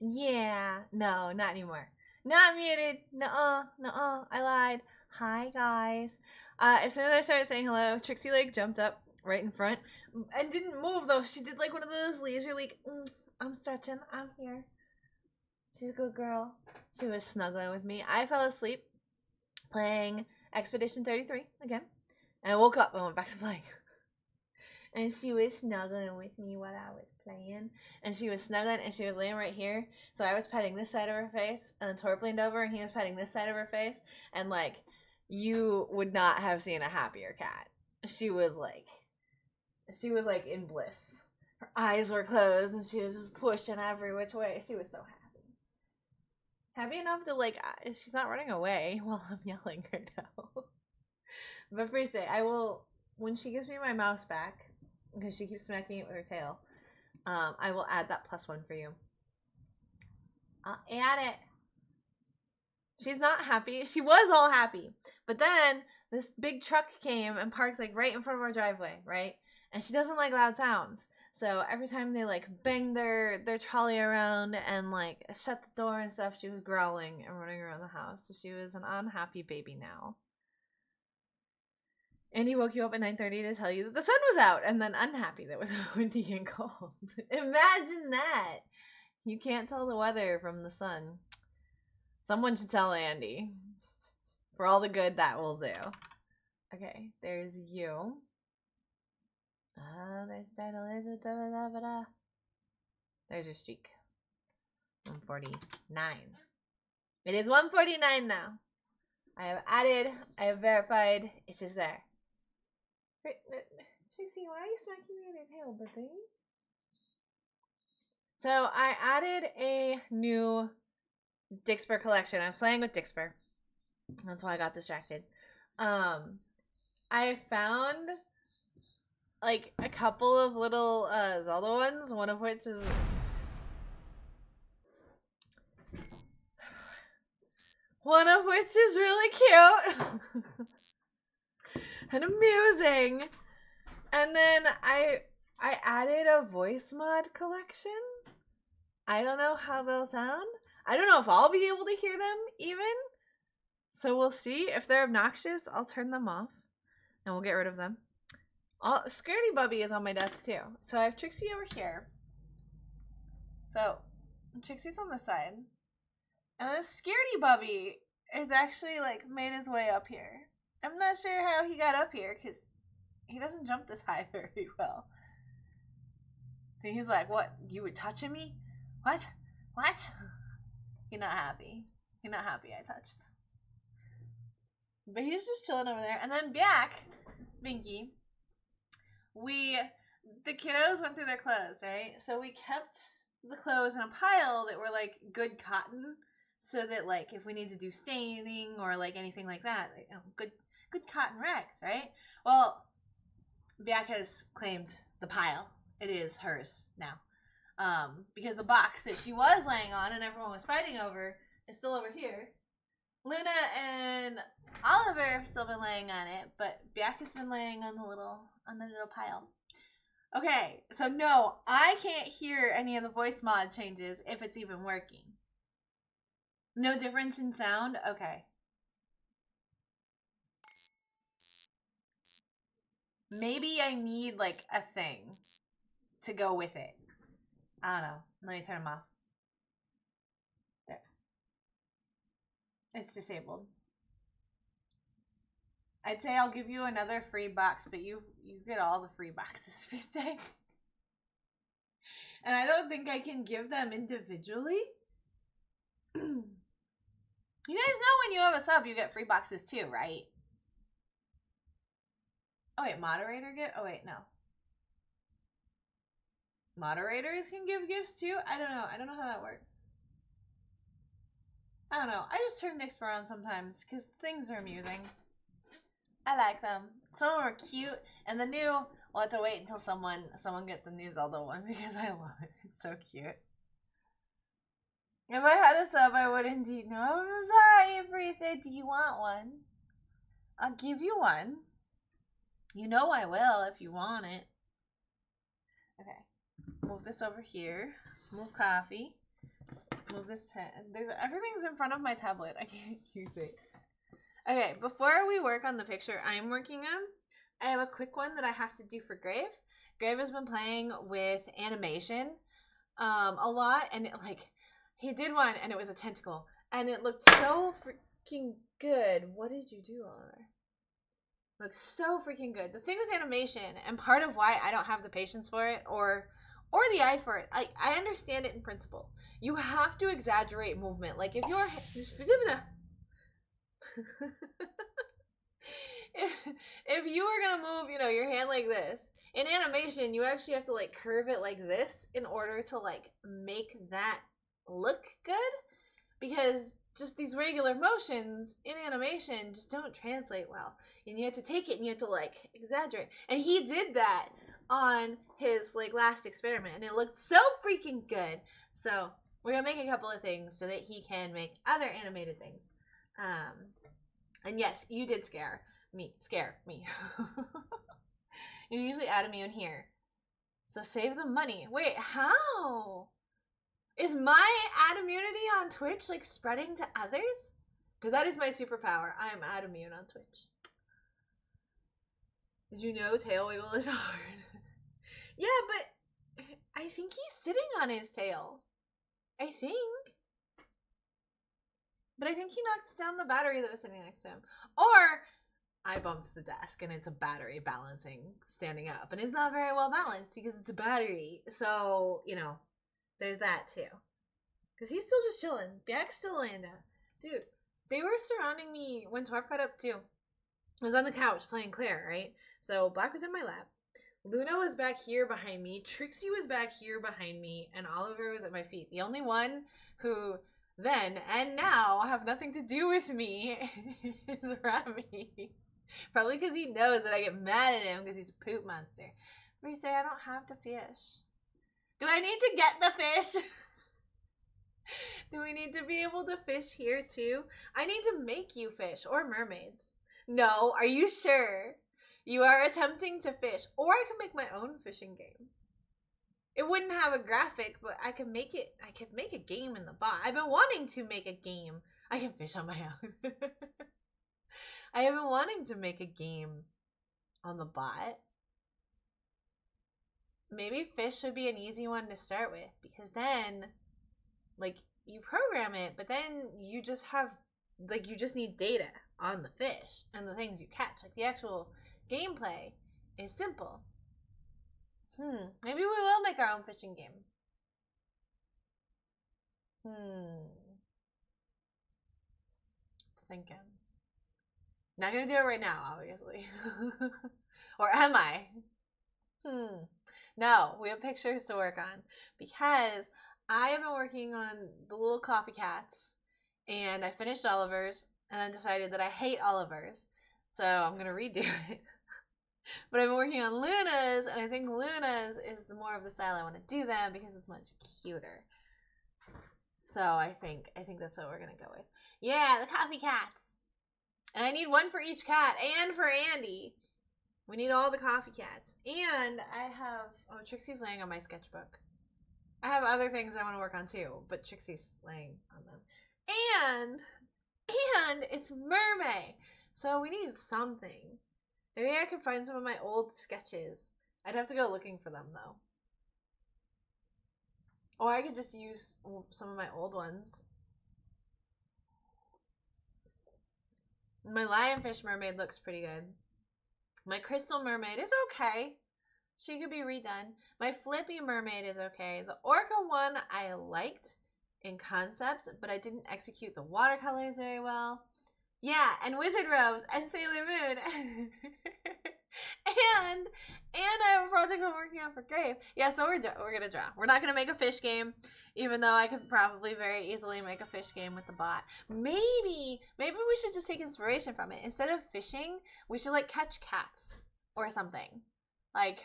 Yeah. No, not anymore. Not muted. Nuh-uh. Nuh-uh. I lied. Hi, guys. As soon as I started saying hello, Trixie, like, jumped up right in front and didn't move, though. She did, like, one of those leisurely, like, I'm stretching. I'm here. She's a good girl. She was snuggling with me. I fell asleep playing Expedition 33 again. And I woke up and went back to playing. And she was snuggling with me while I was playing. And she was snuggling and she was laying right here. So I was petting this side of her face. And then Torp leaned over and he was petting this side of her face. And like, you would not have seen a happier cat. She was like in bliss. Her eyes were closed and she was just pushing every which way. She was so happy. Happy enough that like she's not running away while I'm yelling her now. But first say, I will, when she gives me my mouse back, because she keeps smacking it with her tail, I will add that +1 for you. I'll add it. She's not happy. She was all happy. But then this big truck came and parked like right in front of our driveway, right? And she doesn't like loud sounds. So every time they like bang their trolley around and like shut the door and stuff, she was growling and running around the house. So she was an unhappy baby now. And he woke you up at 9:30 to tell you that the sun was out, and then unhappy that it was windy and cold. Imagine that. You can't tell the weather from the sun. Someone should tell Andy. For all the good that will do. Okay, there's you. There's title. There's your streak. 149. It is 149 now. I have added, I have verified, it's just there. Trixie, why are you smacking me in your tail, baby? So I added a new Dixper collection. I was playing with Dixper. That's why I got distracted. I found like a couple of little Zelda ones, one of which is really cute and amusing. And then I added a voice mod collection. I don't know how they'll sound. I don't know if I'll be able to hear them even. So we'll see. If they're obnoxious, I'll turn them off and we'll get rid of them. Scaredy Bubby is on my desk too. So I have Trixie over here. So Trixie's on the side. And then Scaredy Bubby is actually like made his way up here. I'm not sure how he got up here because he doesn't jump this high very well. So he's like, what? You were touching me? What? What? He's not happy. He's not happy I touched. But he's just chilling over there. And then back, Binky, the kiddos went through their clothes, right? So we kept the clothes in a pile that were like good cotton, so that like if we need to do staining or like anything like that, you know, good cotton rags, right? Well, Biak has claimed the pile. It is hers now. Because the box that she was laying on and everyone was fighting over is still over here. Luna and Oliver have still been laying on it, but Biak has been laying on the little pile. Okay, so no, I can't hear any of the voice mod changes if it's even working. No difference in sound? Okay. Maybe I need like a thing to go with it. I don't know. Let me turn them off. There. It's disabled. I'd say I'll give you another free box, but you get all the free boxes for staying. And I don't think I can give them individually. You guys know when you have a sub, you get free boxes too, right? Oh wait, moderator get? Oh wait, no. Moderators can give gifts too? I don't know. I don't know how that works. I don't know. I just turn Nixper on sometimes because things are amusing. I like them. Some of them are cute, and the new, we'll have to wait until someone gets the new Zelda one because I love it. It's so cute. If I had a sub, I would indeed. No, I'm sorry, Priest. Do you want one? I'll give you one. You know I will if you want it. Okay. Move this over here. Move coffee. move this pen. Everything's in front of my tablet. I can't use it. Okay, before we work on the picture I'm working on, I have a quick one that I have to do for Grave. Grave has been playing with animation a lot, and he did one and it was a tentacle and it looked so freaking good. What did you do, Oliver? Looks so freaking good. The thing with animation, and part of why I don't have the patience for it or the eye for it, I understand it in principle. You have to exaggerate movement. Like if you're if you were gonna move, you know, your hand like this, in animation you actually have to like curve it like this in order to like make that look good, because just these regular motions in animation just don't translate well, and you have to take it and you have to like exaggerate, and he did that on his like last experiment and it looked so freaking good. So we're gonna make a couple of things so that he can make other animated things. And yes, you did scare me. You usually add me in here, so save the money. Wait, how is my ad immunity on Twitch like spreading to others? Because that is my superpower. I am ad immune on Twitch. Did you know tail wiggle is hard? Yeah, but I think he's sitting on his tail. I think. But I think he knocked down the battery that was sitting next to him. Or I bumped the desk and it's a battery balancing standing up. And it's not very well balanced because it's a battery. So, you know, there's that too. Because he's still just chilling. Biak's still laying down. Dude, they were surrounding me when Twarp got up too. I was on the couch playing Claire, right? So Black was in my lap. Luna was back here behind me. Trixie was back here behind me. And Oliver was at my feet. The only one who then and now have nothing to do with me is Remy. Probably because he knows that I get mad at him because he's a poop monster. But you say I don't have to fish. Do I need to get the fish? Do we need to be able to fish here too? I need to make you fish or mermaids. No, are you sure? You are attempting to fish, or I can make my own fishing game. It wouldn't have a graphic, but I could make it. I could make a game in the bot. I've been wanting to make a game. I can fish on my own. I have been wanting to make a game on the bot. Maybe fish should be an easy one to start with, because then, like, you program it, but then you just have, like, you just need data on the fish and the things you catch. Like, the actual gameplay is simple. Maybe we will make our own fishing game. Thinking. Not gonna do it right now, obviously. Or am I? No, we have pictures to work on, because I have been working on the little coffee cats, and I finished Oliver's, and then decided that I hate Oliver's, so I'm gonna redo it. But I've been working on Luna's, and I think Luna's is the more of the style I want to do them because it's much cuter. So I think that's what we're gonna go with. Yeah, the coffee cats. And I need one for each cat, and for Andy. We need all the coffee cats. And I have, oh, Trixie's laying on my sketchbook. I have other things I want to work on too, but Trixie's laying on them. And it's Mermaid. So we need something. Maybe I could find some of my old sketches. I'd have to go looking for them though. Or I could just use some of my old ones. My lionfish mermaid looks pretty good. My crystal mermaid is okay. She could be redone. My flippy mermaid is okay. The orca one I liked in concept, but I didn't execute the watercolors very well. Yeah, and Wizard Robes and Sailor Moon. and I have a project I'm working on for Grave. Yeah, so we're gonna draw. We're not gonna make a fish game, even though I could probably very easily make a fish game with the bot. Maybe we should just take inspiration from it. Instead of fishing, we should like catch cats or something. Like,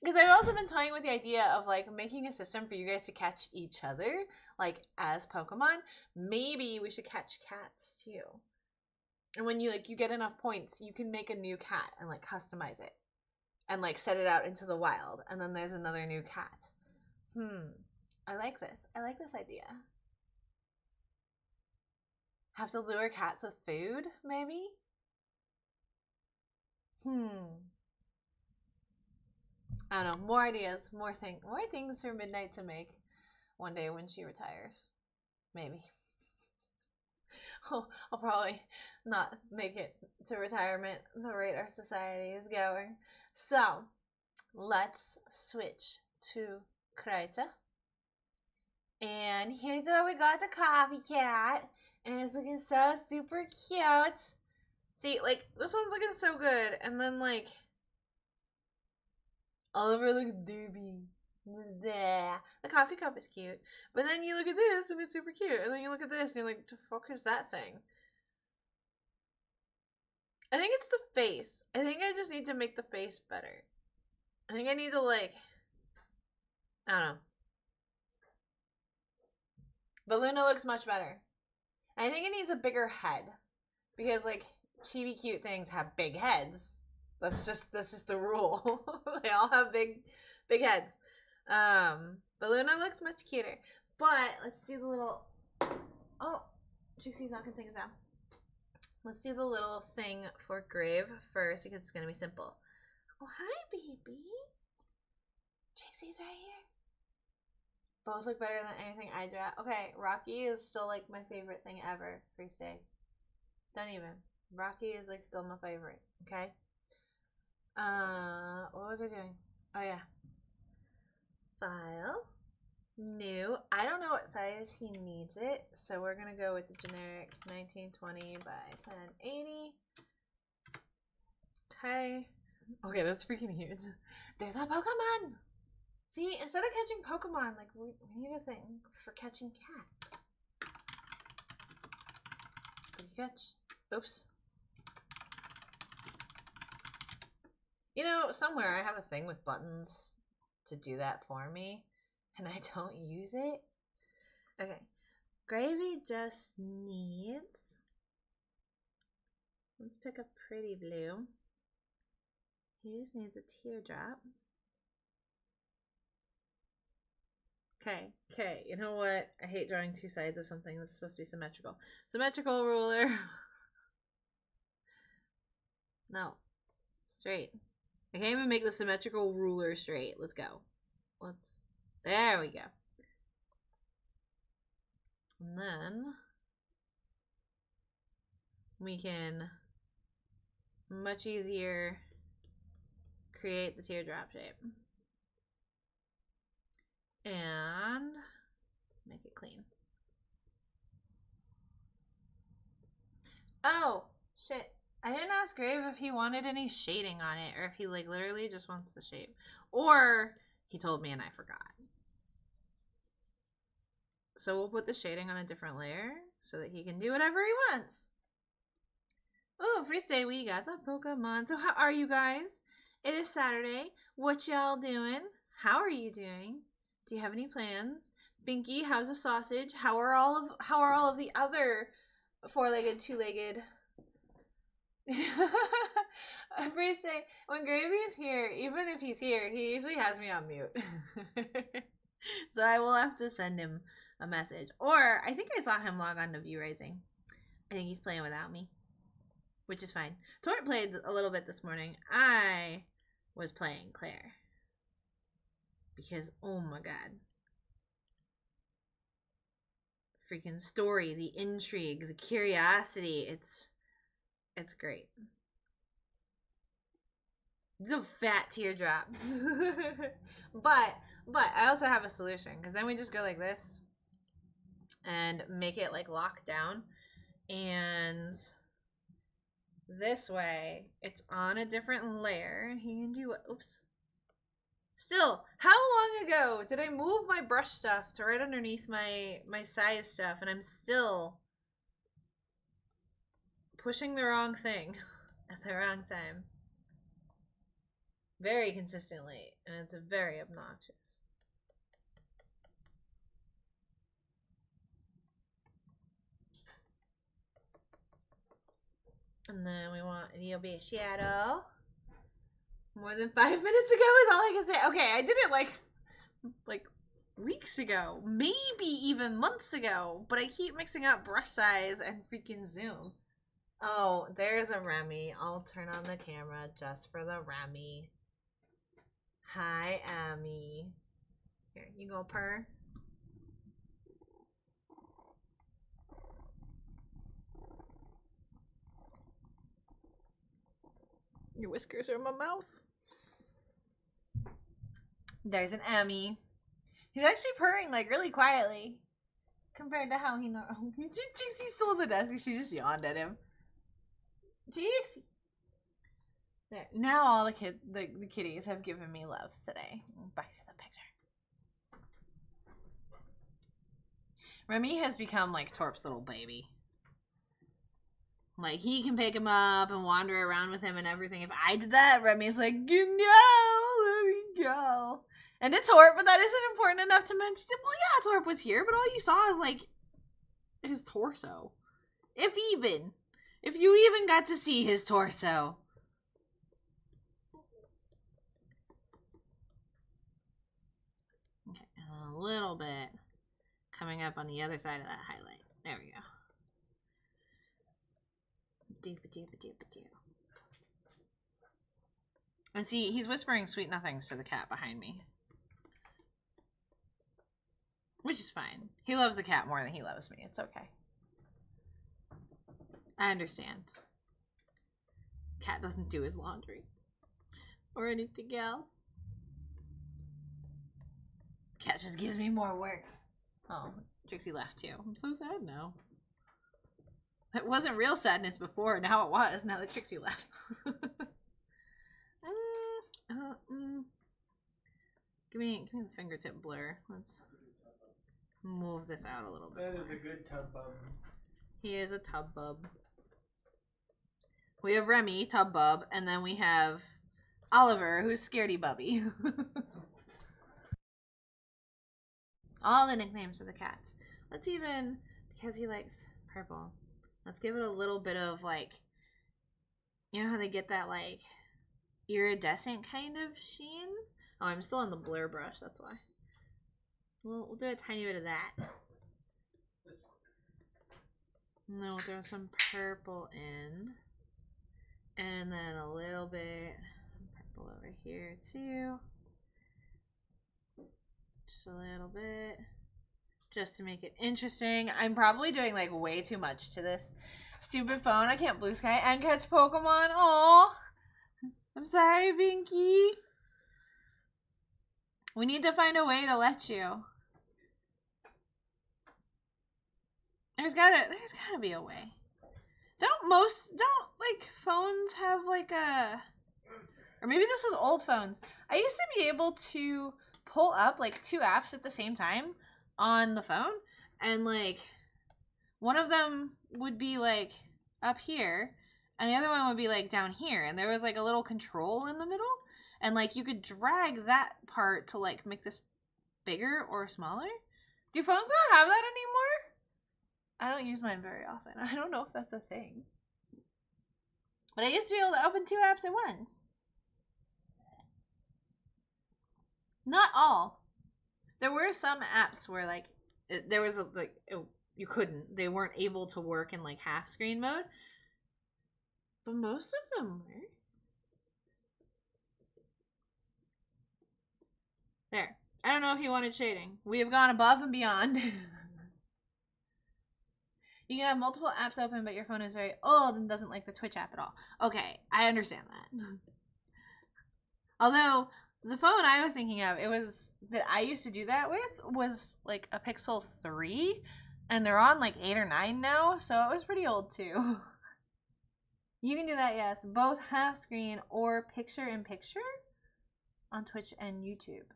because I've also been toying with the idea of like making a system for you guys to catch each other, like as Pokemon. Maybe we should catch cats too. And when you get enough points, you can make a new cat and like customize it and like set it out into the wild, and then there's another new cat. I like this. I like this idea. Have to lure cats with food, maybe? I don't know. More ideas, more things for Midnight to make one day when she retires. Maybe. I'll probably not make it to retirement the rate our society is going. So, let's switch to Kreita. And here's where we got the CoffeeArt. And it's looking so super cute. See, like, this one's looking so good. And then, like, Oliver looks doobie. The coffee cup is cute. But then you look at this and it's super cute. And then you look at this and you're like, the fuck is that thing? I think it's the face. I think I just need to make the face better. I think I need to, like, I don't know. But Luna looks much better. I think it needs a bigger head. Because, like, chibi cute things have big heads. That's just the rule. They all have big heads. But Luna looks much cuter. But let's do the little, oh, Trixie's knocking things down. Let's do the little thing for Grave first because it's gonna be simple. Oh, hi, baby. Trixie's right here. Both look better than anything I draw. Okay, Rocky is still like my favorite thing ever. Free stay. Don't even. Rocky is like still my favorite. Okay. What was I doing? Oh yeah. File. New. I don't know what size he needs it, so we're gonna go with the generic 1920 by 1080. Okay. Okay, that's freaking huge. There's a Pokemon! See, instead of catching Pokemon, like, we need a thing for catching cats. Catch. Oops. You know, somewhere I have a thing with buttons to do that for me, and I don't use it. Okay. Gravy just needs... Let's pick a pretty blue. He just needs a teardrop. Okay, you know what? I hate drawing two sides of something that's supposed to be symmetrical. Symmetrical ruler. No. Straight. I can't even make the symmetrical ruler straight. Let's go. There we go. And then we can much easier create the teardrop shape. And make it clean. Oh, shit. I didn't ask Grave if he wanted any shading on it, or if he like literally just wants the shape. Or he told me and I forgot. So we'll put the shading on a different layer so that he can do whatever he wants. Oh, free stay, we got the Pokemon. So how are you guys? It is Saturday. What y'all doing? How are you doing? Do you have any plans? Binky, how's the sausage? How are all of the other four-legged, two-legged? Free stay. When Gravy is here, even if he's here, he usually has me on mute. So I will have to send him a message. Or I think I saw him log on to View Rising. I think he's playing without me, which is fine. Tort played a little bit this morning. I was playing Claire. Because, oh my god. Freaking story, the intrigue, the curiosity. It's great. It's a fat teardrop. But I also have a solution. Because then we just go like this. And make it like locked down. And this way, it's on a different layer. He can do what? Oops. Still, how long ago did I move my brush stuff to right underneath my size stuff, and I'm still pushing the wrong thing at the wrong time? Very consistently, and it's very obnoxious. And then we want it'll be a shadow. More than 5 minutes ago is all I can say. Okay, I didn't like weeks ago, maybe even months ago, but I keep mixing up brush size and freaking zoom. Oh, there's a Remy. I'll turn on the camera just for the Remy. Hi, Amy. Here, you go purr. Your whiskers are in my mouth. There's an Amy. He's actually purring like really quietly compared to how he normally. Jinxie's still in the desk. She just yawned at him. Jinxie. There. Now all the kitties have given me loves today. Back to the picture. Remy has become like Torp's little baby. Like, he can pick him up and wander around with him and everything. If I did that, Remy's like, no, let me go. And to Torp, but that isn't important enough to mention. Well, yeah, Torp was here, but all you saw is, like, his torso. If you even got to see his torso. Okay, and a little bit coming up on the other side of that highlight. There we go. And see, he's whispering sweet nothings to the cat behind me. Which is fine. He loves the cat more than he loves me. It's okay. I understand. Cat doesn't do his laundry. Or anything else. Cat just gives me more work. Oh, Trixie left too. I'm so sad now. It wasn't real sadness before, now it was, now that Trixie left. Give me the fingertip blur. Let's move this out a little bit. That is a good tub bub. He is a tub bub. We have Remy, tub bub, and then we have Oliver, who's scaredy bubby. All the nicknames of the cats. Let's even, because he likes purple, let's give it a little bit of, like, you know how they get that, like, iridescent kind of sheen? Oh, I'm still on the blur brush, that's why. We'll do a tiny bit of that. And then we'll throw some purple in. And then a little bit of purple over here, too. Just a little bit. Just to make it interesting. I'm probably doing like way too much to this stupid phone. I can't blue sky and catch Pokemon. Aww. I'm sorry, Binky. We need to find a way to let you. There's gotta be a way. Don't like phones have like a, or maybe this was old phones. I used to be able to pull up like 2 apps at the same time on the phone, and like one of them would be like up here and the other one would be like down here, and there was like a little control in the middle, and like you could drag that part to like make this bigger or smaller. Do phones not have that anymore? I don't use mine very often. I don't know if that's a thing, but I used to be able to open 2 apps at once. Not all. There were some apps where like there was a, like you couldn't. They weren't able to work in like half screen mode. But most of them were. There. I don't know if you wanted shading. We have gone above and beyond. You can have multiple apps open, but your phone is very old and doesn't like the Twitch app at all. Okay, I understand that. Although the phone I was thinking of, it was that I used to do that with, was like a Pixel 3, and they're on like 8 or 9 now, so it was pretty old too. You can do that, yes, both half screen or picture in picture on Twitch and YouTube.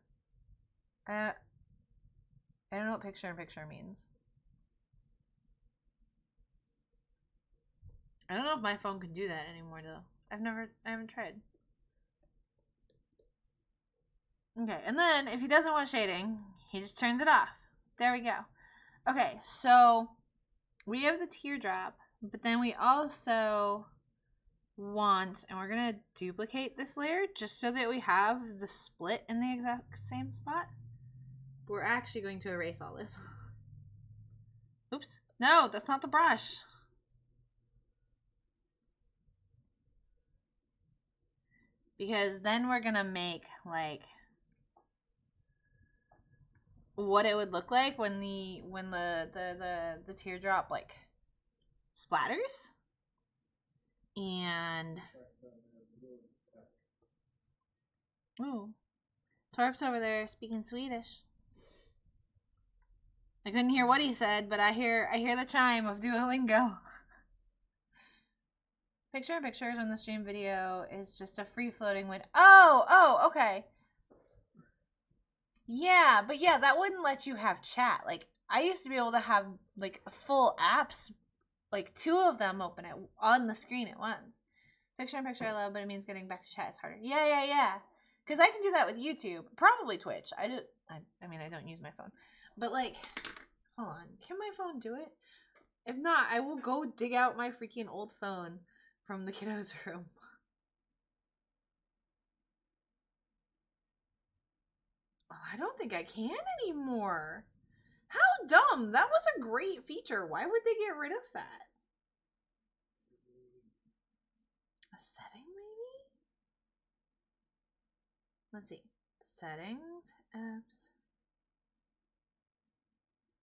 I don't know what picture in picture means. I don't know if my phone can do that anymore though. I haven't tried. Okay, and then if he doesn't want shading, he just turns it off. There we go. Okay, so we have the teardrop, but then we also want, and we're gonna duplicate this layer just so that we have the split in the exact same spot. we're actually going to erase all this. Oops. No, that's not the brush. Because then we're gonna make like what it would look like when the teardrop like splatters. And oh, Torp's over there speaking Swedish. I couldn't hear what he said, but I hear the chime of Duolingo. Picture in pictures when the stream video is just a free floating window. Oh, okay. Yeah, but yeah, that wouldn't let you have chat. Like, I used to be able to have like full apps, like 2 of them open on the screen at once. Picture in picture I love, but it means getting back to chat is harder. Yeah. Because I can do that with YouTube, probably Twitch. I mean, I don't use my phone, but like, hold on, can my phone do it? If not, I will go dig out my freaking old phone from the kiddos' room. Oh, I don't think I can anymore. How dumb! That was a great feature. Why would they get rid of that? A setting, maybe? Let's see. Settings, apps.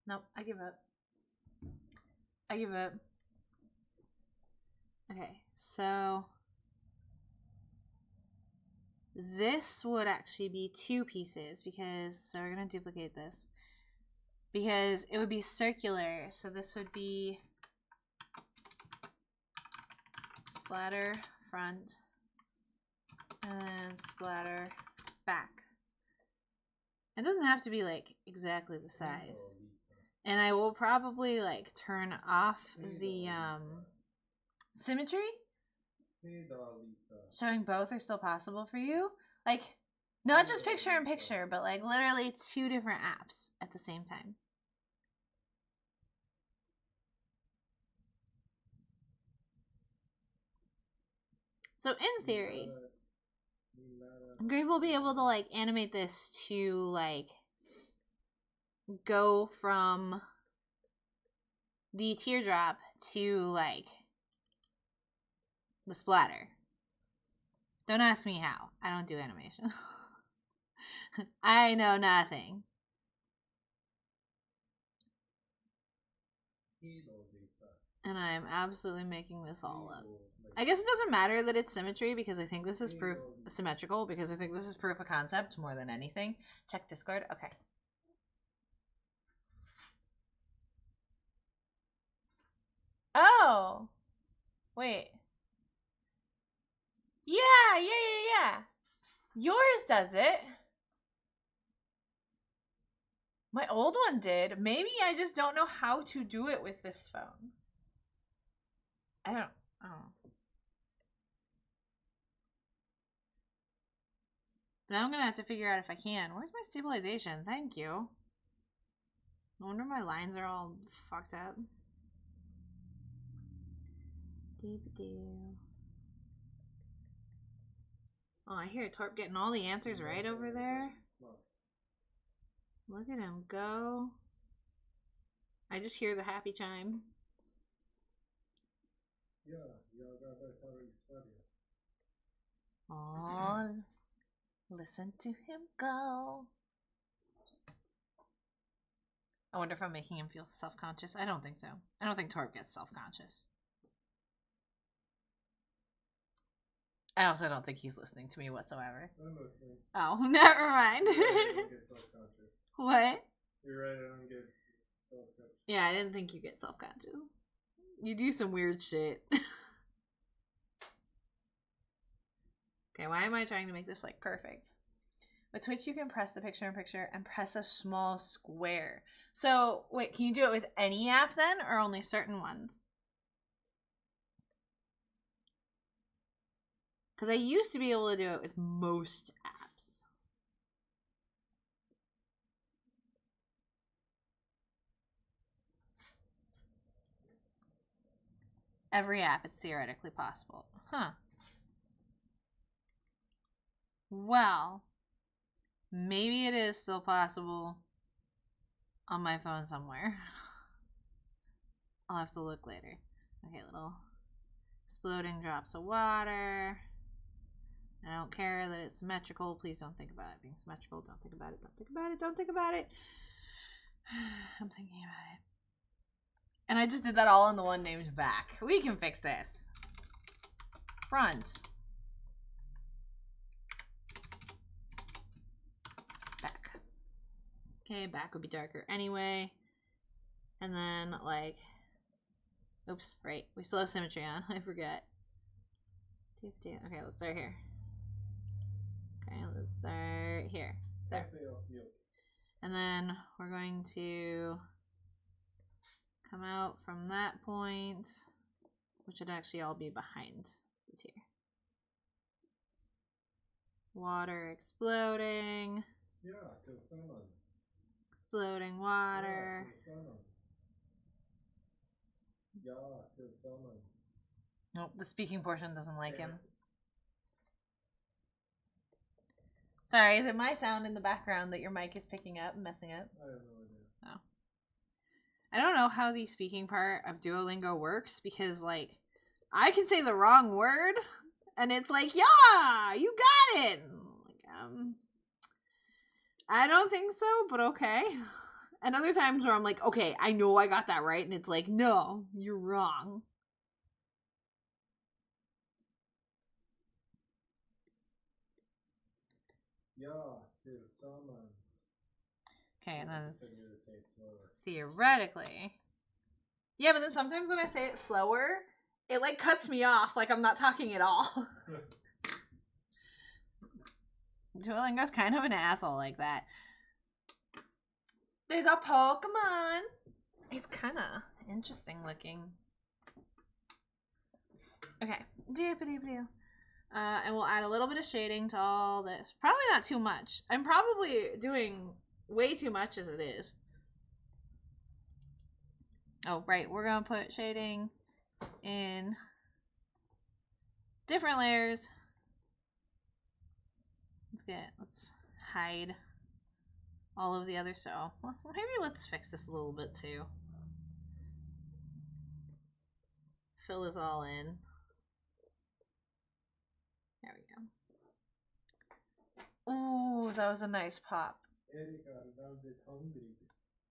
Nope, I give up. Okay, so this would actually be 2 pieces because, so we're going to duplicate this because it would be circular. So this would be splatter front and splatter back. It doesn't have to be like exactly the size. And I will probably like turn off the symmetry. Showing both are still possible for you. Like, not just picture in picture, but like literally 2 different apps at the same time. So in theory, Grave will be able to like animate this to like go from the teardrop to like the splatter. Don't ask me how. I don't do animation. I know nothing. And I am absolutely making this all up. I guess it doesn't matter that it's symmetry because I think this is proof symmetrical because I think this is proof of concept more than anything. Check Discord. Okay. Oh. Wait. Yeah. Yours does it. My old one did. Maybe I just don't know how to do it with this phone. I don't know. Now I'm gonna have to figure out if I can. Where's my stabilization? Thank you. No wonder my lines are all fucked up. Oh, I hear Torp getting all the answers right over there. Look at him go. I just hear the happy chime. Oh, listen to him go. I wonder if I'm making him feel self-conscious. I don't think so. I don't think Torp gets self-conscious. I also don't think he's listening to me whatsoever. I'm listening. Oh, never mind. What? You're right, I don't get self-conscious. Yeah, I didn't think you get self-conscious. You do some weird shit. Okay, why am I trying to make this like perfect? With Twitch, you can press the picture-in-picture and press a small square. So, wait, can you do it with any app then, or only certain ones? Because I used to be able to do it with most apps. Every app, it's theoretically possible. Huh. Well, maybe it is still possible on my phone somewhere. I'll have to look later. Okay, little exploding drops of water. I don't care that it's symmetrical. Please don't think about it being symmetrical. Don't think about it. Don't think about it. Don't think about it. I'm thinking about it. And I just did that all in the one named back. We can fix this. Front. Back. Okay, back would be darker anyway. And then, like, oops, right. We still have symmetry on. I forget. Okay, let's start here. Okay, let's start here. There. And then we're going to come out from that point, which would actually all be behind the tier. Water exploding. Yeah, exploding water. Nope, the speaking portion doesn't like him. Sorry, is it my sound in the background that your mic is picking up and messing up? I have no idea. Oh. I don't know how the speaking part of Duolingo works because, like, I can say the wrong word and it's like, yeah, you got it. Like, I don't think so, but okay. And other times where I'm like, okay, I know I got that right, and it's like, no, you're wrong. Yeah, okay, and then theoretically. Yeah, but then sometimes when I say it slower, it like cuts me off, like I'm not talking at all. Duolingo's kind of an asshole like that. There's a Pokemon. He's kind of interesting looking. Okay. And we'll add a little bit of shading to all this. Probably not too much. I'm probably doing way too much as it is. Oh, right. We're going to put shading in different layers. Let's hide all of the other, so maybe let's fix this a little bit too. Fill this all in. There we go. Ooh, that was a nice pop.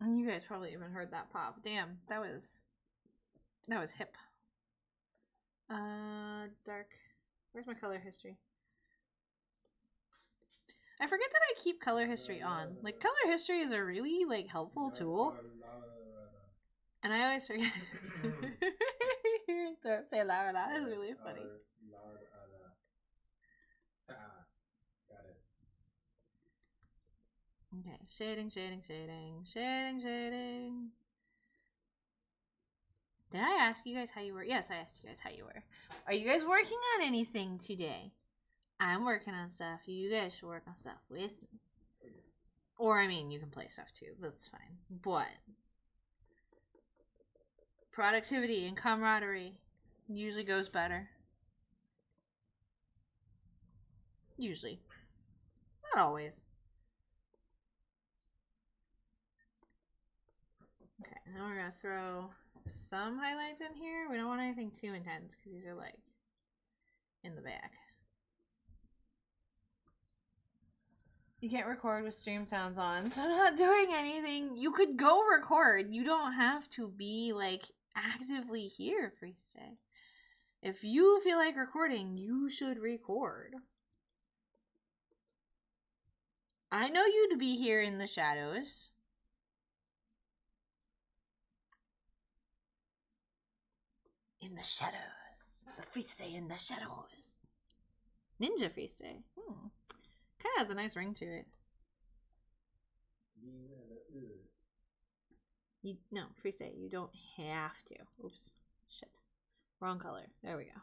And you guys probably even heard that pop. Damn, that was hip. Dark. Where's my color history? I forget that I keep color history on. Like, color history is a really, like, helpful tool. And I always forget. Say la la. It's really funny. Okay, shading. Did I ask you guys how you were? Yes, I asked you guys how you were. Are you guys working on anything today? I'm working on stuff. You guys should work on stuff with me. Or, I mean, you can play stuff too. That's fine. But productivity and camaraderie usually goes better. Usually. Not always. Okay, now we're going to throw some highlights in here. We don't want anything too intense because these are, like, in the back. You can't record with stream sounds on, so I'm not doing anything. You could go record. You don't have to be, like, actively here, Freestay. If you feel like recording, you should record. I know you'd be here in the shadows. In the shadows. The Freestay in the shadows. Ninja Freestay. Kind of has a nice ring to it. No, Freestay, you don't have to. Oops. Shit. Wrong color. There we go.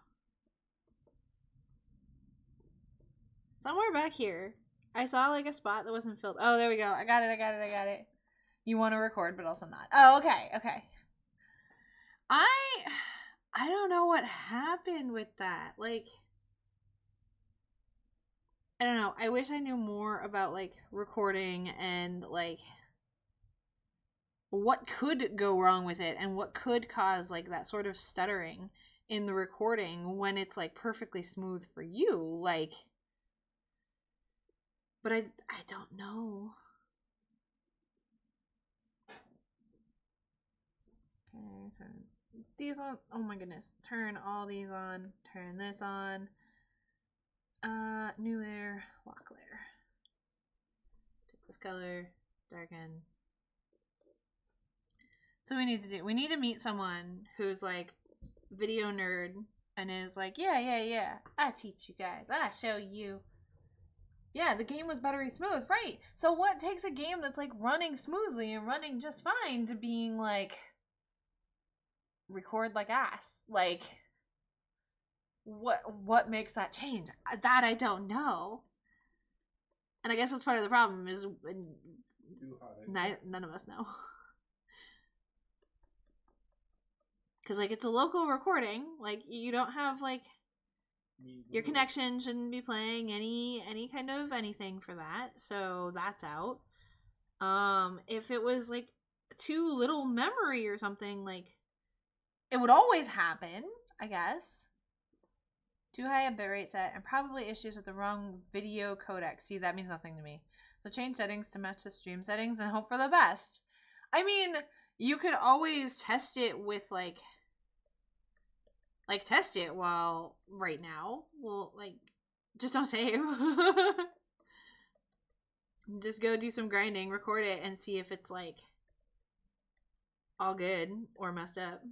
Somewhere back here, I saw like a spot that wasn't filled. Oh, there we go. I got it. You want to record, but also not. Oh, okay. I don't know what happened with that. Like, I don't know. I wish I knew more about, like, recording and, like, what could go wrong with it and what could cause like that sort of stuttering in the recording when it's like perfectly smooth for you. Like, but I don't know. Okay, turn these on. Oh my goodness. Turn all these on. Turn this on. New layer, lock layer. Take this color, darken. So we need to meet someone who's like video nerd and is like, yeah, I teach you guys, I show you. Yeah, the game was buttery smooth, right? So what takes a game that's like running smoothly and running just fine to being like record like ass? Like, what makes that change? That I don't know. And I guess that's part of the problem is none of us know. Because, like, it's a local recording. Like, you don't have, like, your connection shouldn't be playing any kind of anything for that. So that's out. If it was, like, too little memory or something, like, it would always happen, I guess. Too high a bitrate set and probably issues with the wrong video codec. See, that means nothing to me. So change settings to match the stream settings and hope for the best. I mean, you could always test it with, like test it while right now. Well, like, just don't save. Just go do some grinding, record it, and see if it's, like, all good or messed up.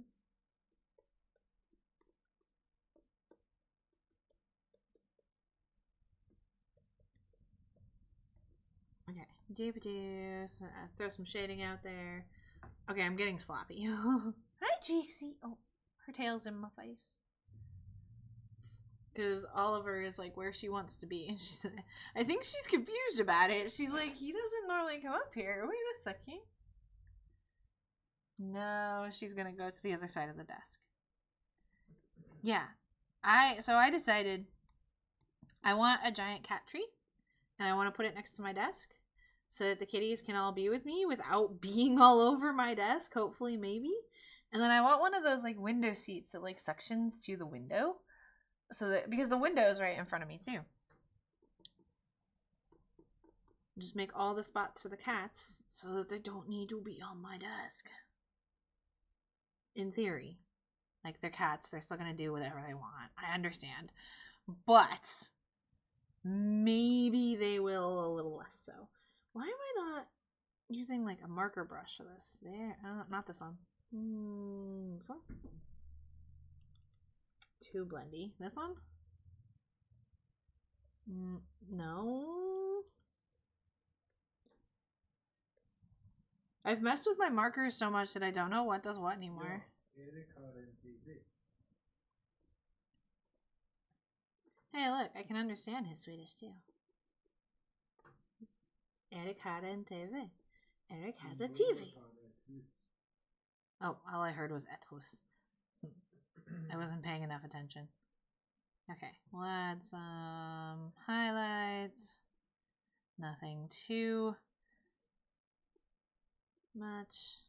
Okay, throw some shading out there. Okay, I'm getting sloppy. Hi, Jixie. Oh, her tail's in my face. Because Oliver is like where she wants to be. And I think she's confused about it. She's like, he doesn't normally come up here. Wait a second. No, she's gonna go to the other side of the desk. Yeah. So I decided I want a giant cat tree. And I want to put it next to my desk. So that the kitties can all be with me without being all over my desk. Hopefully, maybe. And then I want one of those like window seats that like suctions to the window. So that, because the window is right in front of me too. Just make all the spots for the cats so that they don't need to be on my desk. In theory. Like, they're cats, they're still gonna do whatever they want. I understand. But maybe they will a little less so. Why am I not using like a marker brush for this? There, not this one. This one? Too blendy. This one? No. I've messed with my markers so much that I don't know what does what anymore. Hey, look, I can understand his Swedish too. Eric har en TV. Eric has a TV. Oh, all I heard was ett hus. I wasn't paying enough attention. Okay, we'll add some highlights. Nothing too much.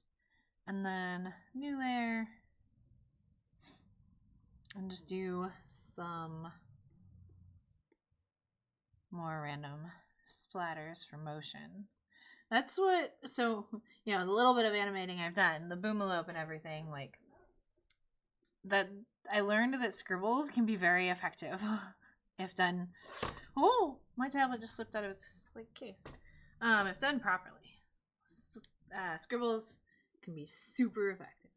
And then new layer. And just do some more random splatters for motion. That's what, so, you know, the little bit of animating I've done, the boomalope and everything, like, that I learned that scribbles can be very effective if done. Oh, my tablet just slipped out of its like case. If done properly, scribbles can be super effective.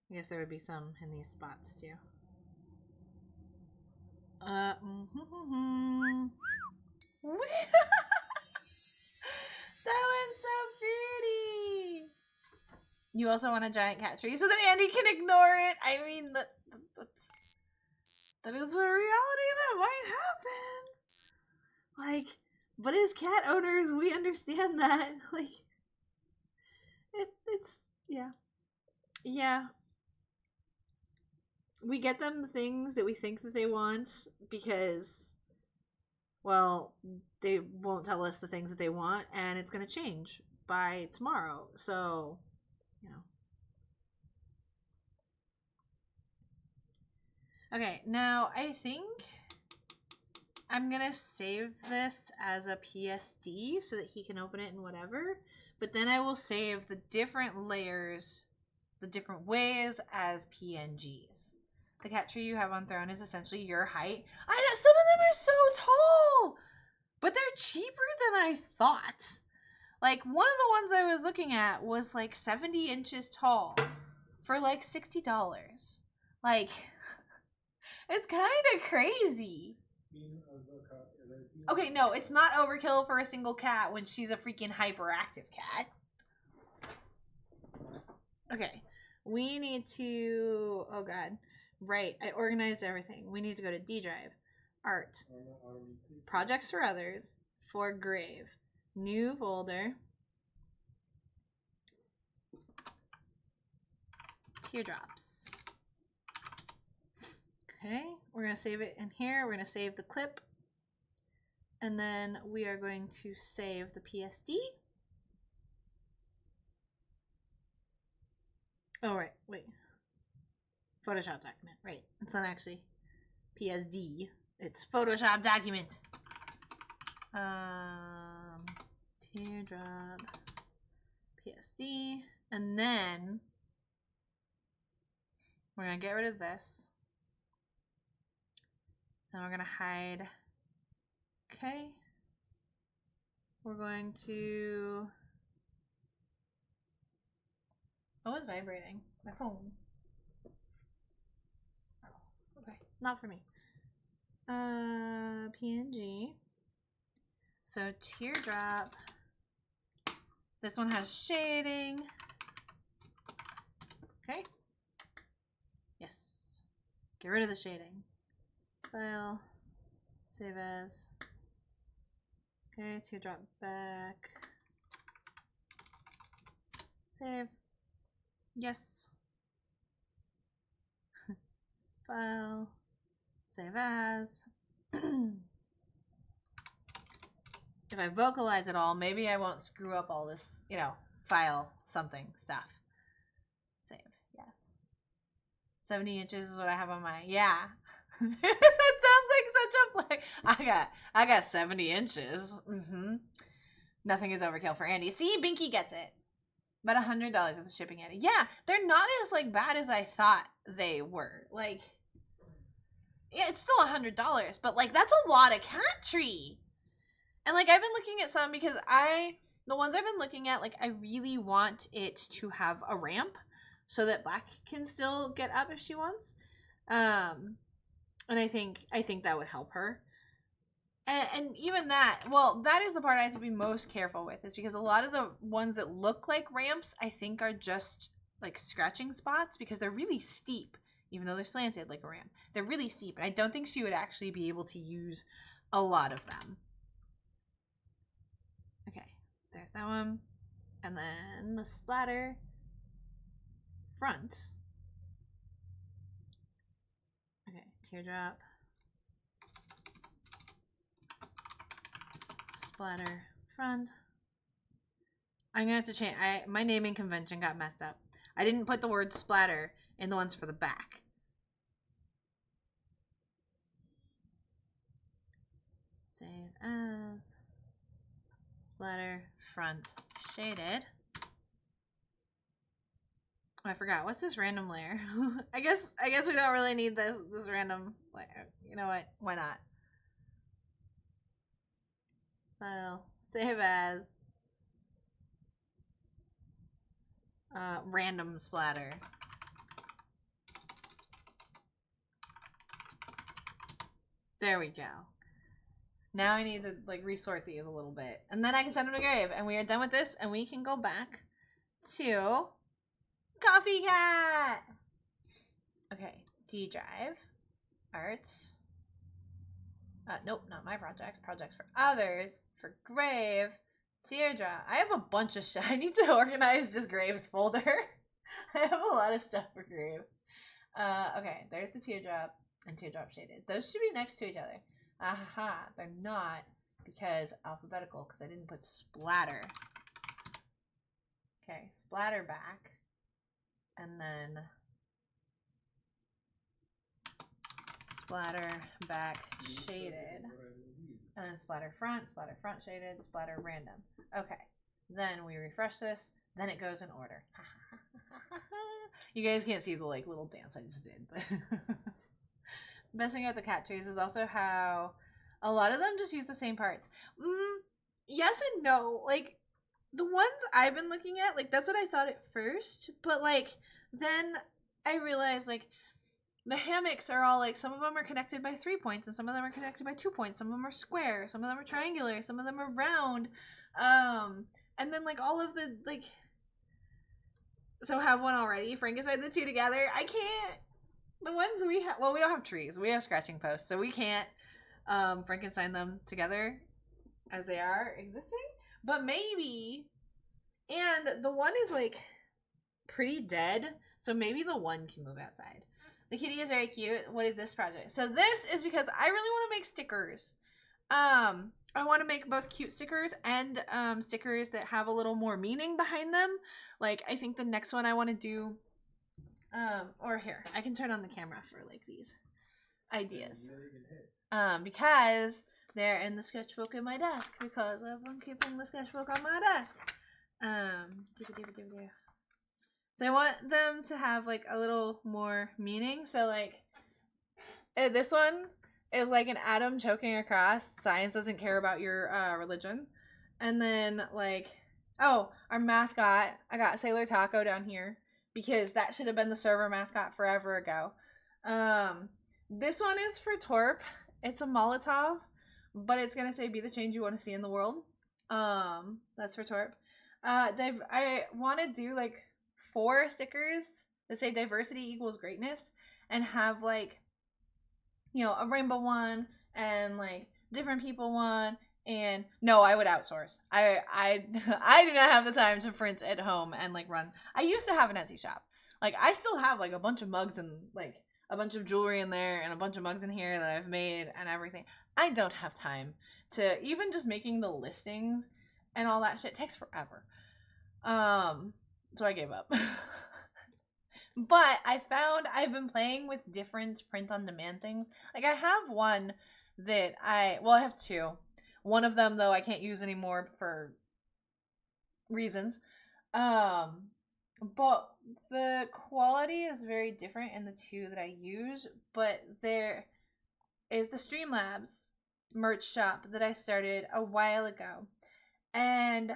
I guess there would be some in these spots too. That one's so pretty. You also want a giant cat tree so that Andy can ignore it. I mean, that is a reality that might happen. Like, but as cat owners, we understand that. Like, it's yeah. We get them the things that we think that they want because well, they won't tell us the things that they want, and it's going to change by tomorrow. So, you know. Okay, now I think I'm going to save this as a PSD so that he can open it in whatever. But then I will save the different layers, the different ways as PNGs. The cat tree you have on throne is essentially your height. I know, some of them are so tall, but they're cheaper than I thought. Like, one of the ones I was looking at was like 70 inches tall for like $60. Like, it's kind of crazy. Okay, no, it's not overkill for a single cat when she's a freaking hyperactive cat. Okay, we need to, oh god, right, I organized everything. We need to go to D drive, art, projects for others, for grave, new folder, teardrops. Okay, we're going to save it in here. We're going to save the clip. And then we are going to save the PSD. Oh, right, wait. Photoshop document, right. It's not actually PSD. It's Photoshop document. Teardrop, PSD. And then we're going to get rid of this. Then we're going to hide. Okay. We're going to... Oh, it's vibrating. My phone. Oh, okay. Not for me. PNG. So teardrop. This one has shading. Okay. Yes. Get rid of the shading. File. Save as. Okay, teardrop back. Save. Yes. File. Save as. If I vocalize it all, maybe I won't screw up all this, you know, file something stuff. Save. Yes. 70 inches is what I have on my, yeah. That sounds like such a I got 70 inches. Nothing is overkill for Andy. See, Binky gets it. About $100 with the shipping, Andy. Yeah, they're not as like bad as I thought they were. Like, yeah, it's still $100, but like that's a lot of cat tree. And like I've been looking at some because the ones I've been looking at, like I really want it to have a ramp so that Black can still get up if she wants. And I think that would help her. And even that, well, that is the part I have to be most careful with, is because a lot of the ones that look like ramps, I think are just like scratching spots because they're really steep, even though they're slanted like a ramp. They're really steep, and I don't think she would actually be able to use a lot of them. Okay, there's that one. And then the splatter front. Okay, teardrop. Splatter front. I'm gonna have to change. My naming convention got messed up. I didn't put the word splatter in the ones for the back. Save as splatter front shaded. Oh, I forgot. What's this random layer? I guess we don't really need this random layer. You know what? Why not? File. Save as random splatter. There we go. Now I need to like resort these a little bit, and then I can send them to grave, and we are done with this, and we can go back to Coffee Cat. Okay, D drive, art. Nope, not my projects. Projects for others. For grave, teardrop. I have a bunch of shit. I need to organize just grave's folder. I have a lot of stuff for grave. Okay, there's the teardrop and teardrop shaded. Those should be next to each other. Aha, they're not, because alphabetical, because I didn't put splatter. Okay, splatter back, and then splatter back shaded, and then splatter front shaded, splatter random. Okay, then we refresh this, then it goes in order. You guys can't see the like little dance I just did, but best thing about the cat trees is also how a lot of them just use the same parts. Yes and no. Like, the ones I've been looking at, like, that's what I thought at first, but like then I realized like the hammocks are all like, some of them are connected by 3 points and some of them are connected by 2 points. Some of them are square, some of them are triangular, some of them are round. And then like all of the like, so have one already. Frankenstein the two together. I can't. The ones we have, well, we don't have trees. We have scratching posts, so we can't Frankenstein them together as they are existing. But maybe, and the one is like pretty dead, so maybe the one can move outside. The kitty is very cute. What is this project? So this is because I really want to make stickers. I want to make both cute stickers and stickers that have a little more meaning behind them. Like, I think the next one I want to do, or here, I can turn on the camera for like these ideas. Because they're in the sketchbook in my desk, because I'm keeping the sketchbook on my desk. So I want them to have like a little more meaning. So like this one is like an atom choking across. Science doesn't care about your religion. And then like, oh, our mascot, I got Sailor Taco down here because that should have been the server mascot forever ago. This one is for Torp. It's a Molotov, but it's gonna say, be the change you want to see in the world. That's for Torp. I want to do like 4 stickers that say diversity equals greatness, and have like, you know, a rainbow one and like different people one. And no, I would outsource. I do not have the time to print at home and like run. I used to have an Etsy shop. Like, I still have like a bunch of mugs and like a bunch of jewelry in there and a bunch of mugs in here that I've made and everything. I don't have time to even just making the listings, and all that shit takes forever. So I gave up. But I found I've been playing with different print on demand things. Like, I have one that I have 2. One of them though I can't use anymore for reasons. But the quality is very different in the 2 that I use. But there is the Streamlabs merch shop that I started a while ago, and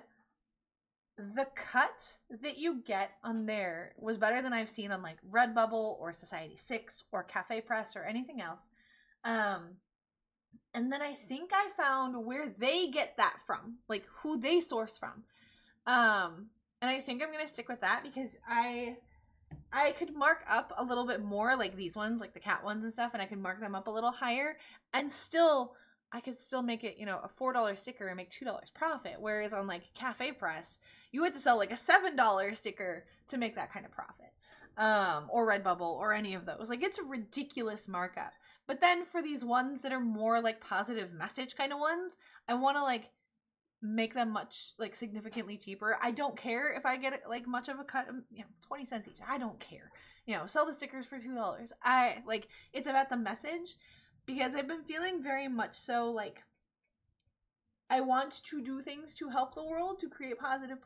the cut that you get on there was better than I've seen on like Redbubble or Society 6 or Cafe Press or anything else. And then I think I found where they get that from, like who they source from. And I think I'm going to stick with that, because I could mark up a little bit more, like these ones, like the cat ones and stuff, and I could mark them up a little higher, and still, I could still make it, you know, a $4 sticker and make $2 profit. Whereas on like Cafe Press, you had to sell like a $7 sticker to make that kind of profit. Or Redbubble or any of those. Like, it's a ridiculous markup. But then for these ones that are more like positive message kind of ones, I want to like make them much like significantly cheaper. I don't care if I get like much of a cut, you know, 20 cents each. I don't care. You know, sell the stickers for $2. I like, it's about the message, because I've been feeling very much so like I want to do things to help the world, to create positive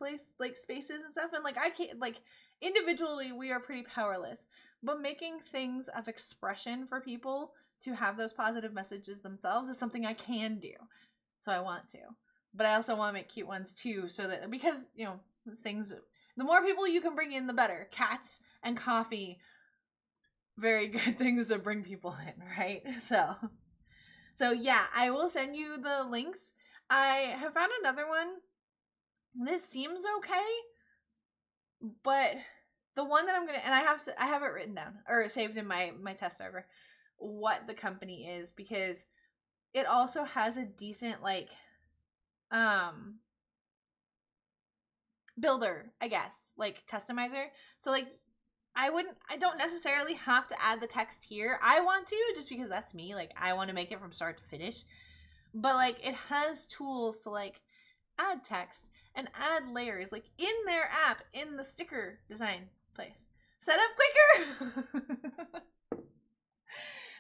spaces and stuff, and like I can't, like, individually we are pretty powerless, but making things of expression for people to have those positive messages themselves is something I can do. So I want to. But I also want to make cute ones too, so that, because, you know, things, the more people you can bring in, the better. Cats and coffee, very good things to bring people in, right? So yeah, I will send you the links. I have found another one. This seems okay, but the one that I'm gonna, and I have it written down or saved in my test server, what the company is, because it also has a decent like builder, I guess, like customizer. So like I don't necessarily have to add the text here. I want to, just because that's me. Like, I want to make it from start to finish. But, like, it has tools to, like, add text and add layers, like, in their app, in the sticker design place. Set up quicker!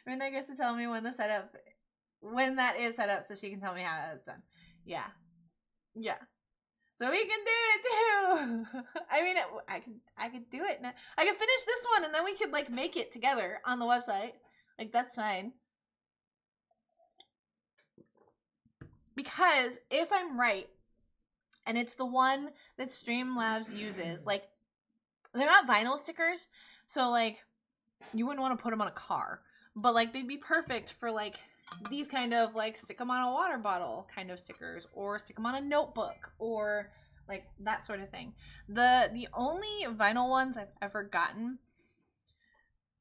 Midnight gets to tell me when that is set up, so she can tell me how it's done. Yeah. Yeah. So we can do it too. I mean, I could do it now. I could finish this one and then we could like make it together on the website. Like that's fine. Because if I'm right, and it's the one that Streamlabs uses, like they're not vinyl stickers, so like you wouldn't want to put them on a car, but like they'd be perfect for like these kind of like stick them on a water bottle kind of stickers, or stick them on a notebook, or like that sort of thing. The only vinyl ones I've ever gotten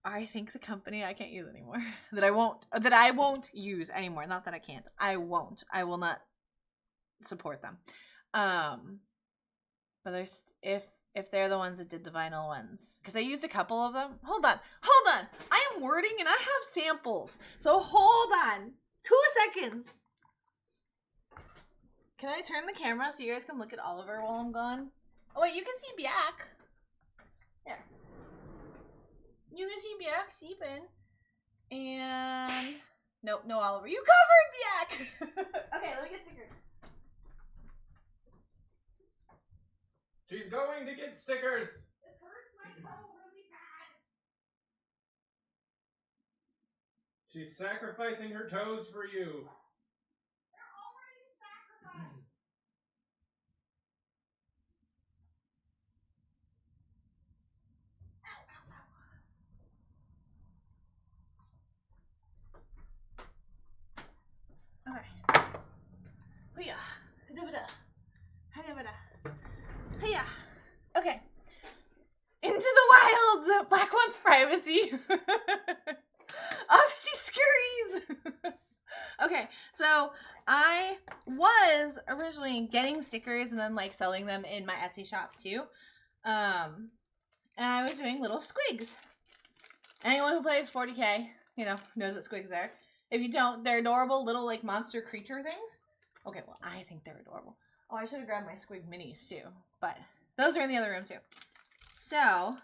are, I think, the company I can't use anymore, that I won't use anymore. Not that I can't, I will not support them. But there's if they're the ones that did the vinyl ones, because I used a couple of them. Hold on, I am wording and I have samples, so hold on 2 seconds. Can I turn the camera so you guys can look at Oliver while I'm gone? Oh wait, you can see back. There, you can see back seeping. And nope, no Oliver, you covered back. Okay, let me get stickers. She's going to get stickers. It hurts my toe really bad. She's sacrificing her toes for you. They're already sacrificed. Ow, ow, ow. Okay. Hiya. Hiya. Okay. Into the wilds. Black wants privacy. Off she scurries. Okay, so I was originally getting stickers and then like selling them in my Etsy shop too. And I was doing little squigs. Anyone who plays 40K, you know, knows what squigs are. If you don't, they're adorable little like monster creature things. Okay, well, I think they're adorable. Oh, I should have grabbed my squig minis too, but those are in the other room too. So,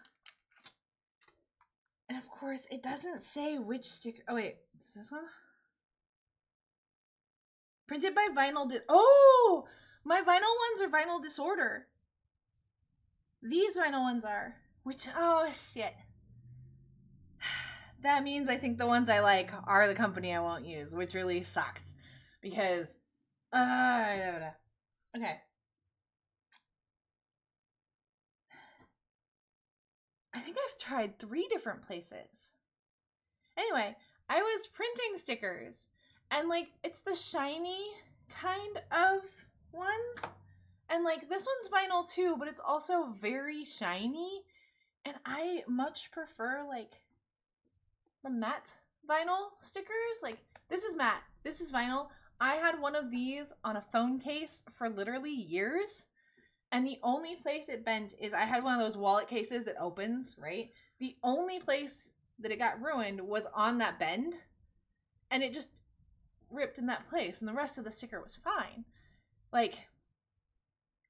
and of course, it doesn't say which sticker. Oh wait, is this one? Printed by Vinyl. Oh, my vinyl ones are Vinyl Disorder. These vinyl ones are. Which, oh shit. That means I think the ones I like are the company I won't use, which really sucks. Because, okay. I think I've tried 3 different places. Anyway, I was printing stickers. And, like, it's the shiny kind of ones. And, like, this one's vinyl too, but it's also very shiny. And I much prefer, like, the matte vinyl stickers. Like, this is matte. This is vinyl. I had one of these on a phone case for literally years. And the only place it bent is I had one of those wallet cases that opens, right? The only place that it got ruined was on that bend. And it just ripped in that place. And the rest of the sticker was fine. Like,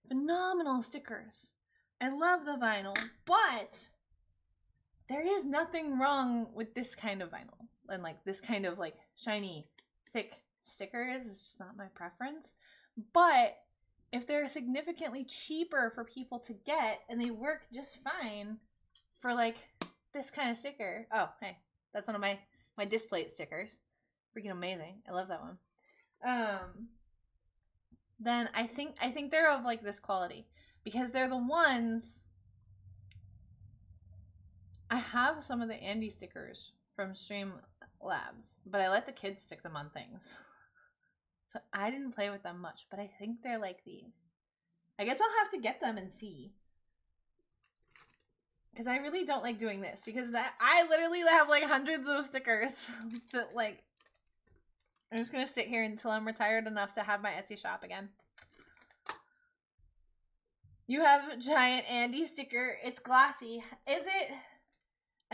phenomenal stickers. I love the vinyl. But there is nothing wrong with this kind of vinyl. And like this kind of like shiny, thick stickers is just not my preference. But if they're significantly cheaper for people to get and they work just fine for like this kind of sticker. Oh, hey, that's one of my display stickers. Freaking amazing. I love that one. Then I think they're of like this quality because they're the ones. I have some of the Andy stickers from Streamlabs, but I let the kids stick them on things. So I didn't play with them much, but I think they're like these. I guess I'll have to get them and see. Because I really don't like doing this. Because I literally have like hundreds of stickers that like... I'm just going to sit here until I'm retired enough to have my Etsy shop again. You have a giant Andy sticker. It's glossy. Is it?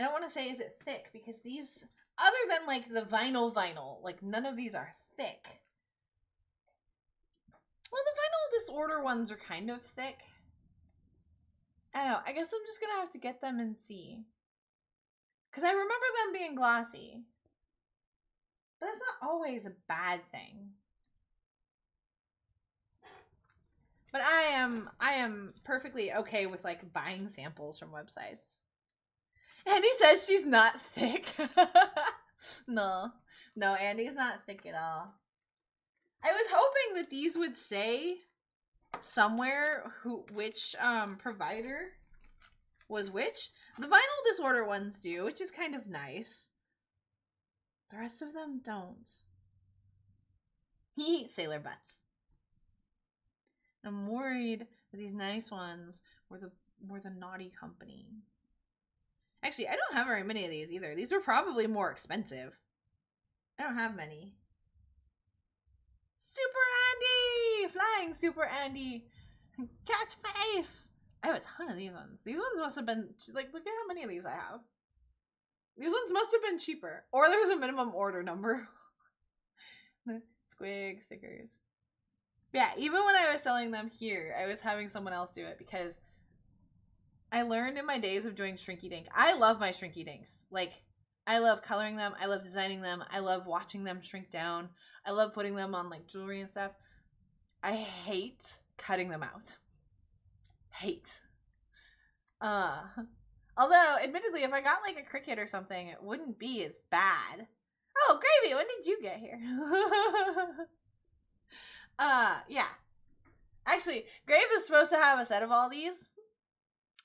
I don't want to say is it thick because these, other than like the vinyl, like none of these are thick. Well, the vinyl disorder ones are kind of thick. I don't know. I guess I'm just going to have to get them and see. Because I remember them being glossy. But that's not always a bad thing. But I am perfectly okay with like buying samples from websites. Andy says she's not thick. No, Andy's not thick at all. I was hoping that these would say somewhere which provider was which. The vinyl disorder ones do, which is kind of nice. The rest of them don't. Sailor butts. I'm worried that these nice ones were the naughty company. Actually, I don't have very many of these either. These were probably more expensive. I don't have many. Super Andy! Flying Super Andy! Cat's face! I have a ton of these ones. These ones must have been, like, look at how many of these I have. These ones must have been cheaper. Or there's a minimum order number. Squig stickers. Yeah, even when I was selling them here, I was having someone else do it because I learned in my days of doing Shrinky Dink. I love my Shrinky Dinks. Like, I love coloring them. I love designing them. I love watching them shrink down. I love putting them on, like, jewelry and stuff. I hate cutting them out. Hate. Although, admittedly, if I got, like, a cricket or something, it wouldn't be as bad. Oh, Gravy, when did you get here? Yeah. Actually, Grave is supposed to have a set of all these.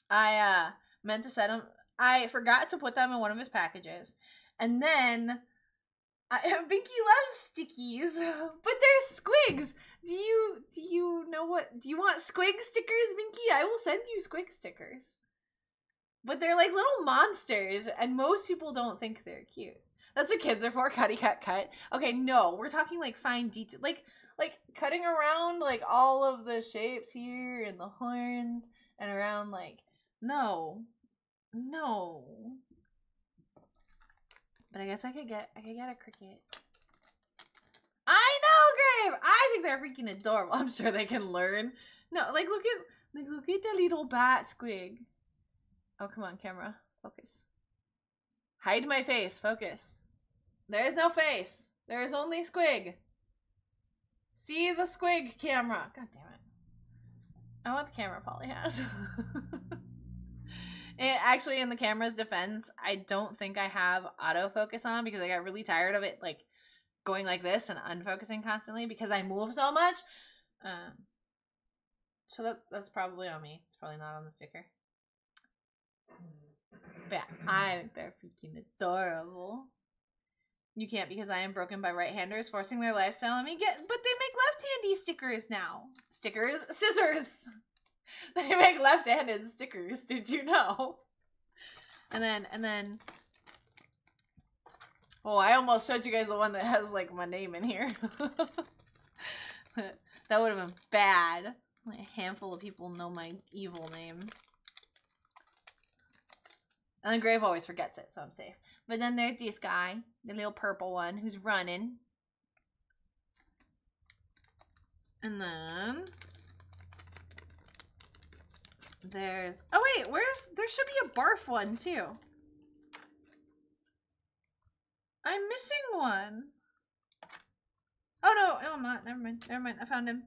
I, meant to set them. I forgot to put them in one of his packages. And then, Binky loves stickies, but they're squigs. Do you know what, do you want squig stickers, Binky? I will send you squig stickers. But they're like little monsters, and most people don't think they're cute. That's what kids are for, cutty cut cut. Okay, no, we're talking like fine detail, like cutting around like all of the shapes here and the horns and around like, no. But I guess I could get a cricket. I know, Grave! I think they're freaking adorable. I'm sure they can learn. No, like look at the little bat squig. Oh, come on, camera. Focus. Hide my face. Focus. There is no face. There is only squig. See the squig, camera. God damn it. I want the camera Polly has. Actually, in the camera's defense, I don't think I have autofocus on because I got really tired of it, like, going like this and unfocusing constantly because I move so much. So that's probably on me. It's probably not on the sticker. But yeah, I think they're freaking adorable. You can't because I am broken by right-handers forcing their lifestyle on me. But they make left-handy stickers now. Stickers? Scissors! They make left-handed stickers. Did you know? And then... Oh, I almost showed you guys the one that has, like, my name in here. That would have been bad. Like, a handful of people know my evil name. And then Grave always forgets it, so I'm safe. But then there's this guy, the little purple one, who's running. And then... there's... oh, wait, there should be a barf one, too. I'm missing one. Oh, no, I'm not. Never mind. I found him.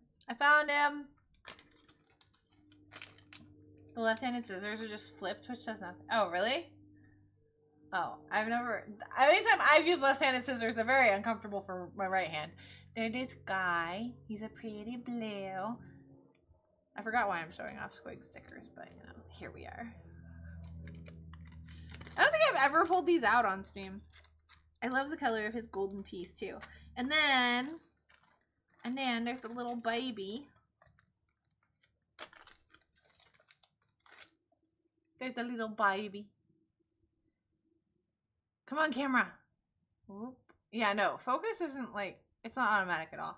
The left-handed scissors are just flipped, which does nothing. Oh, really? Oh, I've never... anytime I've used left-handed scissors, they're very uncomfortable for my right hand. There's this guy. He's a pretty blue. I forgot why I'm showing off squig stickers, but, you know, here we are. I don't think I've ever pulled these out on stream. I love the color of his golden teeth, too. And then there's the little baby. There's the little baby. Come on, camera. Whoop. Yeah, no, focus isn't like, it's not automatic at all.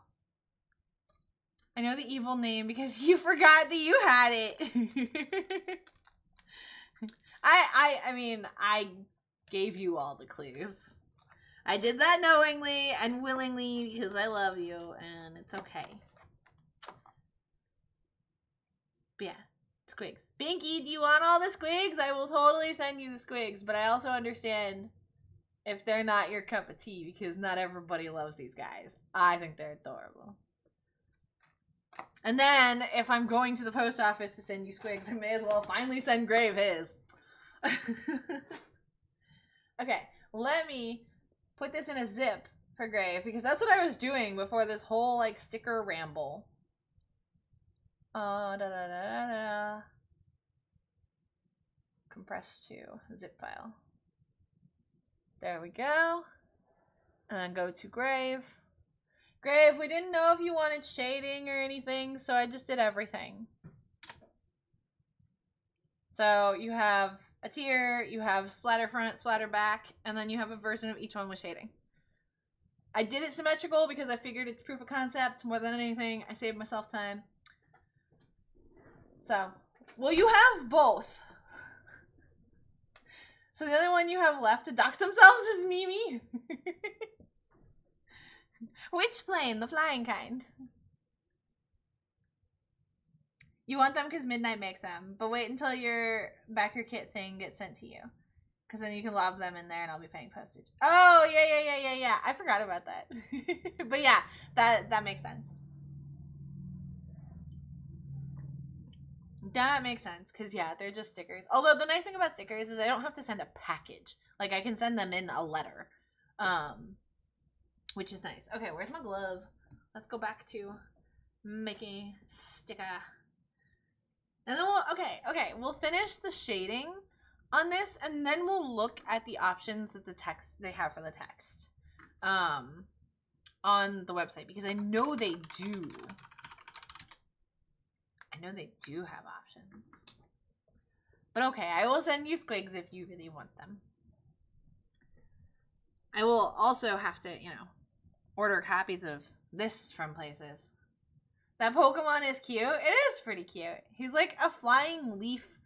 I know the evil name because you forgot that you had it. I mean, I gave you all the clues. I did that knowingly and willingly because I love you, and it's okay. But yeah, squigs. Binky, do you want all the squigs? I will totally send you the squigs, but I also understand if they're not your cup of tea because not everybody loves these guys. I think they're adorable. And then, if I'm going to the post office to send you squigs, I may as well finally send Grave his. Okay, let me put this in a zip for Grave, because that's what I was doing before this whole, like, sticker ramble. Compress to zip file. There we go. And then go to Grave. Grave, we didn't know if you wanted shading or anything, so I just did everything. So you have a tier, you have splatter front, splatter back, and then you have a version of each one with shading. I did it symmetrical because I figured it's proof of concept more than anything. I saved myself time. So, well, you have both. So the only one you have left to dox themselves is Mimi. Which plane? The flying kind. You want them because Midnight makes them, but wait until your backer kit thing gets sent to you, because then you can lob them in there and I'll be paying postage. Oh, yeah. I forgot about that. But yeah, that makes sense. That makes sense, because yeah, they're just stickers. Although the nice thing about stickers is I don't have to send a package. Like, I can send them in a letter. Which is nice. Okay, where's my glove? Let's go back to making sticker. And then we'll finish the shading on this, and then we'll look at the options that they have for the text on the website, because I know they do. I know they do have options. But okay, I will send you squigs if you really want them. I will also have to, order copies of this from places. That Pokemon is cute. It is pretty cute. He's like a flying leaf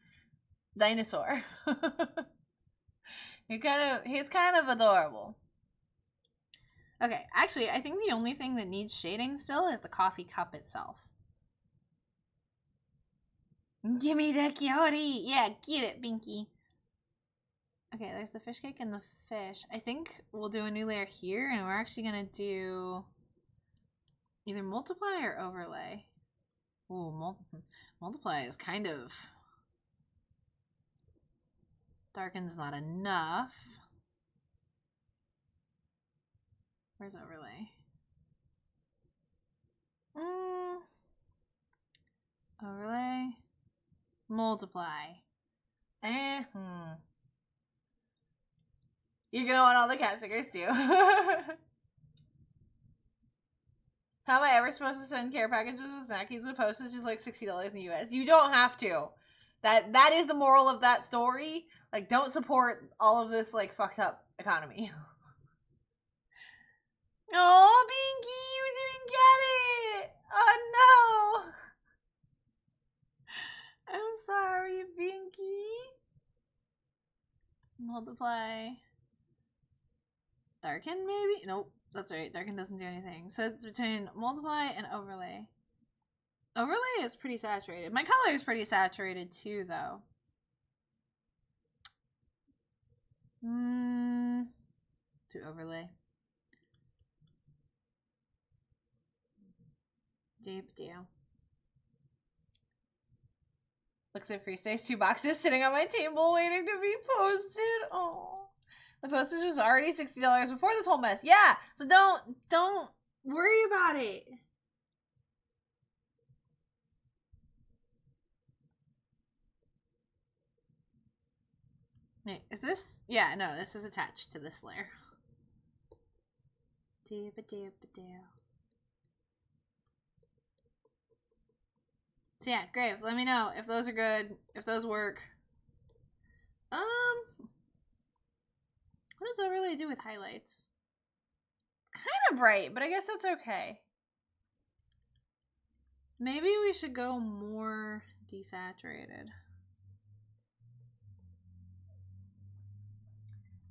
dinosaur. He's kind of adorable. Okay, actually, I think the only thing that needs shading still is the coffee cup itself. Give me the cutie. Yeah, get it, Binky. Okay, there's the fish cake and the fish. I think we'll do a new layer here, and we're actually going to do either multiply or overlay. Ooh, multiply is kind of... darken's not enough. Where's overlay? Overlay. Multiply. You're gonna want all the cat stickers too. How am I ever supposed to send care packages with snackies? The postage is like $60 in the US. You don't have to. That is the moral of that story. Like, don't support all of this like fucked up economy. Oh, Binky, you didn't get it. Oh no. I'm sorry, Binky. Multiply. Darken, maybe? Nope, that's right. Darken doesn't do anything. So it's between multiply and overlay. Overlay is pretty saturated. My color is pretty saturated too, though. To overlay. Deep deal. Looks like free stays 2 boxes sitting on my table waiting to be posted. Oh. The postage was already $60 before this whole mess. Yeah, so don't worry about it. Wait, is this? Yeah, no, this is attached to this layer. So yeah, great. Let me know if those are good, if those work. What does overlay do with highlights? Kind of bright, but I guess that's okay. Maybe we should go more desaturated.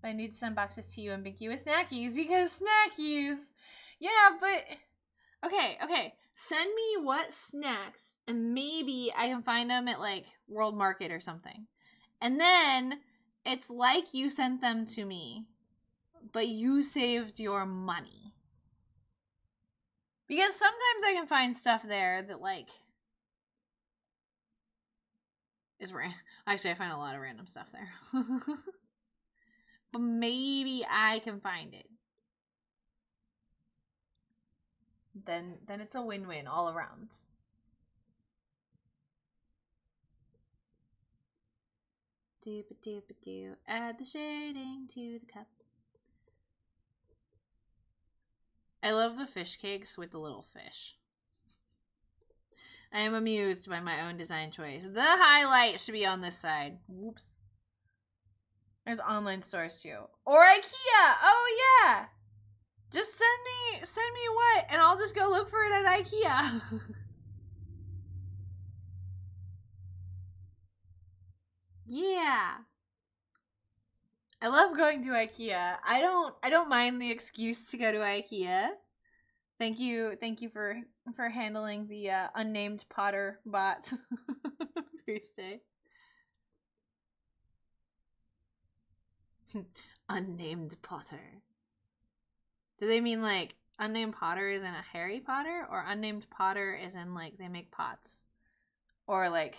But I need to send boxes to you and Binky with snackies because snackies. Yeah, but okay. Send me what snacks and maybe I can find them at like World Market or something. And then it's like you sent them to me, but you saved your money. Because sometimes I can find stuff there that like is random. Actually, I find a lot of random stuff there. But maybe I can find it. Then it's a win-win all around. Doop-a-doop-a-doo. Add the shading to the cup. I love the fish cakes with the little fish. I am amused by my own design choice. The highlight should be on this side. Whoops. There's online stores too. Or IKEA. Oh yeah. Just send me what and I'll just go look for it at IKEA. Yeah. I love going to IKEA. I don't mind the excuse to go to IKEA. Thank you for handling the unnamed Potter bot. Priest day. Unnamed Potter. Do they mean like unnamed Potter is in a Harry Potter, or unnamed Potter is in like they make pots, or like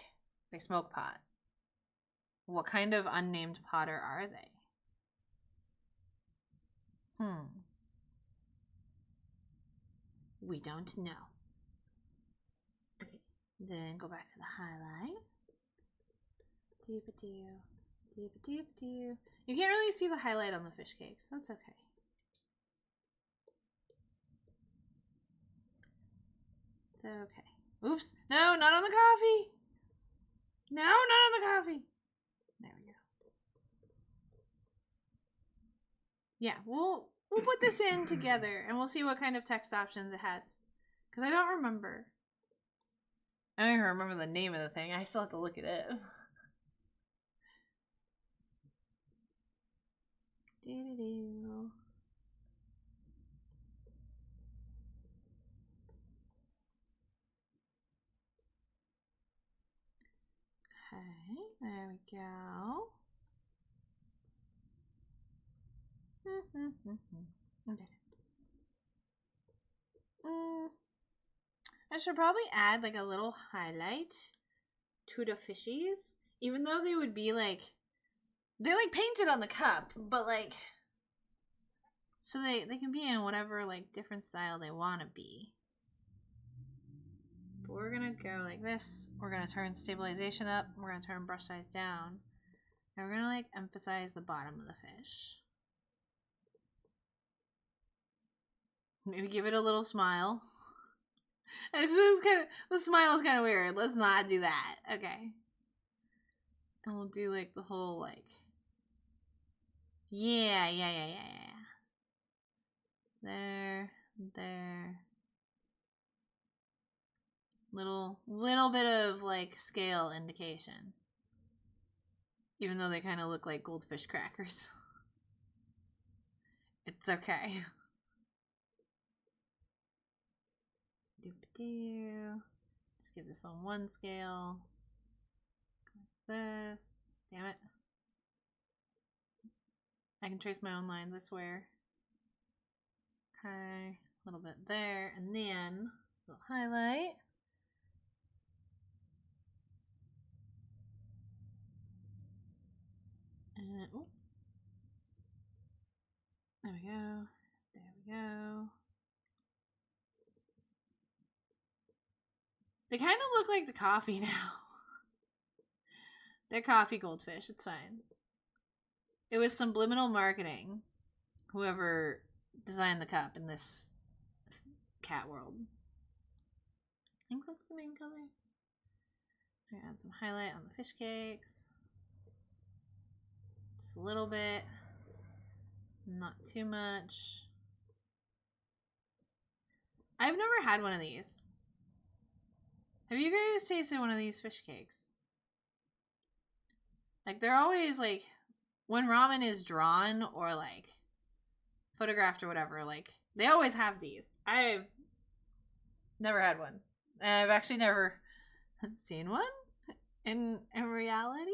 they smoke pot? What kind of unnamed Potter are they? We don't know. Okay, then go back to the highlight. Doop-a-doo. Doop-a-doop-doo. You can't really see the highlight on the fish cakes. That's okay. It's okay. Oops. No, not on the coffee. No, not on the coffee. There we go. Yeah, we'll put this in together and we'll see what kind of text options it has. Because I don't remember. I don't even remember the name of the thing. I still have to look at it. Doo-doo-doo. Okay, there we go. Okay. I should probably add like a little highlight to the fishies, even though they would be like, they're like painted on the cup, but like, so they can be in whatever like different style they want to be. But we're gonna go like this. We're gonna turn stabilization up. We're gonna turn brush size down. And we're gonna like emphasize the bottom of the fish. Maybe give it a little smile. The smile is kind of weird. Let's not do that. Okay. And we'll do like the whole like, yeah. There. Little bit of like scale indication. Even though they kind of look like goldfish crackers. It's okay. Just give this one scale. Like this. Damn it. I can trace my own lines, I swear. Okay. A little bit there. And then a little highlight. And oh. There we go. They kind of look like the coffee now. They're coffee goldfish. It's fine. It was subliminal marketing. Whoever designed the cup in this cat world. I think that's the main color. I'm gonna add some highlight on the fish cakes. Just a little bit. Not too much. I've never had one of these. Have you guys tasted one of these fish cakes? Like, they're always, like, when ramen is drawn or like photographed or whatever, like they always have these. I've never had one. I've actually never seen one in reality.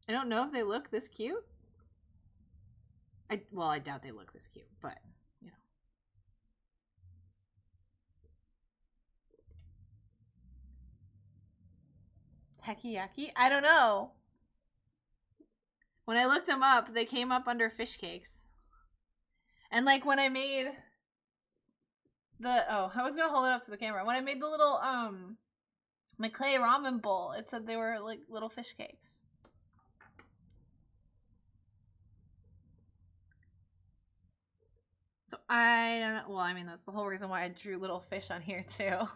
I don't know if they look this cute. I doubt they look this cute, but you know. Takoyaki? I don't know. When I looked them up, they came up under fish cakes. And like when I made I was gonna hold it up to the camera. When I made the little my clay ramen bowl, it said they were like little fish cakes. So I don't know. Well, I mean that's the whole reason why I drew little fish on here too.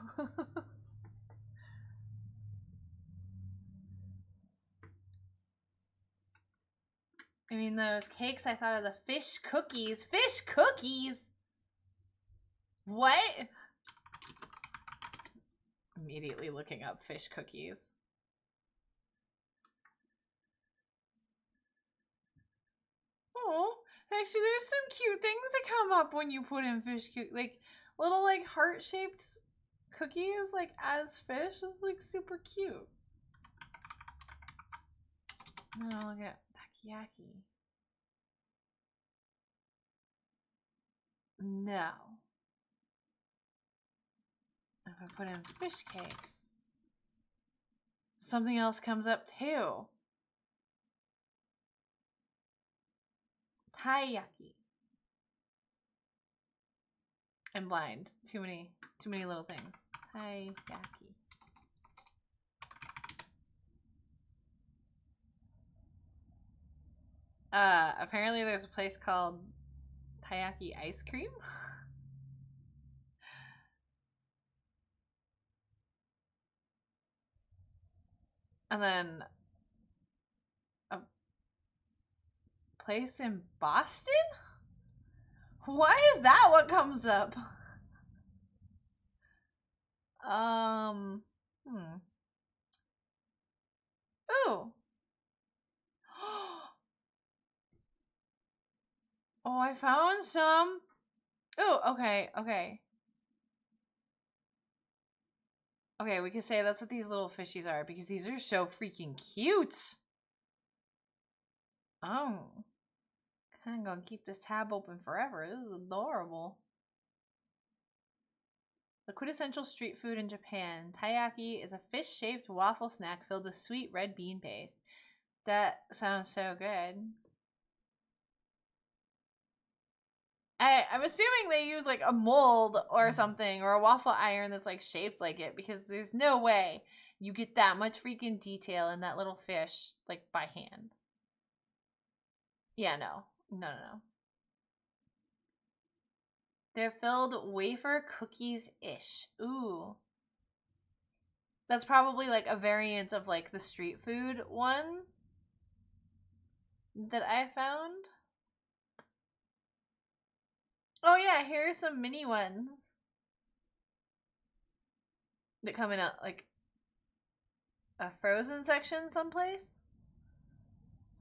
I mean, those cakes, I thought of the fish cookies. Fish cookies? What? Immediately looking up fish cookies. Oh, actually, there's some cute things that come up when you put in fish cookies. Like, little, like, heart-shaped cookies, like, as fish is, like, super cute. Oh, look at takoyaki. No. If I put in fish cakes, something else comes up too. Taiyaki. I'm blind. Too many little things. Taiyaki. Apparently there's a place called Taiyaki Ice Cream. And then a place in Boston? Why is that what comes up? Ooh. Oh, I found some. Ooh, okay. Okay, we can say that's what these little fishies are because these are so freaking cute. Oh. Kinda gonna keep this tab open forever. This is adorable. The quintessential street food in Japan, taiyaki is a fish-shaped waffle snack filled with sweet red bean paste. That sounds so good. I'm assuming they use like a mold or something or a waffle iron that's like shaped like it because there's no way you get that much freaking detail in that little fish like by hand. Yeah, no. They're filled wafer cookies-ish. Ooh. That's probably like a variant of like the street food one that I found. Oh yeah, here are some mini ones that come in a like a frozen section someplace.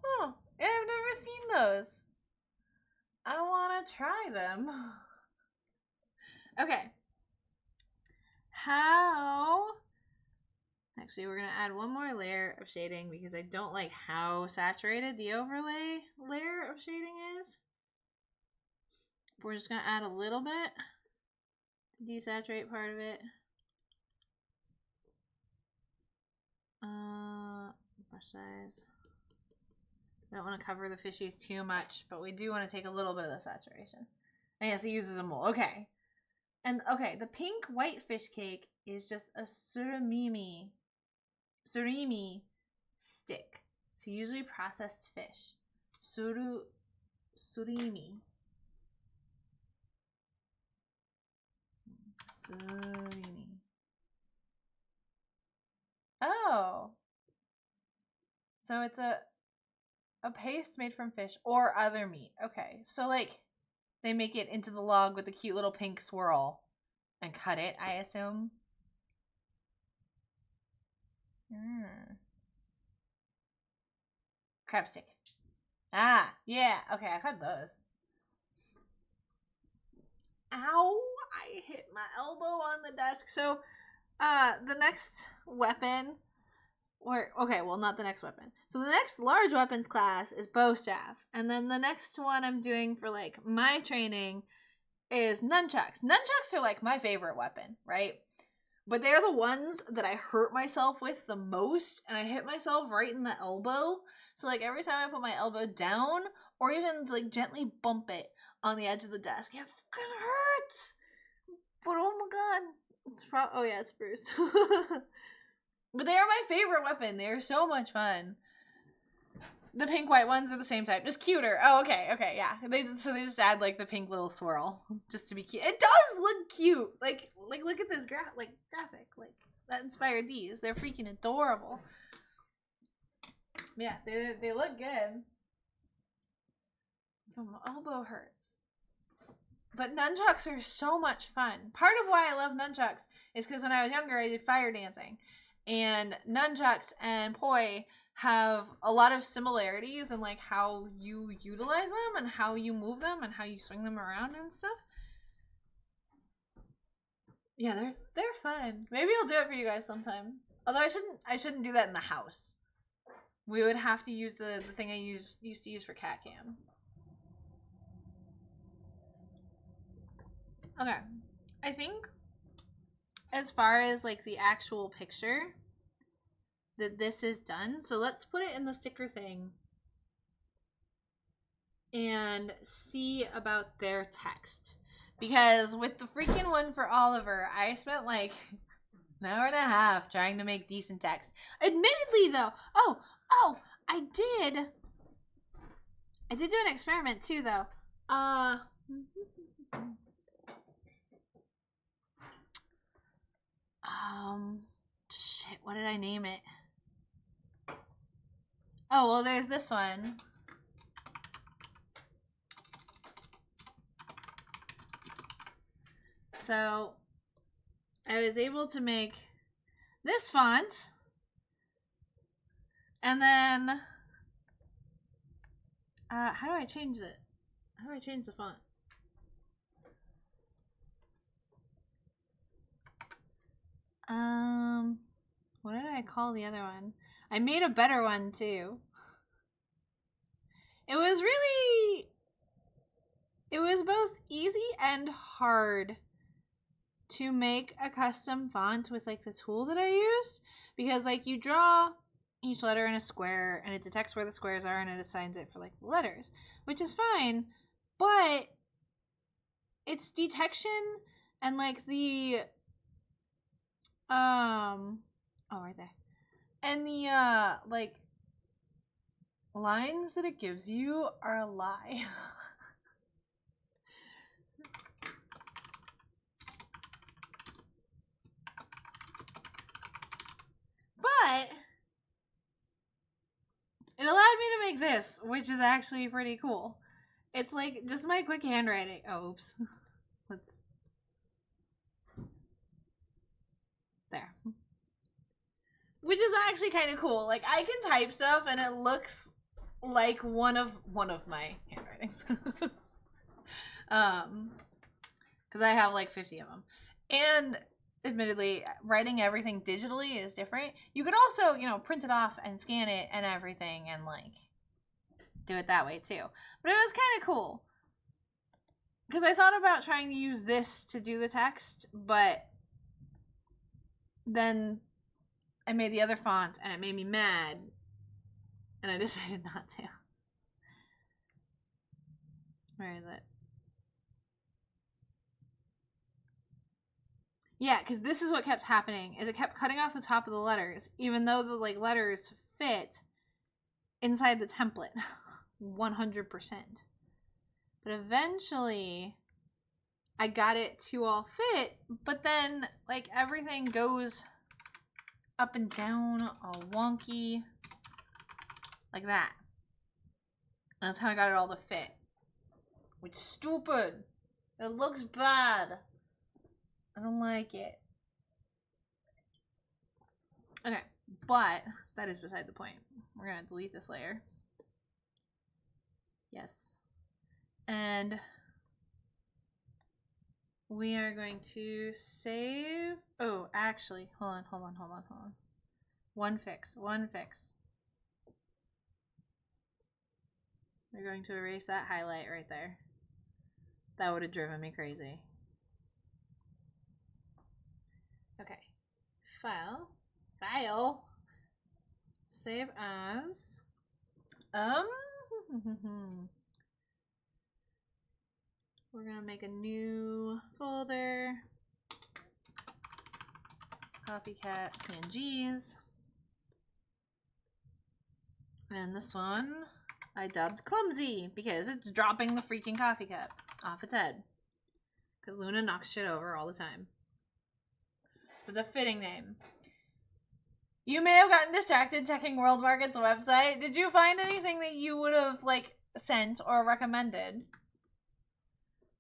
Oh, yeah, I've never seen those. I want to try them. Okay. How? Actually, we're going to add one more layer of shading because I don't like how saturated the overlay layer of shading is. We're just going to add a little bit to desaturate part of it. Brush size. I don't want to cover the fishies too much, but we do want to take a little bit of the saturation. And yes, it uses a mold. Okay. And okay, the pink white fish cake is just a surimi stick. It's usually processed fish. Surimi. Oh. So it's a paste made from fish or other meat. Okay. So like they make it into the log with the cute little pink swirl and cut it, I assume. Crab stick. Ah, yeah. Okay, I've had those. Ow! I hit my elbow on the desk. So, the next weapon, not the next weapon. So the next large weapons class is bow staff, and then the next one I'm doing for like my training is nunchucks. Nunchucks are like my favorite weapon, right? But they're the ones that I hurt myself with the most, and I hit myself right in the elbow. So like every time I put my elbow down, or even like gently bump it on the edge of the desk, it fucking hurts. But oh my god, it's bruised. But they are my favorite weapon. They are so much fun. The pink white ones are the same type, just cuter. Oh, okay, yeah. They just add like the pink little swirl just to be cute. It does look cute. Like look at this graphic. Like that inspired these. They're freaking adorable. Yeah, they look good. But my elbow hurts. But nunchucks are so much fun. Part of why I love nunchucks is because when I was younger, I did fire dancing. And nunchucks and poi have a lot of similarities in like how you utilize them and how you move them and how you swing them around and stuff. Yeah, they're fun. Maybe I'll do it for you guys sometime. Although I shouldn't do that in the house. We would have to use the thing I used to use for cat cam. Okay. I think as far as like the actual picture that this is done, so let's put it in the sticker thing and see about their text. Because with the freaking one for Oliver, I spent like an hour and a half trying to make decent text. Admittedly though, I did do an experiment too though. Shit, what did I name it? Oh, well, there's this one. So, I was able to make this font. And then, how do I change it? How do I change the font? What did I call the other one? I made a better one too. It was both easy and hard to make a custom font with like the tool that I used, because like you draw each letter in a square and it detects where the squares are and it assigns it for like the letters, which is fine, but its detection and like the right there. And the like lines that it gives you are a lie. But it allowed me to make this, which is actually pretty cool. It's like just my quick handwriting. Oh, oops. Let's there. Which is actually kind of cool. Like I can type stuff and it looks like one of my handwritings. Because I have like 50 of them. And admittedly, writing everything digitally is different. You could also, you know, print it off and scan it and everything and like do it that way too. But it was kind of cool. Because I thought about trying to use this to do the text, but then I made the other font and it made me mad. And I decided not to. Where is it? Yeah, because this is what kept happening, is it kept cutting off the top of the letters, even though the like letters fit inside the template 100%. But eventually I got it to all fit, but then like everything goes up and down all wonky like that. That's how I got it all to fit. Which is stupid. It looks bad. I don't like it. Okay, but that is beside the point. We're gonna delete this layer. Yes. And we are going to save. Oh, actually, hold on. One fix. We're going to erase that highlight right there. That would have driven me crazy. Okay. File. Save as. We're gonna make a new folder. Copycat PNGs. And this one I dubbed Clumsy because it's dropping the freaking coffee cup off its head. Because Luna knocks shit over all the time. So it's a fitting name. You may have gotten distracted checking World Market's website. Did you find anything that you would have, like, sent or recommended?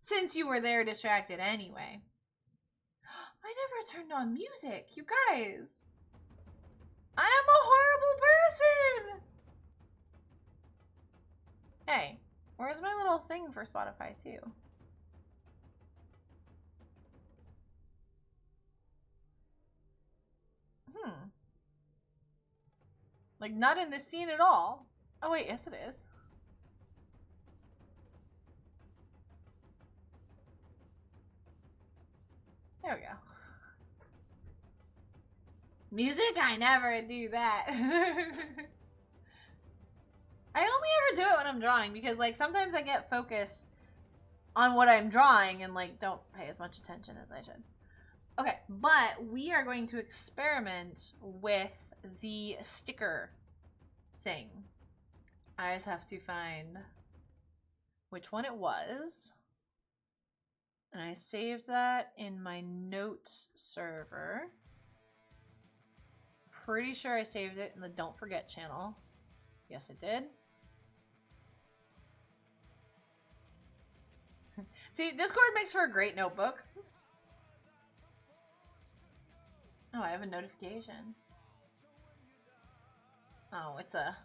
Since you were there distracted anyway. I never turned on music, you guys. I am a horrible person. Hey, where's my little thing for Spotify too? Like, not in this scene at all. Oh wait, yes it is. There we go. Music? I never do that. I only ever do it when I'm drawing because, like, sometimes I get focused on what I'm drawing and, like, don't pay as much attention as I should. Okay, but we are going to experiment with the sticker thing. I just have to find which one it was. And I saved that in my notes server. Pretty sure I saved it in the Don't Forget channel. Yes, it did. See, Discord makes for a great notebook. Oh, I have a notification. Oh, it's a,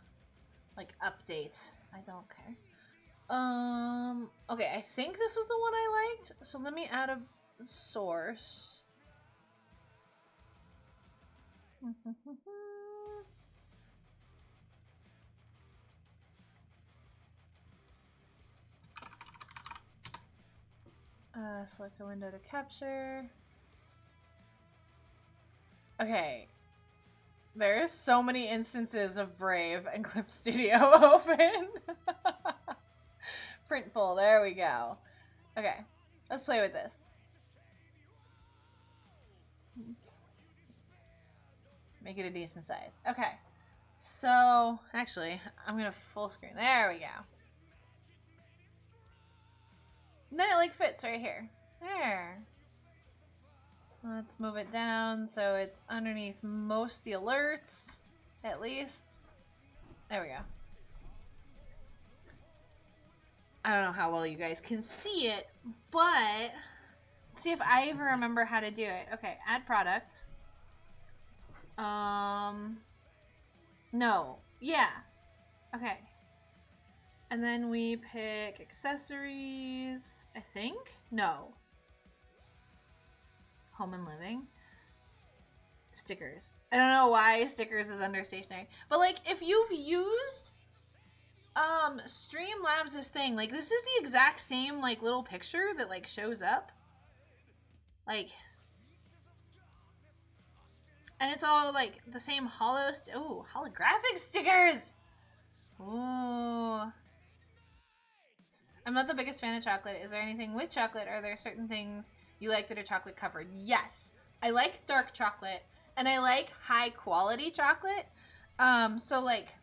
like, update. I don't care. Okay, I think this is the one I liked. So let me add a source. Select a window to capture. Okay. There's so many instances of Brave and Clip Studio open. Printful, there we go. Okay, let's play with this. Let's make it a decent size. Okay, so actually, I'm gonna full screen. There we go. And then it like fits right here. There. Let's move it down so it's underneath most of the alerts, at least. There we go. I don't know how well you guys can see it, but see if I even remember how to do it. Okay, add product. No. Yeah. Okay. And then we pick accessories, I think? No. Home and living. Stickers. I don't know why stickers is under stationery. But, like, if you've used Streamlabs' thing, like, this is the exact same, like, little picture that, like, shows up. Like, and it's all, like, the same ooh, holographic stickers! Ooh. I'm not the biggest fan of chocolate. Is there anything with chocolate? Are there certain things you like that are chocolate covered? Yes. I like dark chocolate, and I like high quality chocolate. So, like,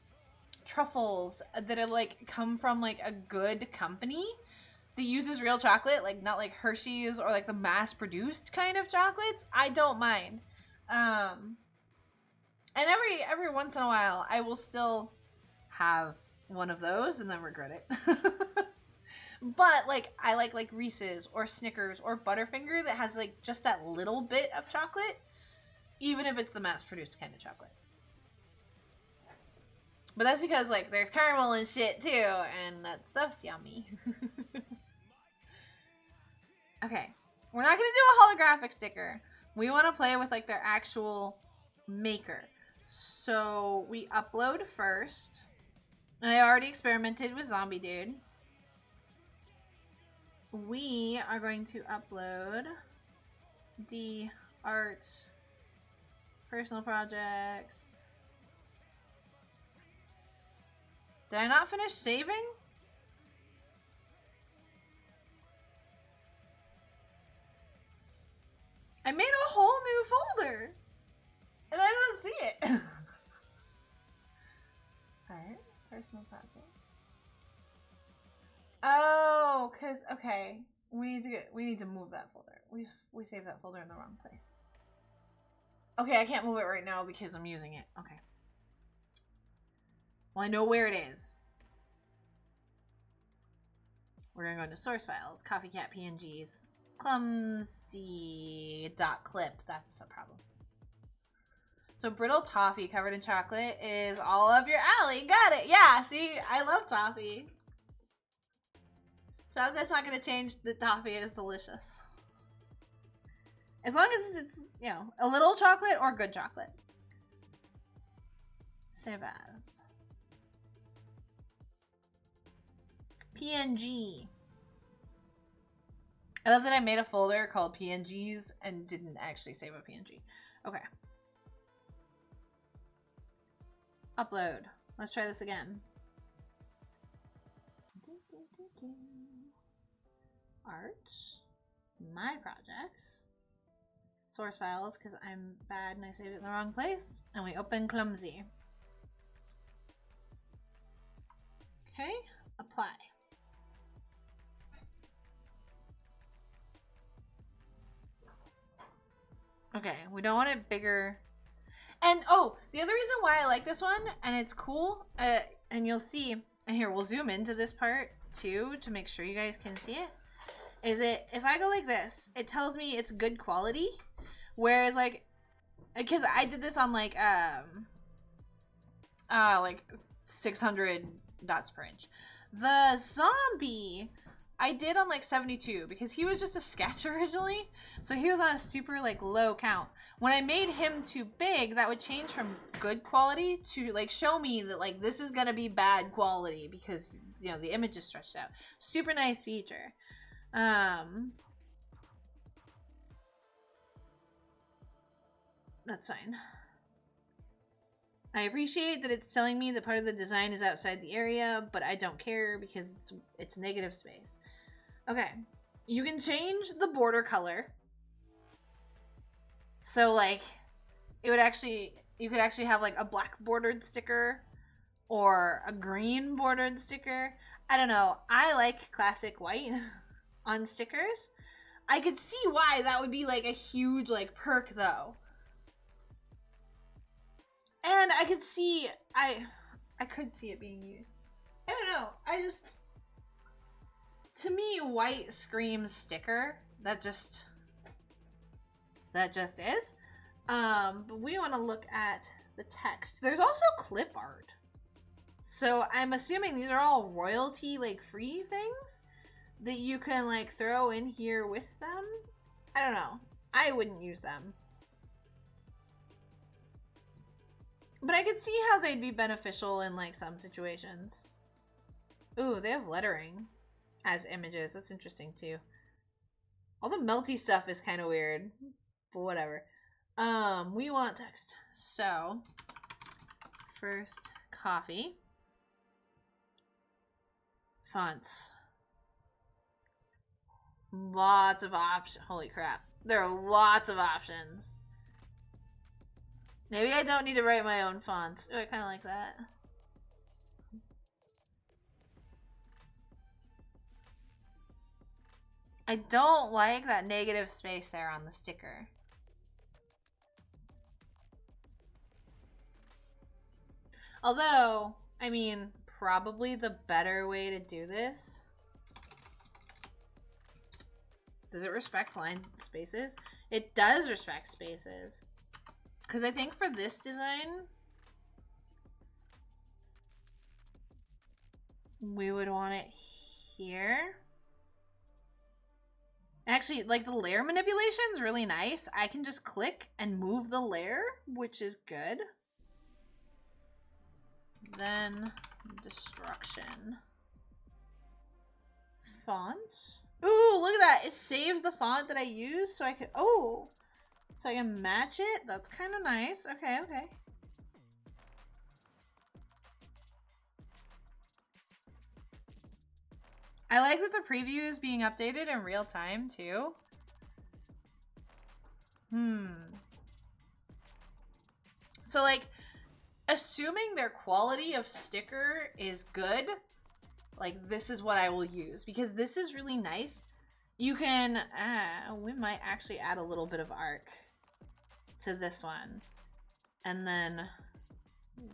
truffles that are, like, come from, like, a good company that uses real chocolate, like, not like Hershey's or, like, the mass-produced kind of chocolates, I don't mind. And every once in a while, I will still have one of those and then regret it. But, like, I like Reese's or Snickers or Butterfinger that has, like, just that little bit of chocolate, even if it's the mass-produced kind of chocolate. But that's because, like, there's caramel and shit, too, and that stuff's yummy. Okay. We're not going to do a holographic sticker. We want to play with, like, their actual maker. So, we upload first. I already experimented with Zombie Dude. We are going to upload the art, personal projects. Did I not finish saving? I made a whole new folder and I don't see it. Art, personal project. Oh, cause okay, we need to move that folder. We saved that folder in the wrong place. Okay, I can't move it right now because I'm using it. Okay. Well, I know where it is. We're gonna go into source files, coffeeArt PNGs, clumsy.clip. That's a problem. So brittle toffee covered in chocolate is all up your alley. Got it. Yeah. See, I love toffee. Chocolate's not gonna change. The toffee is delicious. As long as it's, you know, a little chocolate or good chocolate. Save as. PNG. I love that I made a folder called PNGs and didn't actually save a PNG. Okay. Upload. Let's try this again. Art. My projects. Source files, because I'm bad and I saved it in the wrong place. And we open Clumsy. Okay. Apply. Okay, we don't want it bigger. And oh, the other reason why I like this one, and it's cool, and you'll see, and here, we'll zoom into this part too to make sure you guys can see it, is that if I go like this, it tells me it's good quality, whereas like, because I did this on like 600 dots per inch. The zombie, I did on like 72 because he was just a sketch originally. So he was on a super like low count. When I made him too big, that would change from good quality to like show me that like this is gonna be bad quality because, you know, the image is stretched out. Super nice feature. That's fine. I appreciate that it's telling me that part of the design is outside the area, but I don't care because it's negative space. Okay, you can change the border color. So like, it would actually, you could actually have like a black bordered sticker or a green bordered sticker. I don't know. I like classic white on stickers. I could see why that would be like a huge like perk though. And I could see, I could see it being used. I don't know. To me, white screams sticker. That just is. But we want to look at the text. There's also clip art. So I'm assuming these are all royalty, like, free things that you can, like, throw in here with them. I don't know. I wouldn't use them. But I could see how they'd be beneficial in, like, some situations. Ooh, they have lettering as images. That's interesting, too. All the melty stuff is kind of weird. But whatever. We want text. So, first, coffee. Fonts. Lots of options. Holy crap. There are lots of options. Maybe I don't need to write my own fonts. Oh, I kind of like that. I don't like that negative space there on the sticker. Although, I mean, probably the better way to do this. Does it respect line spaces? It does respect spaces. Because I think for this design, we would want it here. Actually, like the layer manipulation is really nice. I can just click and move the layer, which is good. Then destruction. Font. Ooh, look at that. It saves the font that I use so I can, oh, so I can match it. That's kind of nice. Okay, okay. I like that the preview is being updated in real time too. So like, assuming their quality of sticker is good, like this is what I will use because this is really nice. You can, we might actually add a little bit of arc to this one and then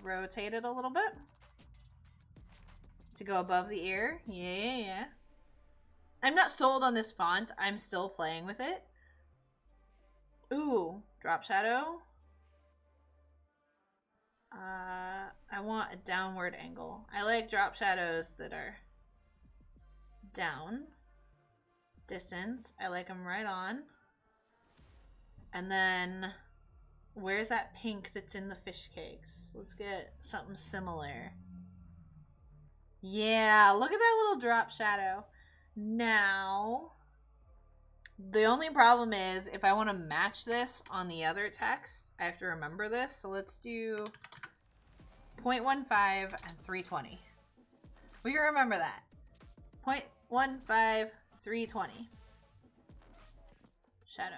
rotate it a little bit to go above the ear. Yeah. I'm not sold on this font. I'm still playing with it. Ooh, drop shadow. I want a downward angle. I like drop shadows that are down. Distance. I like them right on. And then, where's that pink that's in the fish cakes? Let's get something similar. Yeah, look at that little drop shadow. Now, the only problem is if I want to match this on the other text, I have to remember this. So let's do 0.15 and 320. We can remember that. 0.15, 320. Shadow.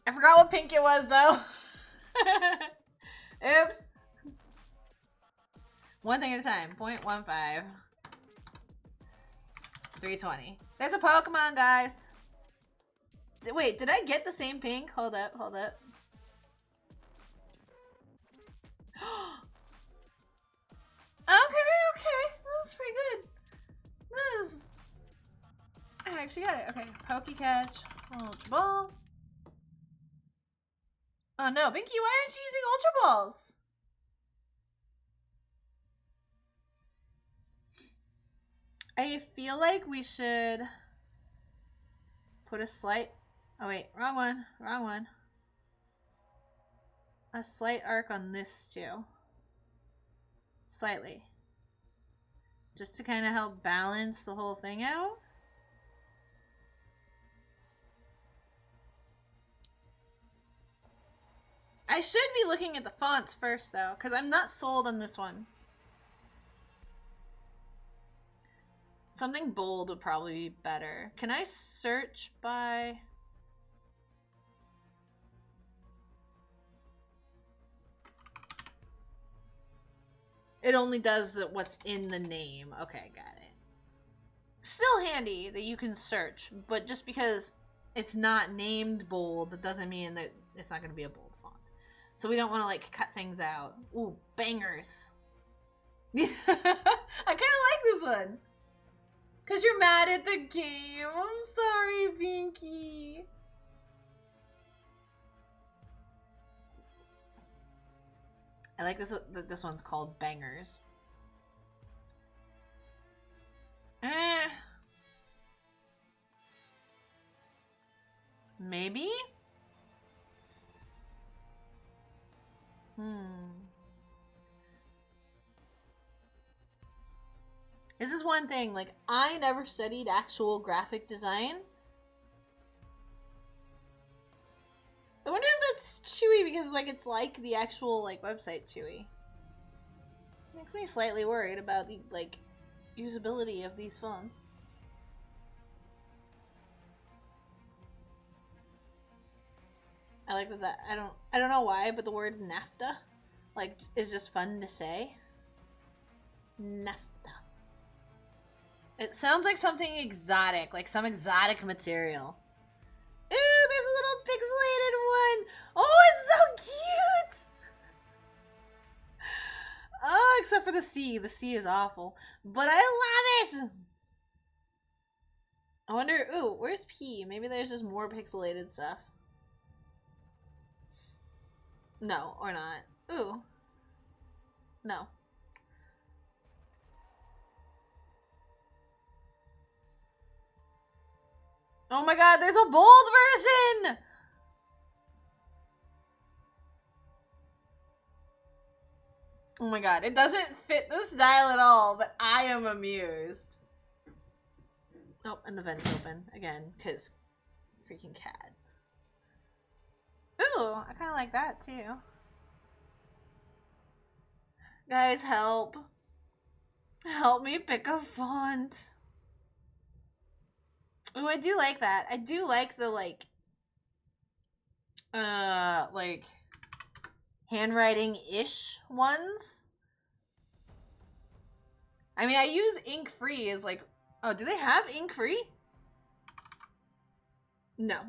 I forgot what pink it was though. Oops. One thing at a time. 0.15. 320. There's a Pokemon, guys. Wait, did I get the same pink? Hold up, hold up. Okay. That's pretty good. This. I actually got it. Okay, Pokecatch, Ultra Ball. Oh no, Binky, why aren't you using Ultra Balls? I feel like we should put a slight, oh wait, wrong one. A slight arc on this too. Slightly. Just to kind of help balance the whole thing out. I should be looking at the fonts first though, because I'm not sold on this one. Something bold would probably be better. Can I search by... It only does what's in the name. Okay, got it. Still handy that you can search, but just because it's not named bold, that doesn't mean that it's not going to be a bold font. So we don't want to like cut things out. Ooh, bangers. I kind of like this one. Because you're mad at the game. I'm sorry, Pinky. I like this one's called Bangers. Maybe? This is one thing, like, I never studied actual graphic design. I wonder if that's Chewy because, like, it's like the actual, like, website Chewy. Makes me slightly worried about the, like, usability of these fonts. I like that I don't know why, but the word NAFTA, like, is just fun to say. NAFTA. It sounds like something exotic, like some exotic material. Ooh, there's a little pixelated one. Oh, it's so cute. Oh, except for the C. The C is awful, but I love it. I wonder, ooh, where's P? Maybe there's just more pixelated stuff. No, or not. Ooh. No. Oh my god, there's a bold version! Oh my god, it doesn't fit the style at all, but I am amused. Oh, and the vent's open again, because freaking cat. Ooh, I kind of like that too. Guys, help. Help me pick a font. Oh, I do like that. I do like the, like handwriting-ish ones. I mean, I use ink free as like, oh, do they have ink free? No.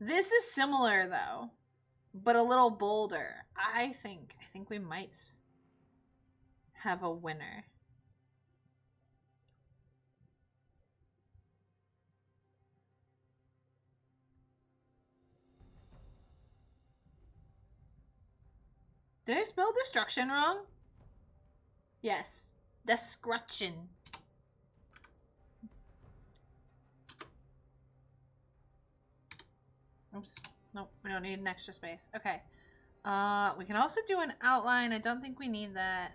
This is similar though, but a little bolder. I think we might have a winner. Did I spell destruction wrong? Yes. Destruction. Oops. Nope, we don't need an extra space. Okay. We can also do an outline. I don't think we need that.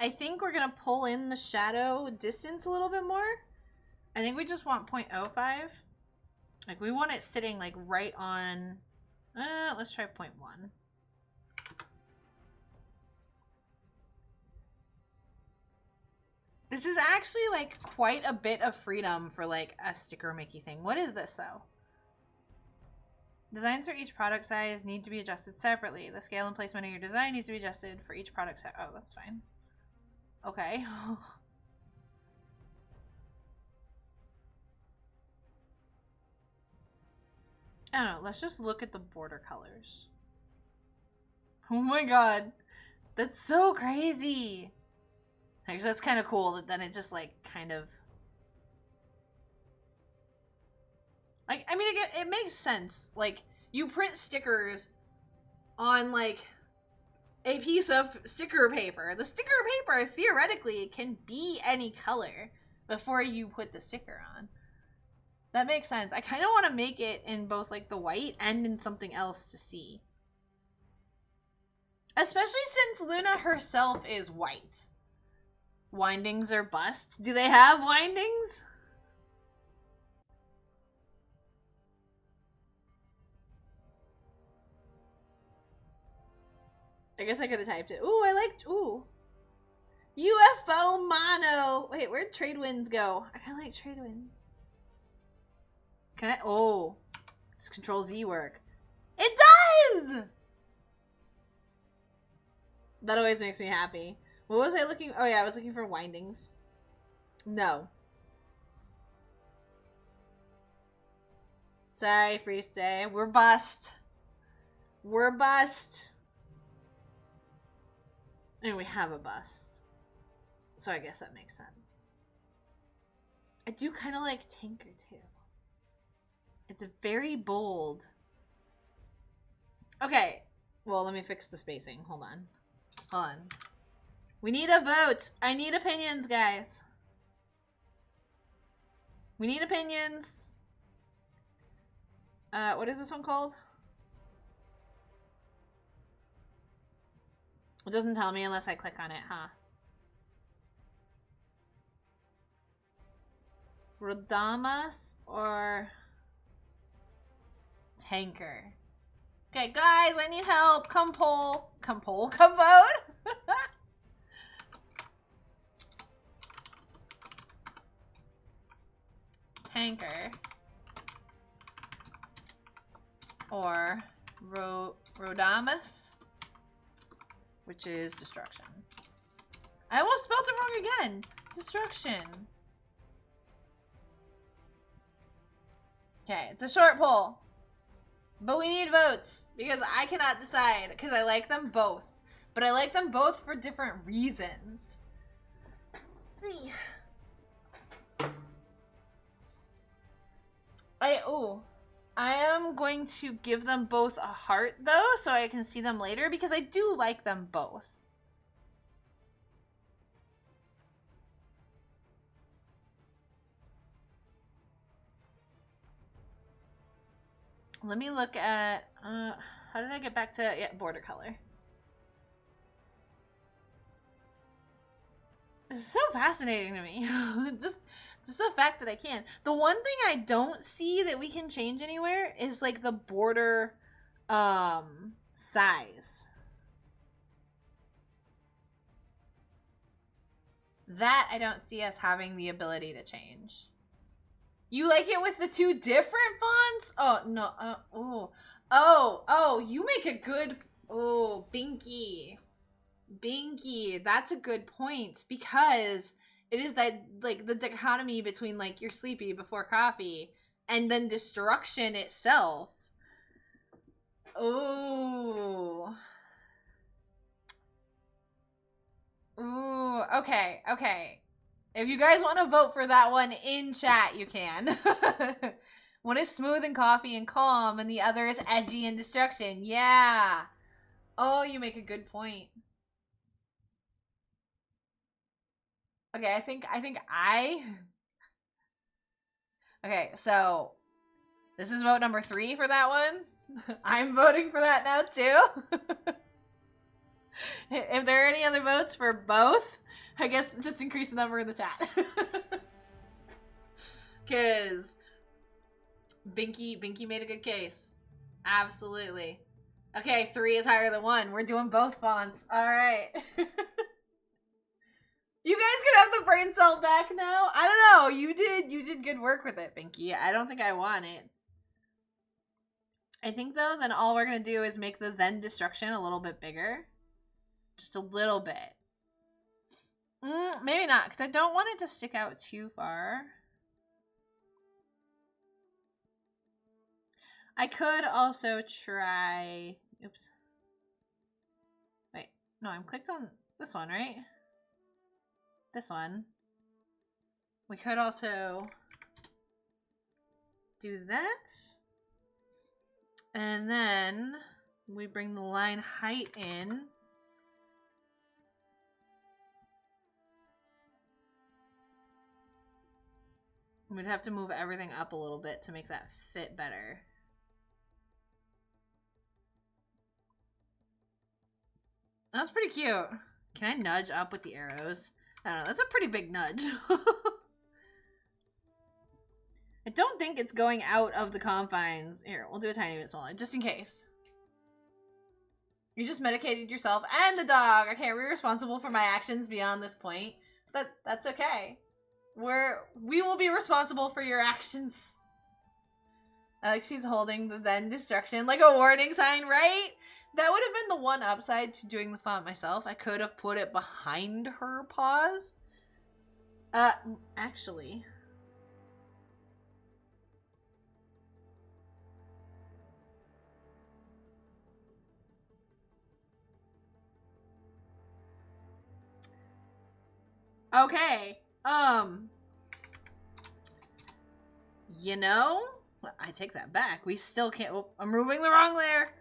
I think we're gonna pull in the shadow distance a little bit more. I think we just want 0.05. Like, we want it sitting, like, right on... let's try 0.1. This is actually, like, quite a bit of freedom for, like, a sticker makey thing. What is this, though? Designs for each product size need to be adjusted separately. The scale and placement of your design needs to be adjusted for each product size. Oh, that's fine. Okay. I don't know. Let's just look at the border colors. Oh my god. That's so crazy. Actually, that's kind of cool that then it just, like, kind of... Like, I mean, it makes sense. Like, you print stickers on, like, a piece of sticker paper. The sticker paper, theoretically, can be any color before you put the sticker on. That makes sense. I kind of want to make it in both, like, the white and in something else to see. Especially since Luna herself is white. Windings or bust? Do they have windings? I guess I could have typed it. Ooh, I liked... Ooh. UFO mono. Wait, where'd trade winds go? I kind of like trade winds. Can I? Oh, does Control Z work? It does! That always makes me happy. What was I looking? Oh yeah, I was looking for windings. No. Sorry, free stay. We're bust. We're bust. And we have a bust. So I guess that makes sense. I do kind of like Tanker too. It's very bold. Okay. Well, let me fix the spacing. Hold on. Hold on. We need a vote. I need opinions, guys. We need opinions. What is this one called? It doesn't tell me unless I click on it, huh? Rodamas or Tanker? Okay, guys, I need help. Come poll. Come poll. Come vote. Tanker or Rodamas, which is destruction. I almost spelled it wrong again. Destruction. Okay, it's a short poll. But we need votes because I cannot decide because I like them both. But I like them both for different reasons. I am going to give them both a heart though so I can see them later because I do like them both. Let me look at, how did I get back to, yeah, border color. This is so fascinating to me. just the fact that I can. The one thing I don't see that we can change anywhere is like the border size. That I don't see us having the ability to change. You like it with the two different fonts? Oh, no. Oh, you make a good... Oh, Binky. Binky, that's a good point, because it is that, like, the dichotomy between, like, you're sleepy before coffee and then destruction itself. Ooh. Ooh, okay. If you guys want to vote for that one in chat, you can. One is smooth and coffee and calm, and the other is edgy and destruction. Yeah. Oh, you make a good point. Okay, I think Okay, so this is vote number 3 for that one. I'm voting for that now too. If there are any other votes for both, I guess just increase the number in the chat. Cause Binky made a good case. Absolutely. Okay, 3 is higher than 1. We're doing both fonts. Alright. You guys can have the brain cell back now. I don't know. You did good work with it, Binky. I don't think I want it. I think though, then all we're gonna do is make the then destruction a little bit bigger. Just a little bit. Maybe not, because I don't want it to stick out too far. I could also try... Oops. Wait. No, I'm clicked on this one, right? This one. We could also do that. And then we bring the line height in. We'd have to move everything up a little bit to make that fit better. That's pretty cute. Can I nudge up with the arrows? I don't know. That's a pretty big nudge. I don't think it's going out of the confines. Here, we'll do a tiny bit smaller, just in case. You just medicated yourself and the dog. Okay, we're responsible for my actions beyond this point. But that's okay. We will be responsible for your actions. I like she's holding the then destruction like a warning sign, right? That would have been the one upside to doing the font myself. I could have put it behind her paws. Actually. Okay. You know, I take that back. We still can't. Oh, I'm removing the wrong layer.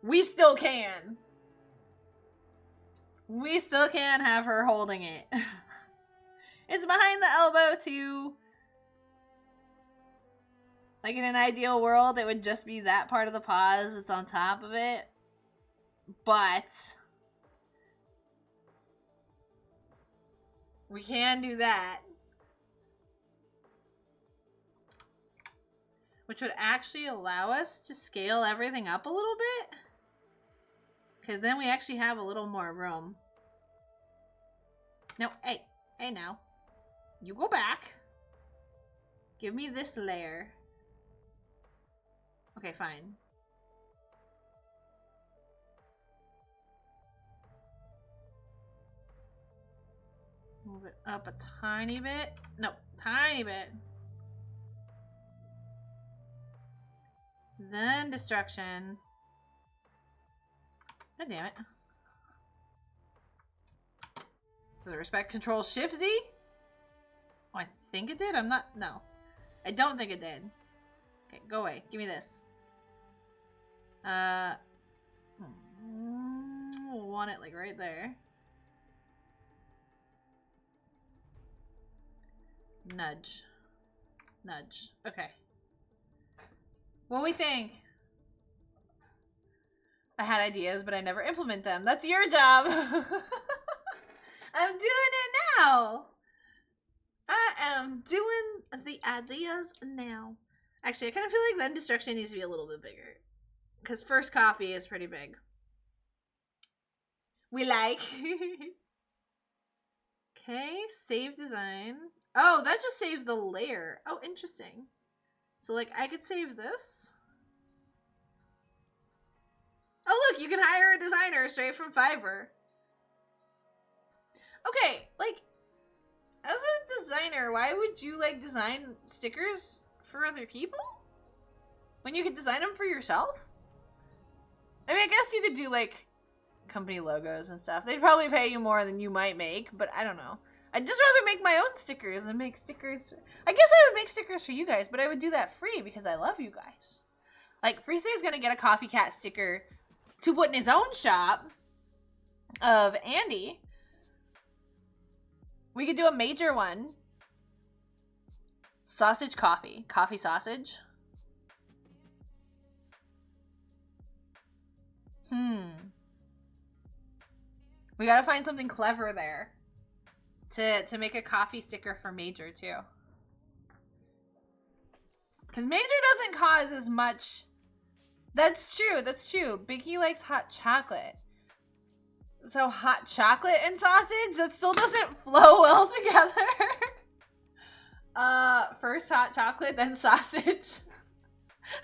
We still can. We still can have her holding it. It's behind the elbow too. Like in an ideal world, it would just be that part of the paws that's on top of it. But we can do that. Which would actually allow us to scale everything up a little bit. Because then we actually have a little more room. No, hey now. You go back. Give me this layer. Okay, fine. Move it up a tiny bit. No, tiny bit. Then destruction. God damn it. Does it respect Control Shift Z? Oh, I think it did. I'm not. No. I don't think it did. Okay, go away. Give me this. We'll want it like right there. Nudge. Nudge. Okay. What we think? I had ideas, but I never implement them. That's your job. I'm doing it now. I am doing the ideas now. Actually, I kind of feel like then destruction needs to be a little bit bigger. Because first coffee is pretty big. We like. Okay, save design. Oh, that just saves the layer. Oh, interesting. So, like, I could save this. Oh, look, you can hire a designer straight from Fiverr. Okay, like, as a designer, why would you, like, design stickers for other people? When you could design them for yourself? I mean, I guess you could do, like, company logos and stuff. They'd probably pay you more than you might make, but I don't know. I'd just rather make my own stickers than make stickers. I guess I would make stickers for you guys, but I would do that free because I love you guys. Like, Freesay's gonna get a Coffee Cat sticker to put in his own shop of Andy. We could do a major one. Sausage coffee. Coffee sausage. We gotta find something clever there. To make a coffee sticker for Major, too. Because Major doesn't cause as much... That's true, that's true. Biggie likes hot chocolate. So hot chocolate and sausage? That still doesn't flow well together. First hot chocolate, then sausage.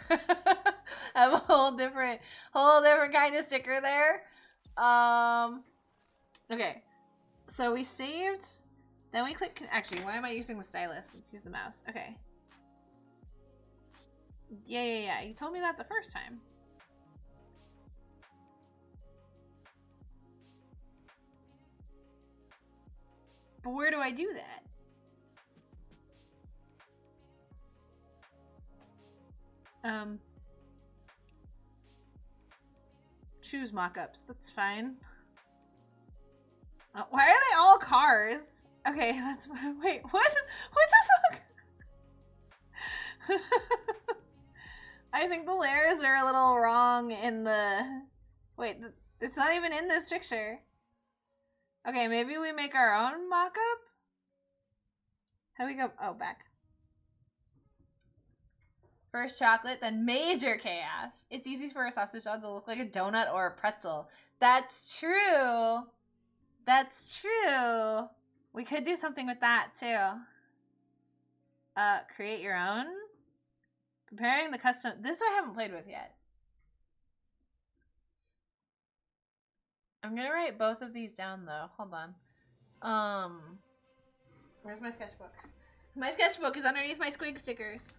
Have a whole different kind of sticker there. Okay. So we saved, then we click, actually, why am I using the stylus? Let's use the mouse. Okay. Yeah. You told me that the first time. But where do I do that? Choose mockups. That's fine. Why are they all cars? Okay, that's wait. What the fuck? I think the layers are a little wrong in the. Wait, it's not even in this picture. Okay, maybe we make our own mockup. How do we go? Oh, back. First chocolate, then major chaos. It's easy for a sausage dog to look like a donut or a pretzel. That's true. That's true. We could do something with that too. Create your own. Preparing the custom. This I haven't played with yet. I'm gonna write both of these down though. Hold on. Where's my sketchbook? My sketchbook is underneath my squig stickers.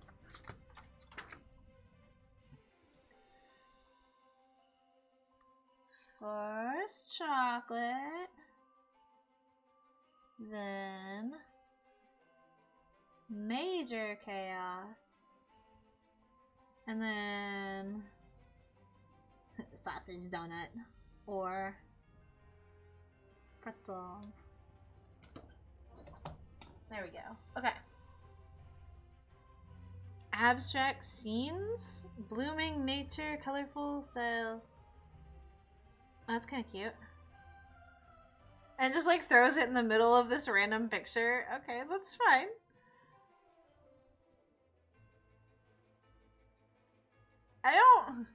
First chocolate. Then major chaos. And then sausage donut or pretzel. There we go. Okay. Abstract scenes, blooming nature, colorful styles. Oh, that's kind of cute. And just like throws it in the middle of this random picture. Okay, that's fine. I don't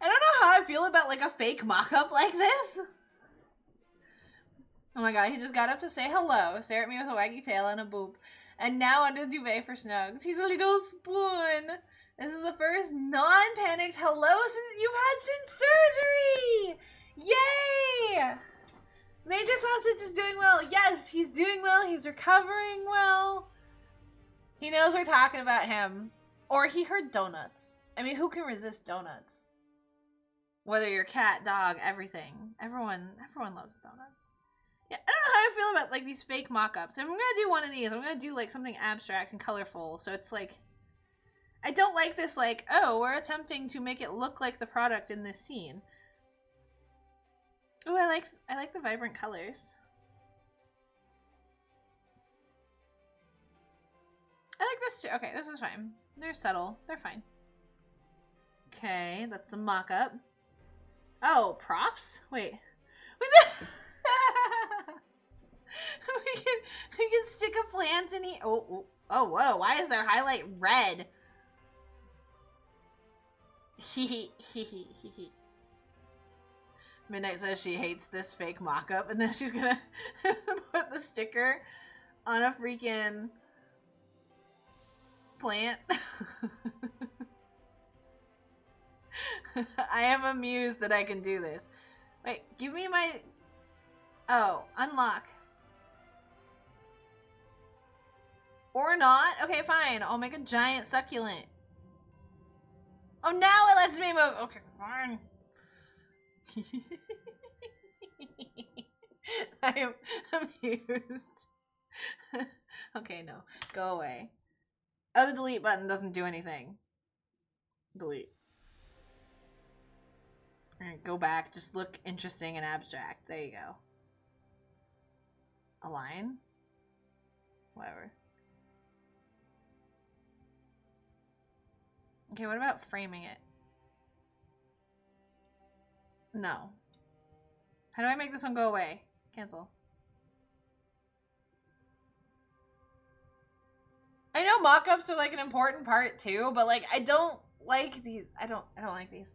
know how I feel about like a fake mock-up like this. Oh my god, he just got up to say hello, stare at me with a waggy tail and a boop. And now under the duvet for snugs. He's a little spoon. This is the first non-panicked hello you've had since surgery! Yay! Major Sausage is doing well. Yes, he's doing well. He's recovering well. He knows we're talking about him. Or he heard donuts. I mean, who can resist donuts? Whether you're cat, dog, everything. Everyone loves donuts. Yeah, I don't know how I feel about like these fake mock-ups. If I'm gonna do one of these, I'm gonna do like something abstract and colorful. So it's like, I don't like this like, oh, we're attempting to make it look like the product in this scene. Oh, I like the vibrant colors. I like this too. Okay, this is fine. They're subtle. They're fine. Okay, that's the mock-up. Oh, props? Wait. we can stick a plant in here. Oh, whoa. Why is their highlight red? Midnight says she hates this fake mock-up, and then she's gonna put the sticker on a freaking plant. I am amused that I can do this. Wait, give me my... Oh, unlock. Or not? Okay, fine. I'll make a giant succulent. Oh, now it lets me move. Okay, fine. I am amused. Okay, no. Go away. Oh, the delete button doesn't do anything. Delete. Alright, go back. Just look interesting and abstract. There you go. Align? Whatever. Okay, what about framing it? No. How do I make this one go away? Cancel. I know mock-ups are like an important part too, but like I don't like these. I don't like these.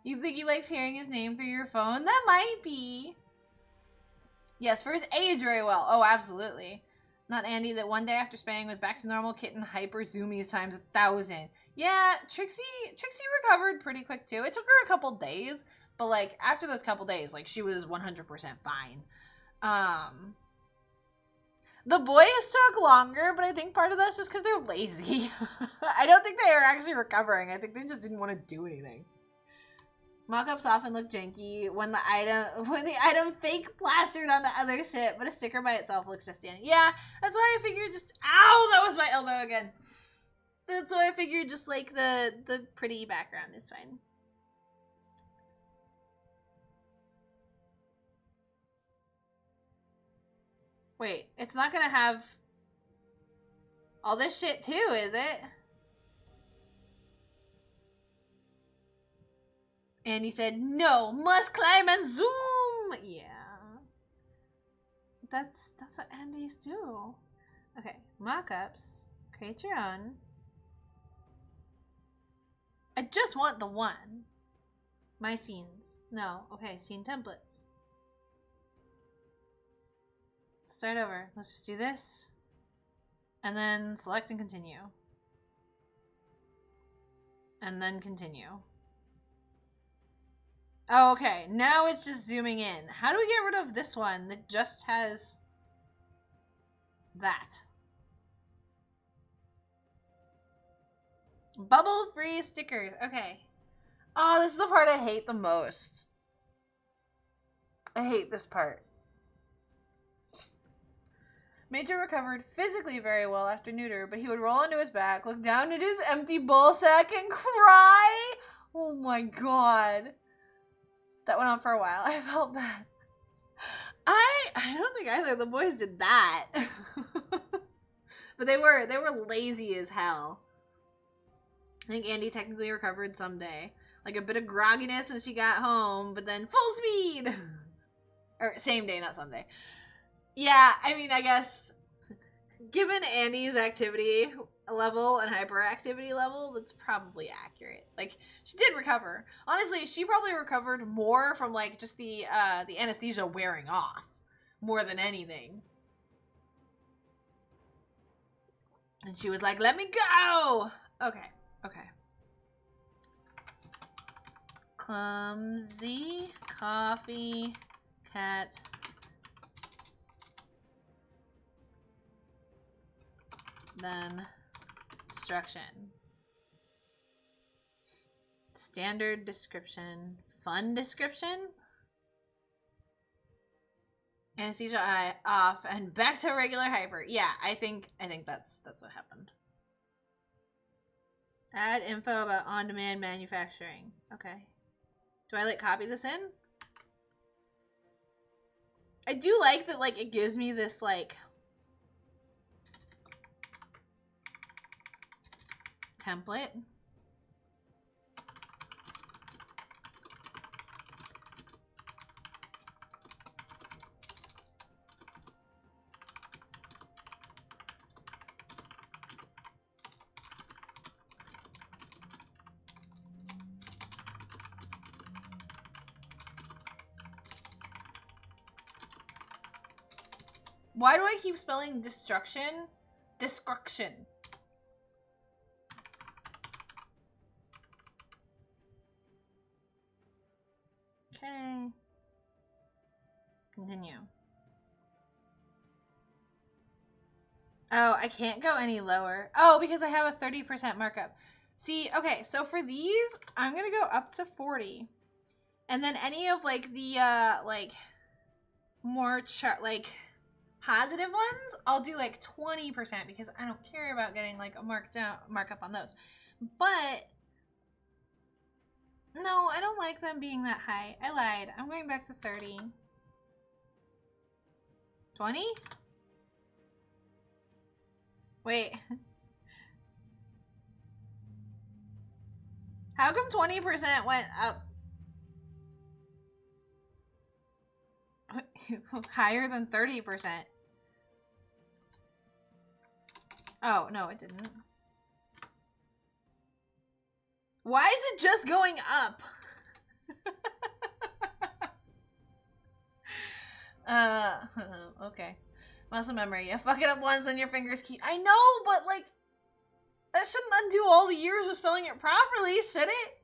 You think he likes hearing his name through your phone? That might be. Yes, for his age very well. Oh, absolutely. Not Andy that one day after spaying was back to normal kitten hyper zoomies times 1,000. Yeah, Trixie recovered pretty quick too. It took her a couple days, but like after those couple days, like she was 100% fine. The boys took longer, but I think part of that's just because they're lazy. I don't think they were actually recovering. I think they just didn't want to do anything. Mock-ups often look janky when the item fake plastered onto other shit, but a sticker by itself looks just in. Yeah, that's why I figured just... Ow! That was my elbow again. That's why I figured just like the pretty background is fine. Wait, it's not gonna have all this shit too, is it? And he said, no, must climb and zoom. Yeah. That's what Andes do. Okay, mock-ups. Create your own. I just want the one. My scenes. No. Okay, scene templates. Start over. Let's just do this. And then select and continue. And then continue. Oh, okay. Now it's just zooming in. How do we get rid of this one that just has that? Bubble-free stickers. Okay. Oh, this is the part I hate the most. I hate this part. Major recovered physically very well after neuter, but he would roll onto his back, look down at his empty ball sack, and cry. Oh my god. That went on for a while. I felt bad. I don't think either of the boys did that. But they were lazy as hell. I think Andy technically recovered someday. Like a bit of grogginess when she got home, but then full speed. Or same day, not someday. Yeah, I mean, I guess given Annie's activity level and hyperactivity level, that's probably accurate. Like, she did recover. Honestly, she probably recovered more from like just the anesthesia wearing off more than anything. And she was like, "Let me go." Okay. Clumsy coffee cat. Then destruction. Standard description. Fun description. Anesthesia eye off and back to regular hyper. Yeah, I think that's what happened. Add info about on-demand manufacturing. Okay. Do I like copy this in? I do like that, like, it gives me this like template. Why do I keep spelling destruction? Destruction. Okay. Continue. Oh, I can't go any lower. Oh, because I have a 30% markup. See, okay, so for these, I'm gonna go up to 40. And then any of like the like more like positive ones, I'll do like 20% because I don't care about getting like a markup on those. But no, I don't like them being that high. I lied. I'm going back to 30. 20? Wait. How come 20% went up higher than 30%? Oh, no, it didn't. Why is it just going up? Okay. Muscle memory. You fuck it up once and your fingers keep... I know, but like... That shouldn't undo all the years of spelling it properly, should it?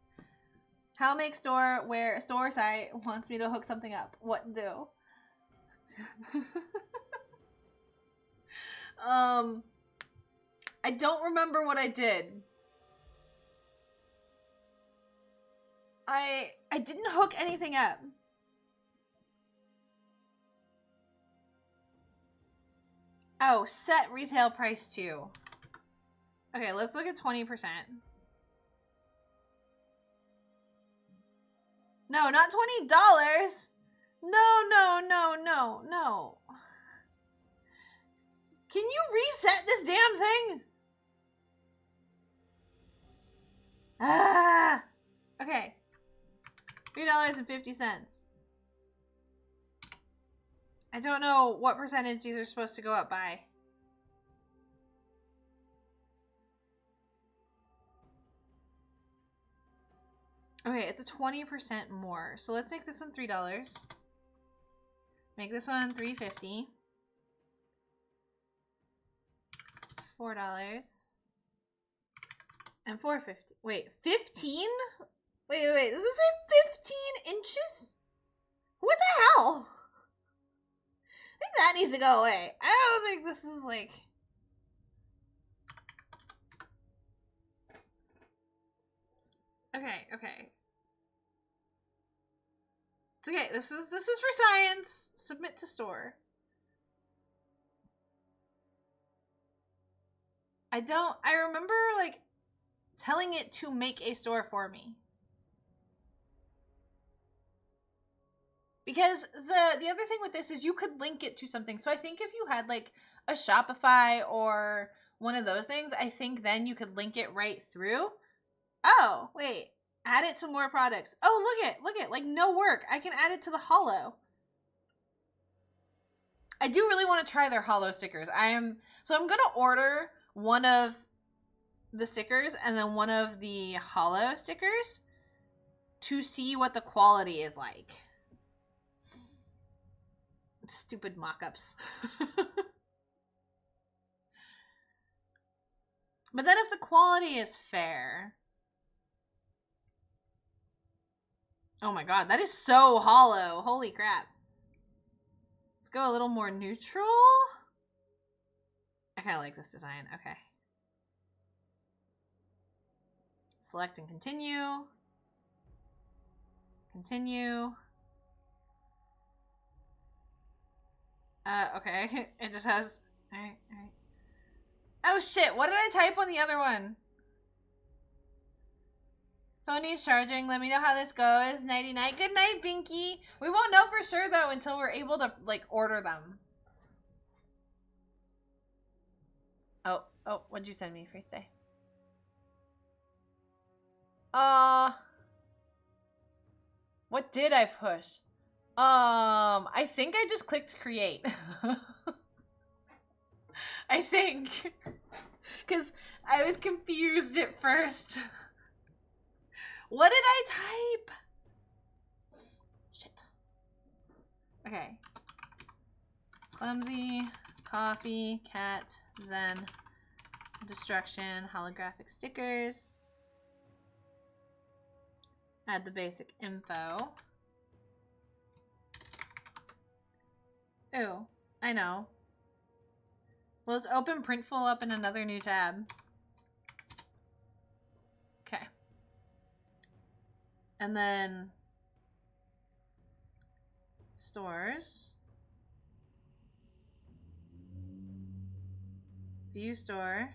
How make store where store site wants me to hook something up. What do? I don't remember what I did. I didn't hook anything up. Oh, set retail price too. Okay, let's look at 20%. No, not $20. No, no, no, no, no. Can you reset this damn thing? Ah. Okay. $3.50. I don't know what percentage these are supposed to go up by. Okay, it's a 20% more. So let's make this one $3. Make this one $3.50. $4. And $4.50. Wait, 15? Wait. Does this say 15 inches? What the hell? I think that needs to go away. I don't think this is like... Okay. It's okay. This is for science. Submit to store. I remember like telling it to make a store for me. Because the other thing with this is you could link it to something. So I think if you had like a Shopify or one of those things, I think then you could link it right through. Oh, wait. Add it to more products. Oh, look it. Like no work. I can add it to the hollow. I do really want to try their hollow stickers. I'm going to order one of the stickers and then one of the hollow stickers to see what the quality is like. Stupid mock-ups. But then if the quality is fair... Oh my god, that is so hollow. Holy crap. Let's go a little more neutral. I kind of like this design. Okay. Select and continue. Continue. Okay. It just has... Alright. Oh shit, what did I type on the other one? Phone is charging. Let me know how this goes. Nighty night. Good night, Binky. We won't know for sure though until we're able to like order them. Oh, what'd you send me, Freestay? What did I push? I think I just clicked create. I think. Because I was confused at first. What did I type? Shit. Okay. Clumsy, coffee, cat, then destruction, holographic stickers. Add the basic info. Ooh, I know. Well, let's open Printful up in another new tab. Okay. And then stores. View store.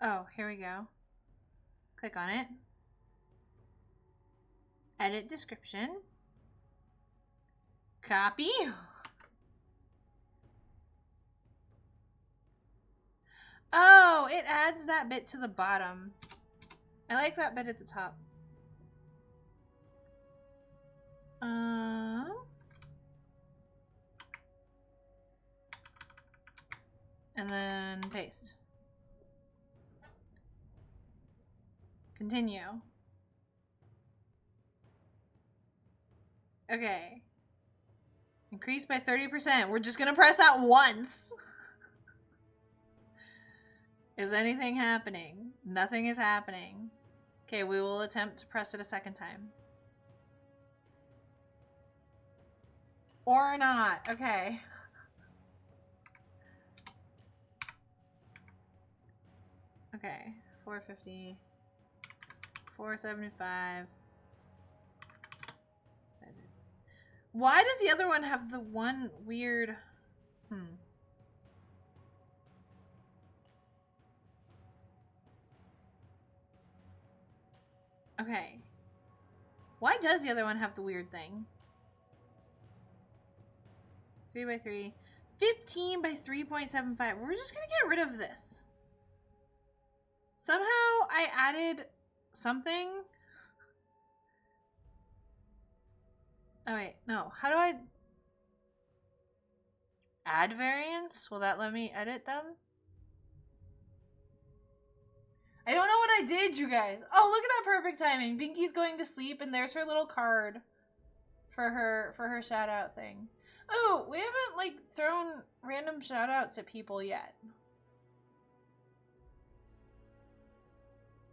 Oh, here we go. Click on it. Edit description. Copy. Oh, it adds that bit to the bottom. I like that bit at the top. And then paste. Continue. Okay. Increase by 30%. We're just gonna press that once. Is anything happening? Nothing is happening. Okay, we will attempt to press it a second time. Or not. Okay. Okay. 450. 475. Why does the other one have the one weird... Okay. Why does the other one have the weird thing? 3 by 3. 15 by 3.75. We're just gonna get rid of this. Somehow I added something. Oh wait, no. How do I add variants? Will that let me edit them? I don't know what I did, you guys. Oh, look at that perfect timing. Pinky's going to sleep and there's her little card for her shout out thing. Oh, we haven't like thrown random shout outs at people yet.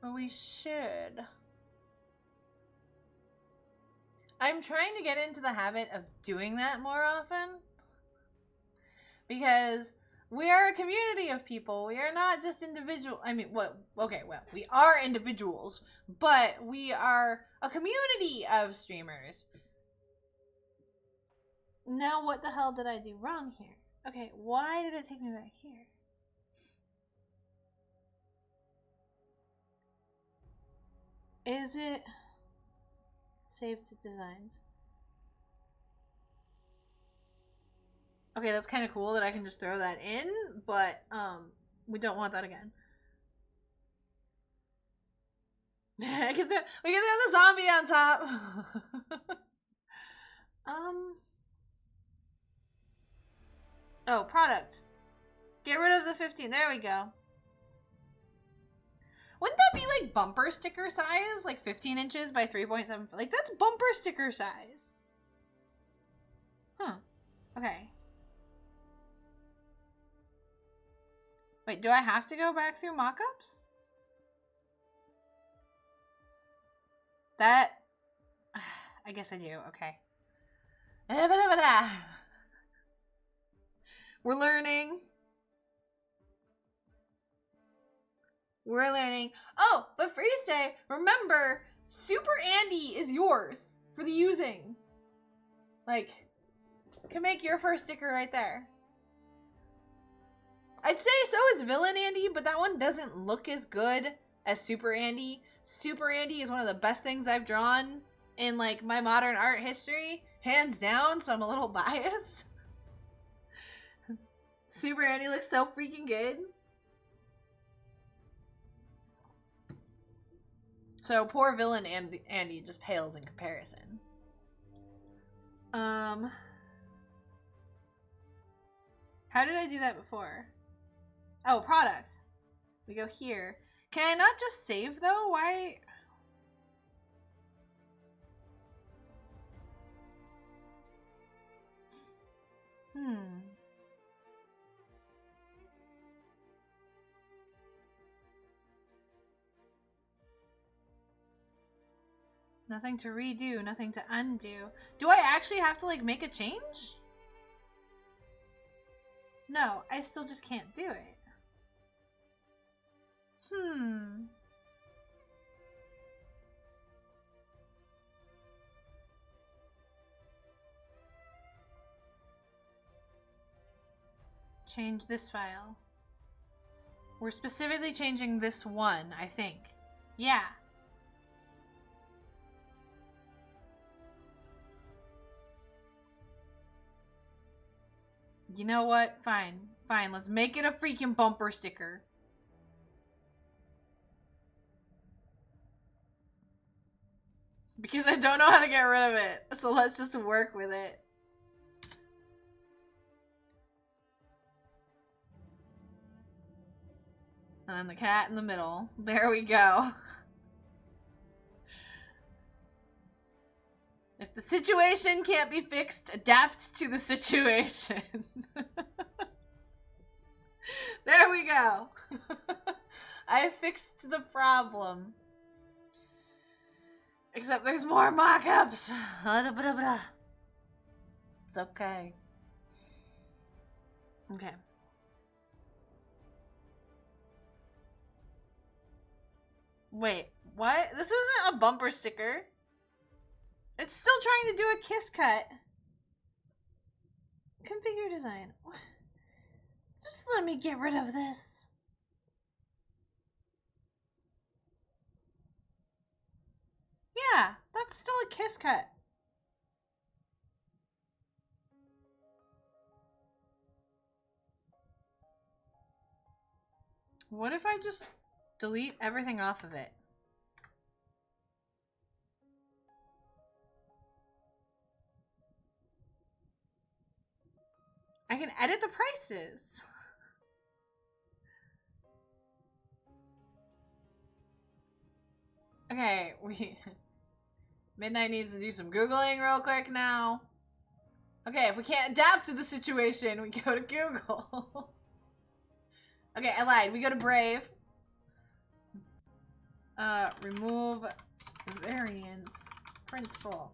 But we should. I'm trying to get into the habit of doing that more often. Because we are a community of people. We are not just individual. I mean, what? Okay, well, we are individuals, but we are a community of streamers. Now, what the hell did I do wrong here? Okay, why did it take me back here? Is it save to designs? Okay, that's kind of cool that I can just throw that in, but we don't want that again. We can throw the zombie on top. Oh, product. Get rid of the 15. There we go. Wouldn't that be like bumper sticker size? Like 15 inches by 3.7. Like that's bumper sticker size. Huh. Okay. Wait, do I have to go back through mockups? That... I guess I do. Okay. We're learning. We're learning. Oh, but Freeze Day, remember, Super Andy is yours for the using. Like, can make your first sticker right there. I'd say so is Villain Andy, but that one doesn't look as good as Super Andy. Super Andy is one of the best things I've drawn in, like, my modern art history. Hands down, so I'm a little biased. Super Andy looks so freaking good. So poor villain Andy just pales in comparison. How did I do that before? Oh, product. We go here. Can I not just save though? Why? Nothing to redo, nothing to undo. Do I actually have to like make a change? No, I still just can't do it. Change this file. We're specifically changing this one, I think. Yeah. You know what? Fine. Fine, let's make it a freaking bumper sticker. Because I don't know how to get rid of it. So let's just work with it. And then the cat in the middle. There we go. If the situation can't be fixed, adapt to the situation. There we go. I fixed the problem. Except there's more mock-ups. It's okay. Okay. Wait, what? This isn't a bumper sticker. It's still trying to do a kiss cut. Configure design. Just let me get rid of this. Yeah, that's still a kiss cut. What if I just delete everything off of it? I can edit the prices. Okay, Midnight needs to do some Googling real quick now. Okay, if we can't adapt to the situation, we go to Google. Okay, I lied. We go to Brave. Remove variant. Print full.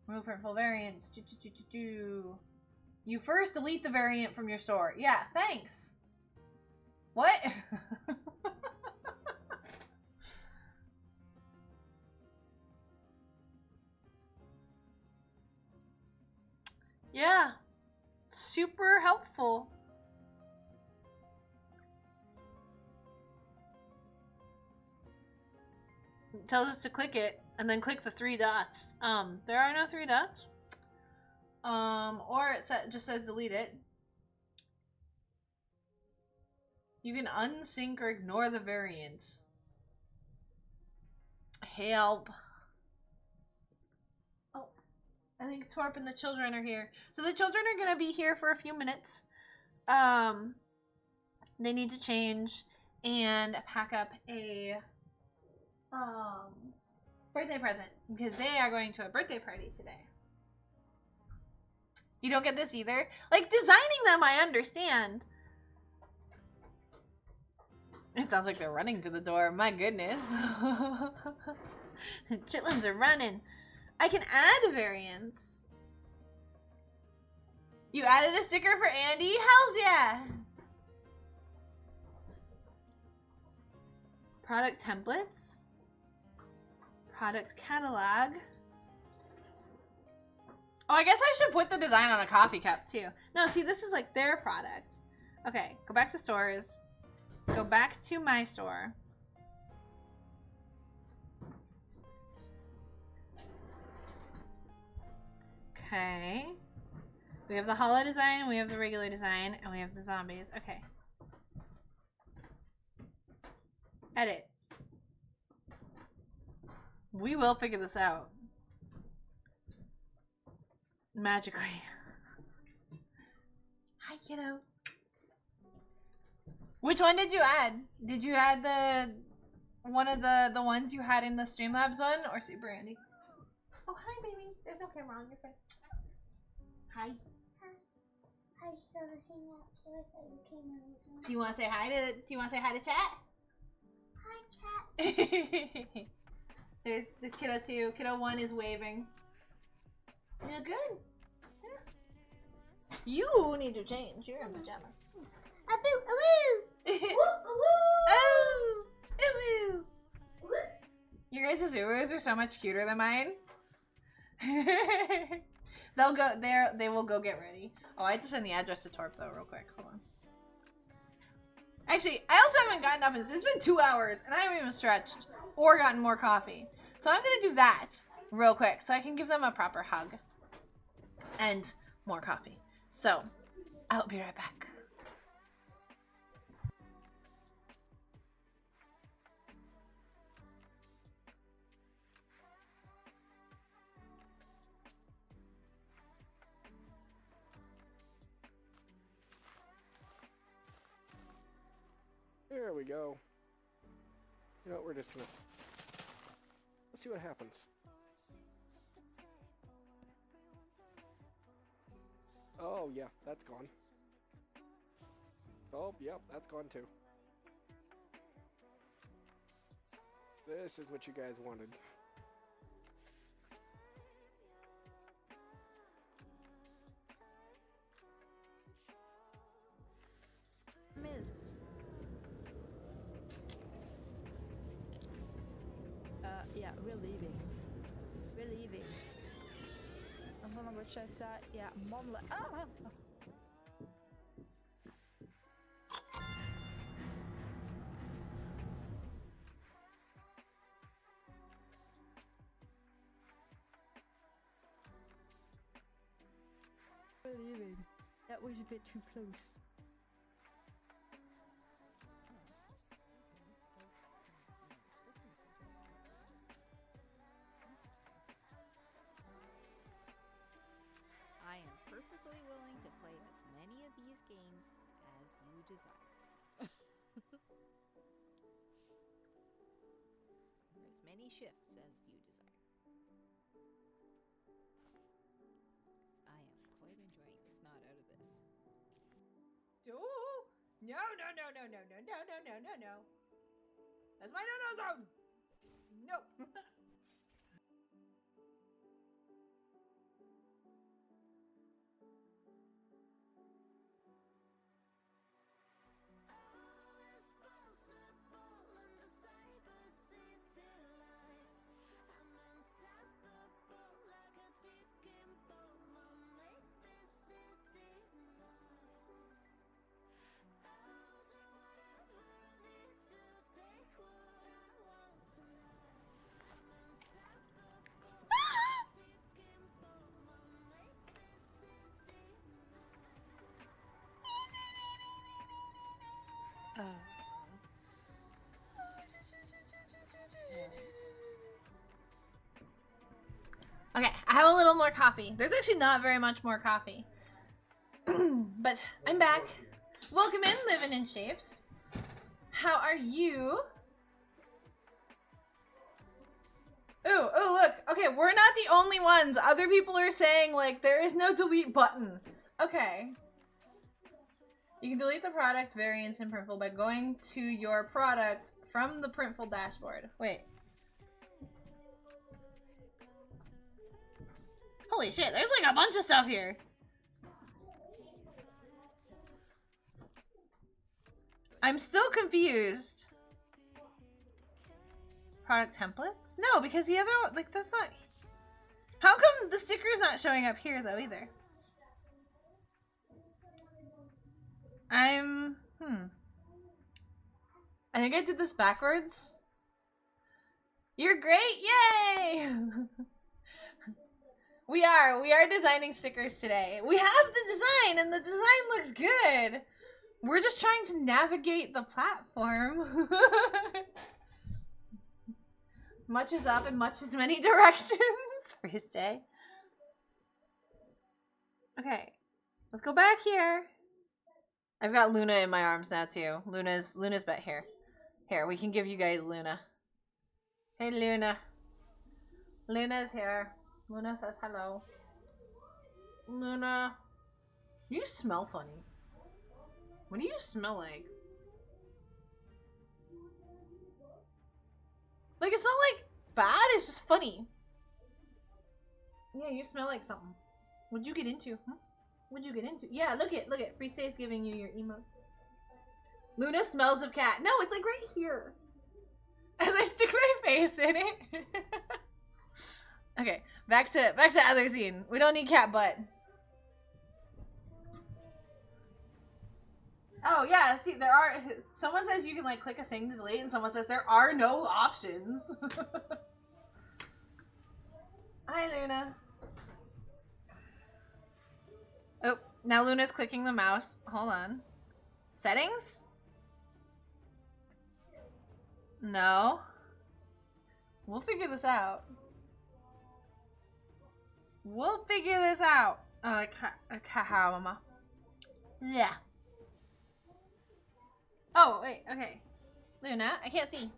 Remove printful variants. You first delete the variant from your store. Yeah, thanks. What? Yeah. Super helpful. It tells us to click it and then click the 3 dots. There are no 3 dots. Or it just says delete it. You can unsync or ignore the variants. Help. Oh, I think Torp and the children are here. So the children are gonna be here for a few minutes. They need to change and pack up a birthday present because they are going to a birthday party today. You don't get this either? Like, designing them, I understand. It sounds like they're running to the door. My goodness. Chitlins are running. I can add variants. You added a sticker for Andy? Hells yeah! Product templates. Product catalog. Oh, I guess I should put the design on a coffee cup too. No, see, this is like their product. Okay, go back to stores. Go back to my store. Okay. We have the hollow design, we have the regular design, and we have the zombies. Okay. Edit. We will figure this out. Magically. Hi, kiddo. Which one did you add? Did you add the one of the ones you had in the Streamlabs one or Super Andy? Oh, hi, baby. There's no camera on your face. Hi. I saw the thing up, so I thought you came over. Do you want to say hi to? Do you want to say hi to chat? Hi, chat. there's kiddo 2. Kiddo 1 is waving. You're good. Yeah. You need to change. You're in pajamas. A boo, a woo. Whoop, a woo. Oh, ooh, ooh. Your guys' Urus are so much cuter than mine. They'll go there. They will go get ready. Oh, I have to send the address to Torp though, real quick. Hold on. Actually, I also haven't gotten up. It's been 2 hours, and I haven't even stretched or gotten more coffee. So I'm gonna do that real quick, so I can give them a proper hug and more coffee. So I'll be right back. There we go. You know what, we're just gonna... Let's see what happens. Oh, yeah, that's gone. Oh, yep, that's gone too. This is what you guys wanted. Miss. Yeah, we're leaving. We're leaving. I'm gonna go check that. Yeah, mom. Ah! We're leaving. That was a bit too close. I am perfectly willing to play as many of these games as you desire. Or as many shifts as you desire. I am quite enjoying the snot out of this. Oh, no, no, no, no, no, no, no, no, no, no, no. That's my no-no zone. No. Okay, I have a little more coffee. There's actually not very much more coffee. But I'm back. Welcome in, Living in Shapes. How are you? Ooh, look. Okay, we're not the only ones. Other people are saying, like, there is no delete button. Okay. You can delete the product variants in Printful by going to your product from the Printful dashboard. Wait. Holy shit, there's like a bunch of stuff here. I'm still confused. Product templates? No, because the other one, like, that's not... How come the sticker's not showing up here, though, either? I think I did this backwards. You're great! Yay! We are designing stickers today. We have the design, and the design looks good. We're just trying to navigate the platform. Much is up in much as many directions. First day. Okay, let's go back here. I've got Luna in my arms now too. Luna's back here. Here, we can give you guys Luna. Hey, Luna. Luna's here. Luna says hello. Luna. You smell funny. What do you smell like? Like, it's not like bad, it's just funny. Yeah, you smell like something. What'd you get into? Huh? What'd you get into? Yeah, look it. Free Stay's giving you your emotes. Luna smells of cat. No, it's like right here. As I stick my face in it. Okay, back to other scene. We don't need cat butt. Oh yeah, see there are someone says you can like click a thing to delete and someone says there are no options. Hi Luna. Oh, now Luna's clicking the mouse. Hold on. Settings? No. We'll figure this out. We'll figure this out. Mama. Yeah. Oh, wait, okay. Luna, I can't see.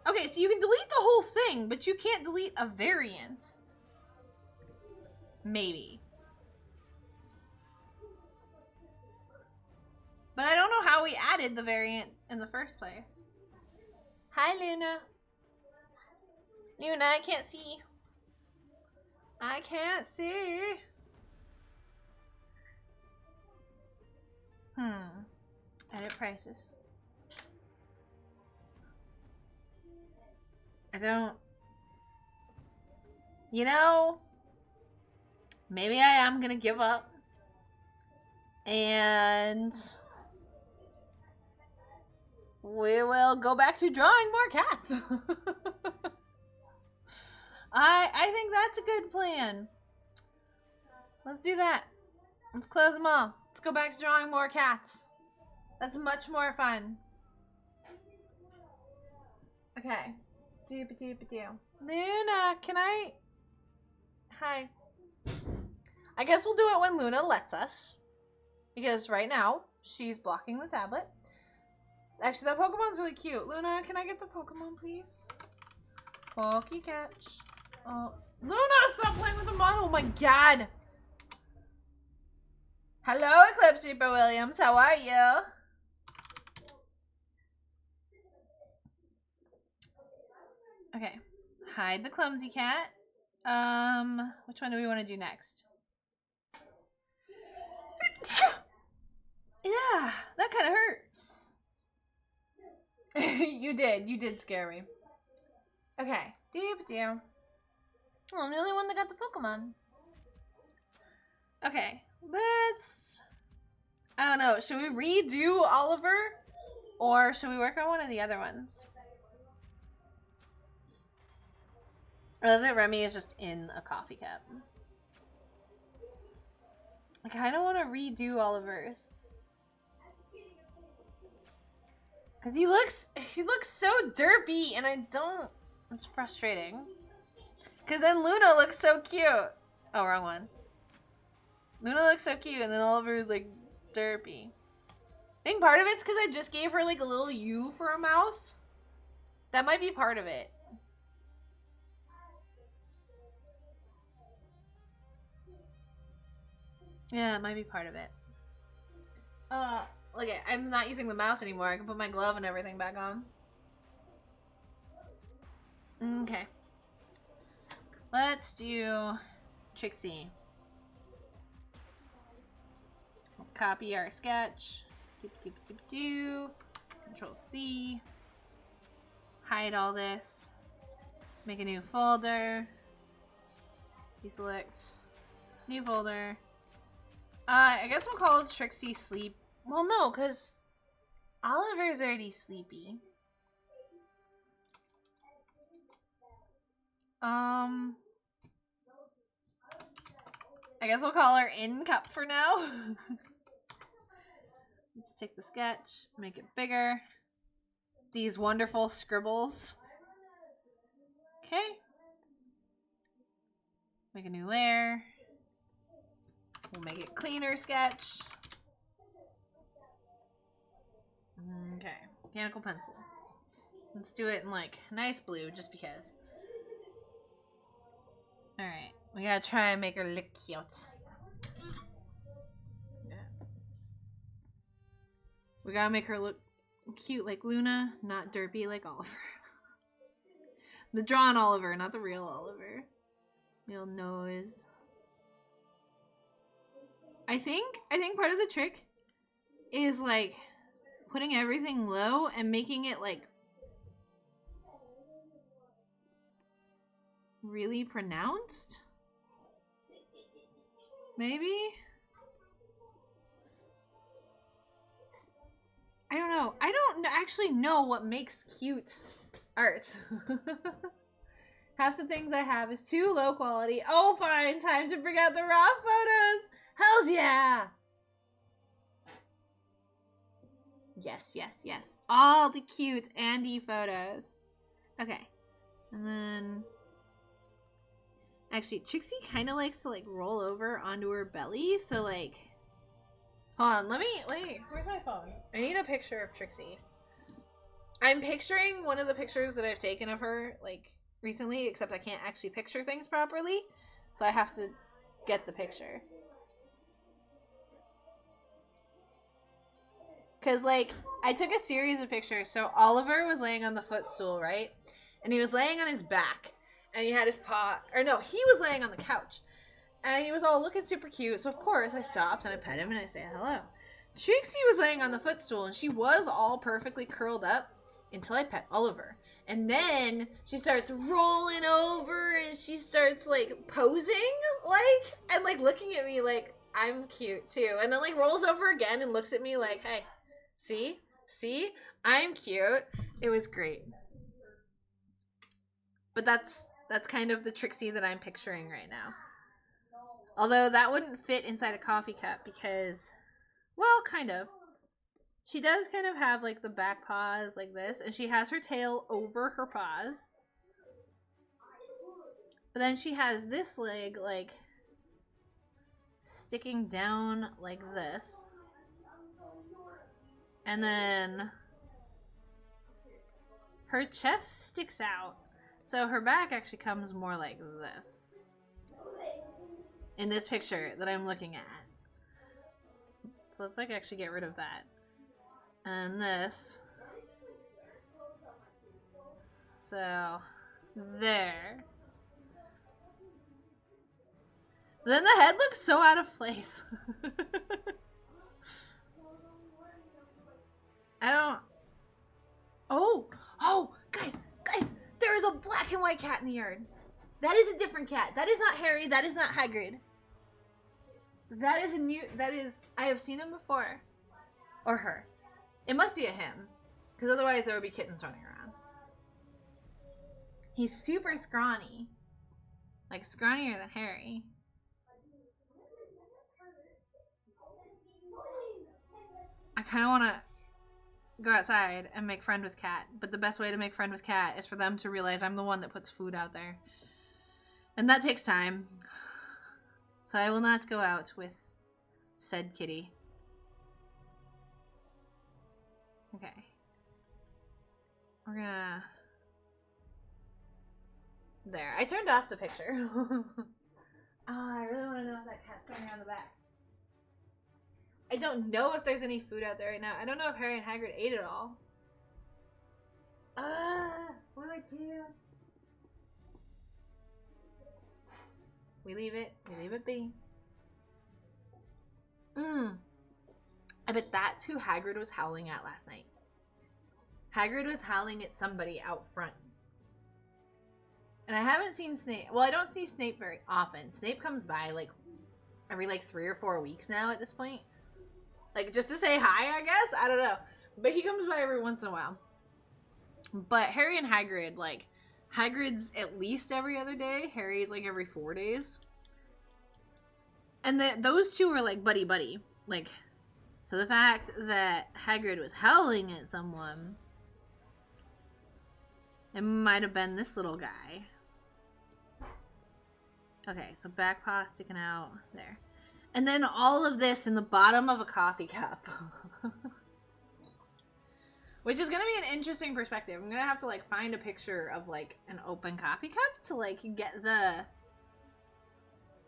Okay, so you can delete the whole thing, but you can't delete a variant. Maybe. But I don't know how we added the variant in the first place. Hi, Luna. Luna, I can't see. I can't see. Edit prices. I don't... You know, maybe I am gonna give up. And we will go back to drawing more cats. I think that's a good plan. Let's do that. Let's close them all. Let's go back to drawing more cats. That's much more fun. Okay. Doop-a-doop-a-doo. Luna, can I... Hi. I guess we'll do it when Luna lets us. Because right now, she's blocking the tablet. Actually, that Pokemon's really cute. Luna, can I get the Pokemon, please? Poke catch. Oh. Luna, stop playing with the model. Oh my god. Hello, Eclipse Reaper Williams. How are you? Okay. Hide the clumsy cat. Which one do we want to do next? Yeah, that kind of hurt. You did scare me. Okay. Doop-a-doo. Oh, I'm the only one that got the Pokemon. Okay, let's... I don't know. Should we redo Oliver? Or should we work on one of the other ones? I love that Remy is just in a coffee cup. I kind of want to redo Oliver's. Because he looks so derpy and I don't... It's frustrating. Because then Luna looks so cute. Oh, wrong one. Luna looks so cute and then Oliver's like derpy. I think part of it's because I just gave her like a little U for a mouth. That might be part of it. Yeah, that might be part of it. Look at, I'm not using the mouse anymore. I can put my glove and everything back on. Okay. Let's do Trixie. Let's copy our sketch. Control C. Hide all this. Make a new folder. Deselect. New folder. I guess we'll call Trixie Sleep. Well, no, because Oliver's already sleepy. I guess we'll call her in cup for now. Let's take the sketch, make it bigger. These wonderful scribbles. Okay. Make a new layer. We'll make it cleaner sketch. Okay, mechanical pencil. Let's do it in like nice blue, just because. All right, we gotta try and make her look cute. Yeah. We gotta make her look cute like Luna, not derpy like Oliver. The drawn Oliver, not the real Oliver. Real nose. I think part of the trick is like putting everything low and making it like really pronounced. Maybe? I don't know. I don't actually know what makes cute art. Half the things I have is too low quality. Oh, fine. Time to bring out the raw photos. Hells yeah. Yes, yes, yes. All the cute Andy photos. Okay. And then... Actually, Trixie kind of likes to, like, roll over onto her belly. So, like... Hold on. Let me... Where's my phone? I need a picture of Trixie. I'm picturing one of the pictures that I've taken of her, like, recently. Except I can't actually picture things properly. So I have to get the picture. Because, like, I took a series of pictures. So Oliver was laying on the footstool, right? And he was laying on his back. And he had his paw... Or no, he was laying on the couch. And he was all looking super cute. So, of course, I stopped and I pet him and I said hello. Trixie was laying on the footstool. And she was all perfectly curled up until I pet Oliver. And then she starts rolling over and she starts, like, posing, like... And, like, looking at me like, I'm cute, too. And then, like, rolls over again and looks at me like, hey... See? See? I'm cute. It was great. But that's kind of the Trixie that I'm picturing right now. Although that wouldn't fit inside a coffee cup because, well, kind of. She does kind of have like the back paws like this, and she has her tail over her paws. But then she has this leg like sticking down like this. And then her chest sticks out. So her back actually comes more like this. In this picture that I'm looking at. So let's like actually get rid of that. And this. So there. But then the head looks so out of place. I don't... Oh, guys, there is a black and white cat in the yard. That is a different cat. That is not Harry. That is not Hagrid. That is I have seen him before. Or her. It must be a him. Because otherwise there would be kittens running around. He's super scrawny. Like, scrawnier than Harry. I kind of want to go outside and make friend with Cat, but the best way to make friend with Cat is for them to realize I'm the one that puts food out there. And that takes time. So I will not go out with said kitty. Okay. We're gonna... There. I turned off the picture. Oh, I really want to know if that cat's coming around the back. I don't know if there's any food out there right now. I don't know if Harry and Hagrid ate it all. What do I do? We leave it be. I bet that's who Hagrid was howling at last night. Hagrid was howling at somebody out front. And I haven't seen Snape. Well, I don't see Snape very often. Snape comes by like every like 3 or 4 weeks now at this point. Like, just to say hi, I guess? I don't know. But he comes by every once in a while. But Harry and Hagrid, like, Hagrid's at least every other day. Harry's, like, every 4 days. And those two were like buddy. Like, so the fact that Hagrid was howling at someone, it might have been this little guy. Okay, so back paw sticking out there. And then all of this in the bottom of a coffee cup. Which is going to be an interesting perspective. I'm going to have to, like, find a picture of, like, an open coffee cup to, like, get the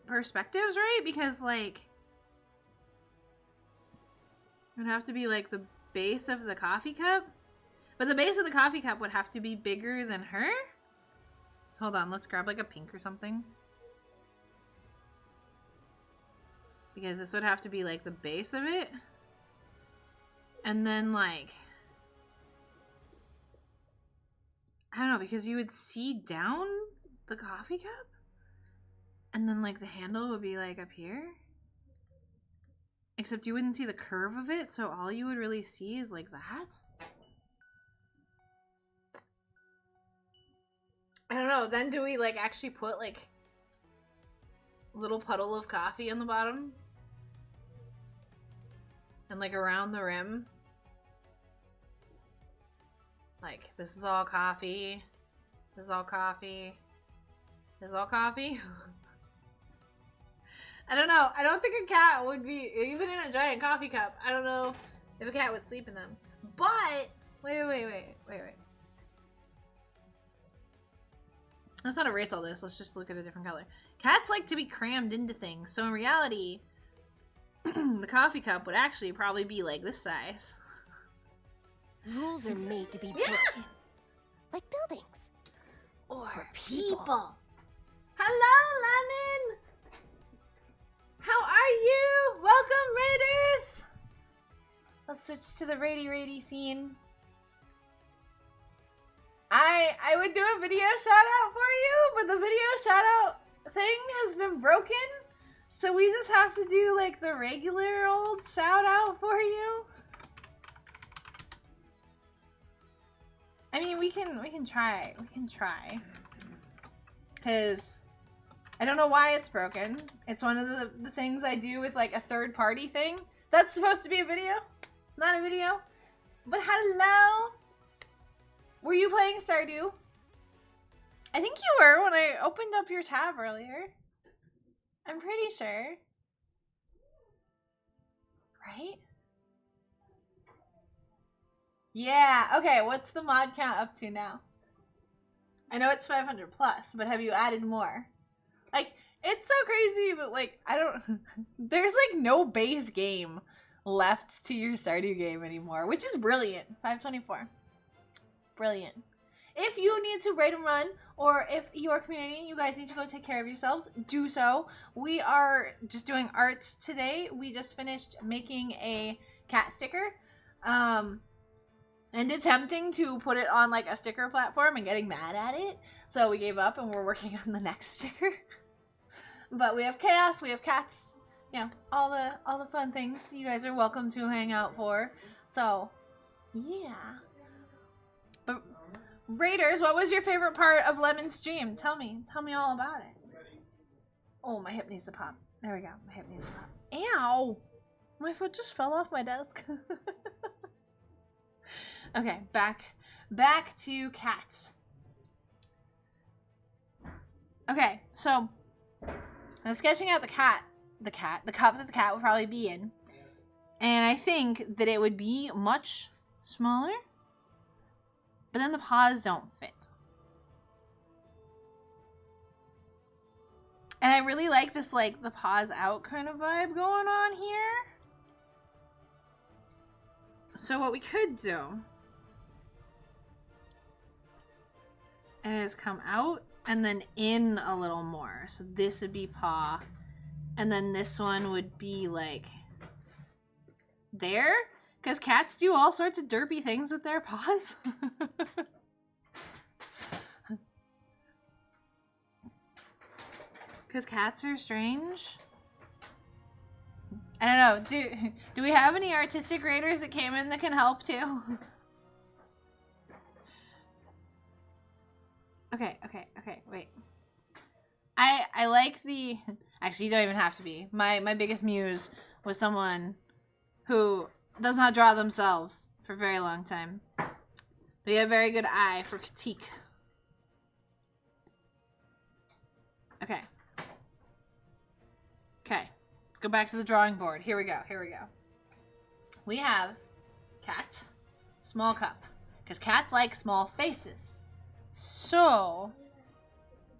perspectives right. Because, like, it would have to be, like, the base of the coffee cup. But the base of the coffee cup would have to be bigger than her. So hold on, let's grab, like, a pink or something. Because this would have to be, like, the base of it. And then, like, I don't know, because you would see down the coffee cup. And then, like, the handle would be, like, up here. Except you wouldn't see the curve of it, so all you would really see is, like, that. I don't know, then do we, like, actually put, like, little puddle of coffee on the bottom? And, like, around the rim? Like, this is all coffee. This is all coffee. This is all coffee. I don't know. I don't think a cat would be, even in a giant coffee cup, I don't know if a cat would sleep in them. But, wait. Let's not erase all this. Let's just look at a different color. Cats like to be crammed into things. So in reality, the coffee cup would actually probably be like this size. Rules are made to be broken. Like buildings. Or people. Hello, Lemon! How are you? Welcome, Raiders! Let's switch to the Rady scene. I would do a video shout out for you, but the video shout out thing has been broken. So we just have to do like the regular old shout out for you. I mean, we can try. Cause I don't know why it's broken. It's one of the things I do with like a third party thing. That's supposed to be a video, not a video. But hello. Were you playing Stardew? I think you were when I opened up your tab earlier. I'm pretty sure. Right? Yeah, okay, what's the mod count up to now? I know it's 500 plus, but have you added more? Like, it's so crazy that, like, I don't... There's, like, no base game left to your Stardew game anymore, which is brilliant. 524. Brilliant. If you need to raid and run, or if your community, you guys need to go take care of yourselves, do so. We are just doing art today. We just finished making a cat sticker. And attempting to put it on like a sticker platform and getting mad at it. So we gave up and we're working on the next sticker. But we have chaos, we have cats, you know, all the fun things you guys are welcome to hang out for. So, yeah. But Raiders, what was your favorite part of Lemon's stream? Tell me all about it. Oh, my hip needs to pop. There we go. My hip needs to pop. Ow! My foot just fell off my desk. Okay, back to cats. Okay, so I'm sketching out the cup that the cat would probably be in. And I think that it would be much smaller, but then the paws don't fit. And I really like this, like, the paws out kind of vibe going on here. So what we could do is come out and then in a little more. So this would be paw. And then this one would be like there. Because cats do all sorts of derpy things with their paws. Because cats are strange. I don't know. Do we have any artistic raiders that came in that can help too? Okay, wait. I like the Actually, you don't even have to be. My biggest muse was someone who does not draw themselves for a very long time. But he had a very good eye for critique. Okay. Okay. Let's go back to the drawing board. Here we go. Here we go. We have cats. Small cup. Because cats like small spaces. So,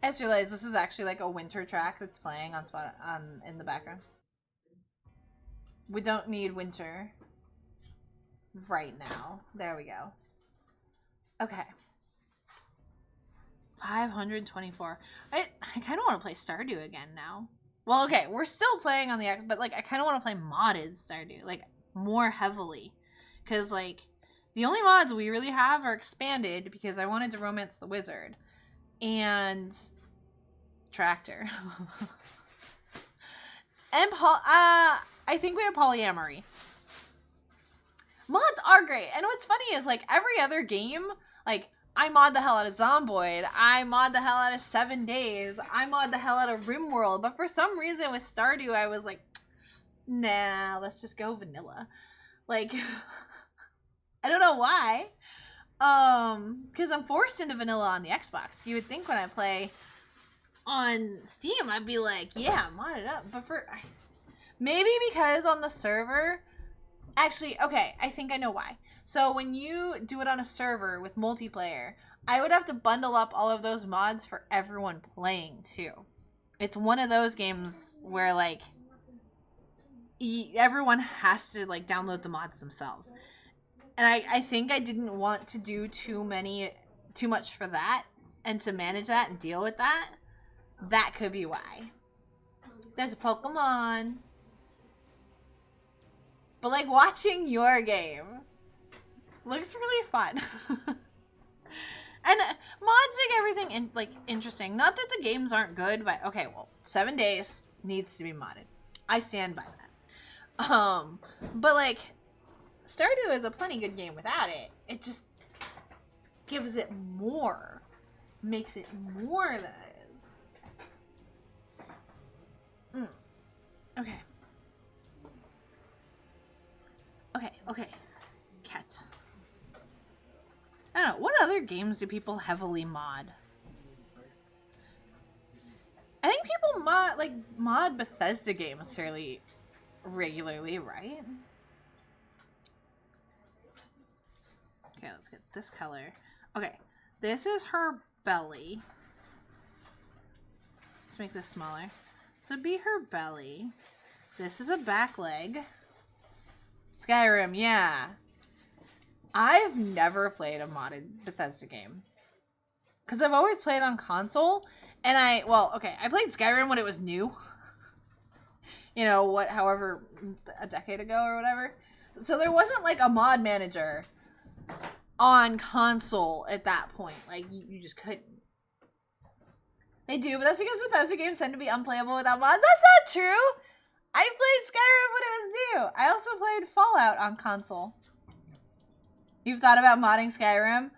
I just realized this is actually like a winter track that's playing in the background. We don't need winter right now. There we go. Okay. 524. I kind of want to play Stardew again now. Well, okay, we're still playing on the X, but like I kind of want to play modded Stardew, like more heavily, because like the only mods we really have are expanded because I wanted to romance the wizard and tractor. And I think we have polyamory. Mods are great, and what's funny is like every other game, like I mod the hell out of Zomboid, I mod the hell out of 7 Days, I mod the hell out of RimWorld, but for some reason with Stardew I was like, nah, let's just go vanilla. Like, I don't know why. Because I'm forced into vanilla on the Xbox. You would think when I play on Steam I'd be like, yeah, mod it up. But maybe because on the server, actually, okay, I think I know why. So when you do it on a server with multiplayer, I would have to bundle up all of those mods for everyone playing too. It's one of those games where like everyone has to like download the mods themselves. And I think I didn't want to do too much for that and to manage that and deal with that. That could be why. There's a Pokemon. But like watching your game looks really fun. And mods make everything interesting. Not that the games aren't good, but okay, well, 7 Days needs to be modded. I stand by that. But like Stardew is a plenty good game without it. It just gives it more. Makes it more than it is. Okay. Okay. Cats. I don't know. What other games do people heavily mod? I think people mod Bethesda games fairly regularly, right? Okay, let's get this color. Okay, this is her belly. Let's make this smaller. So be her belly. This is a back leg. Skyrim, yeah. I've never played a modded Bethesda game. Because I've always played on console. And I played Skyrim when it was new. You know, however, a decade ago or whatever. So there wasn't like a mod manager on console at that point. Like, you just couldn't. They do, but that's because Bethesda games tend to be unplayable without mods. That's not true! I played Skyrim when it was new. I also played Fallout on console. You've thought about modding Skyrim?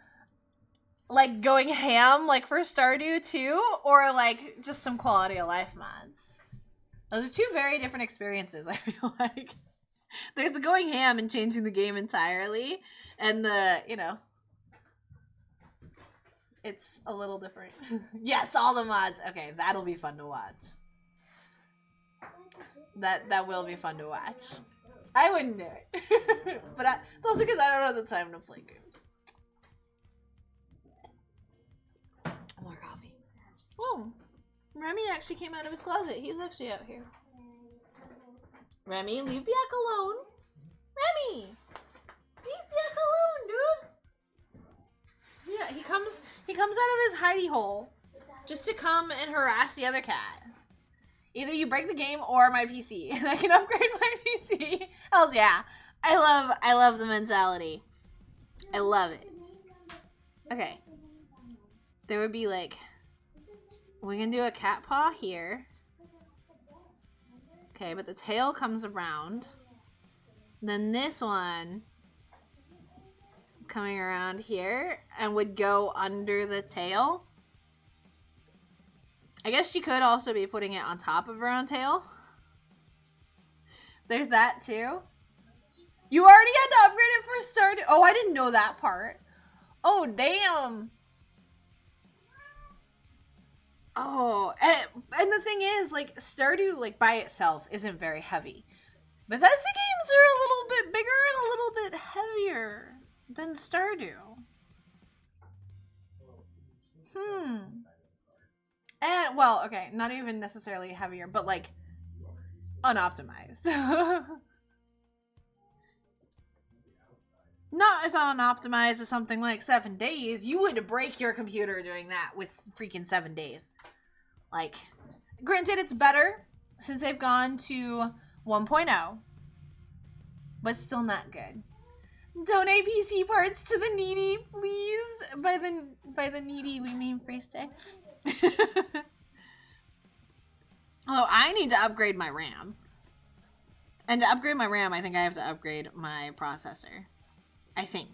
Like going ham, like for Stardew too? Or like just some quality of life mods? Those are two very different experiences, I feel like. There's the going ham and changing the game entirely. And the, you know, it's a little different. Yes, all the mods. Okay, that'll be fun to watch. That will be fun to watch. I wouldn't do it. But it's also because I don't have the time to play games. More coffee. Oh, Remy actually came out of his closet. He's actually out here. Remy, leave Biak alone. Remy! Leave Biak alone, dude! Yeah, he comes out of his hidey hole just to come and harass the other cat. Either you break the game or my PC, and I can upgrade my PC. Hells yeah. I love the mentality. I love it. Okay. There would be like, we can do a cat paw here. Okay, but the tail comes around. Then this one is coming around here and would go under the tail. I guess she could also be putting it on top of her own tail. There's that too. You already had to upgrade it for Stardew. Oh, I didn't know that part. Oh, damn. Oh, and the thing is, like, Stardew, like, by itself isn't very heavy. Bethesda games are a little bit bigger and a little bit heavier than Stardew. And, well, okay, not even necessarily heavier, but, like, unoptimized. Not as unoptimized as something like 7 days. You would break your computer doing that with freaking 7 days. Like, granted, it's better since they've gone to 1.0, but still not good. Donate PC parts to the needy, please. By the needy, we mean Freestay. Although I need to upgrade my RAM. And to upgrade my RAM, I think I have to upgrade my processor. I think.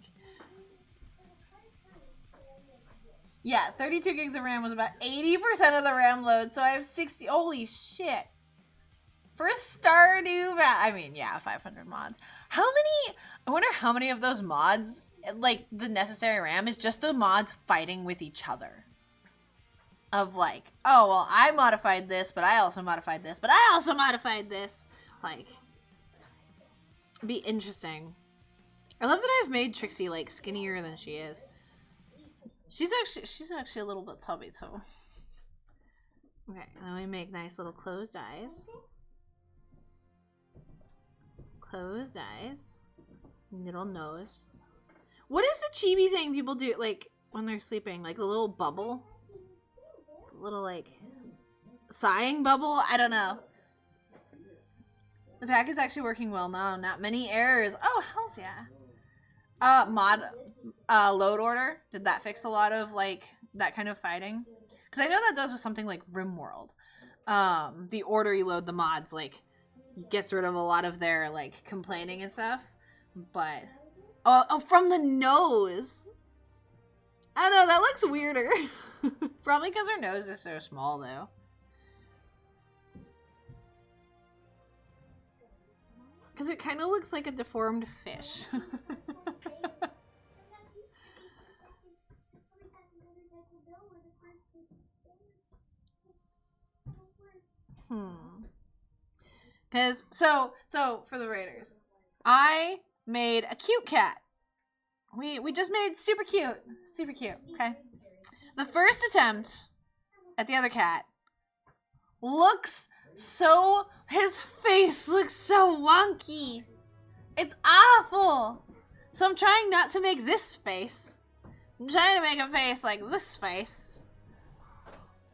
Yeah, 32 gigs of RAM was about 80% of the RAM load, so I have 60. Holy shit. For Stardew, I mean, yeah, 500 mods. How many, I wonder how many of those mods, like, the necessary RAM is just the mods fighting with each other. Of like, oh, well, I modified this, but I also modified this, but I also modified this. Like, it'd be interesting. I love that I've made Trixie, like, skinnier than she is. She's actually a little bit tubby, so. Okay, and then we make nice little closed eyes. Closed eyes. Little nose. What is the chibi thing people do, like, when they're sleeping? Like, the little bubble? The little, like, sighing bubble? I don't know. The pack is actually working well now. Not many errors. Oh, hells yeah. Load order, did that fix a lot of, like, that kind of fighting? Because I know that does with something like RimWorld. The order you load the mods, like, gets rid of a lot of their, like, complaining and stuff. But, oh, from the nose! I don't know, that looks weirder. Probably because her nose is so small, though. Because it kind of looks like a deformed fish. Because, so for the Raiders, I made a cute cat. We just made super cute, okay? The first attempt at the other cat looks so, his face looks so wonky. It's awful. So I'm trying not to make this face. I'm trying to make a face like this face.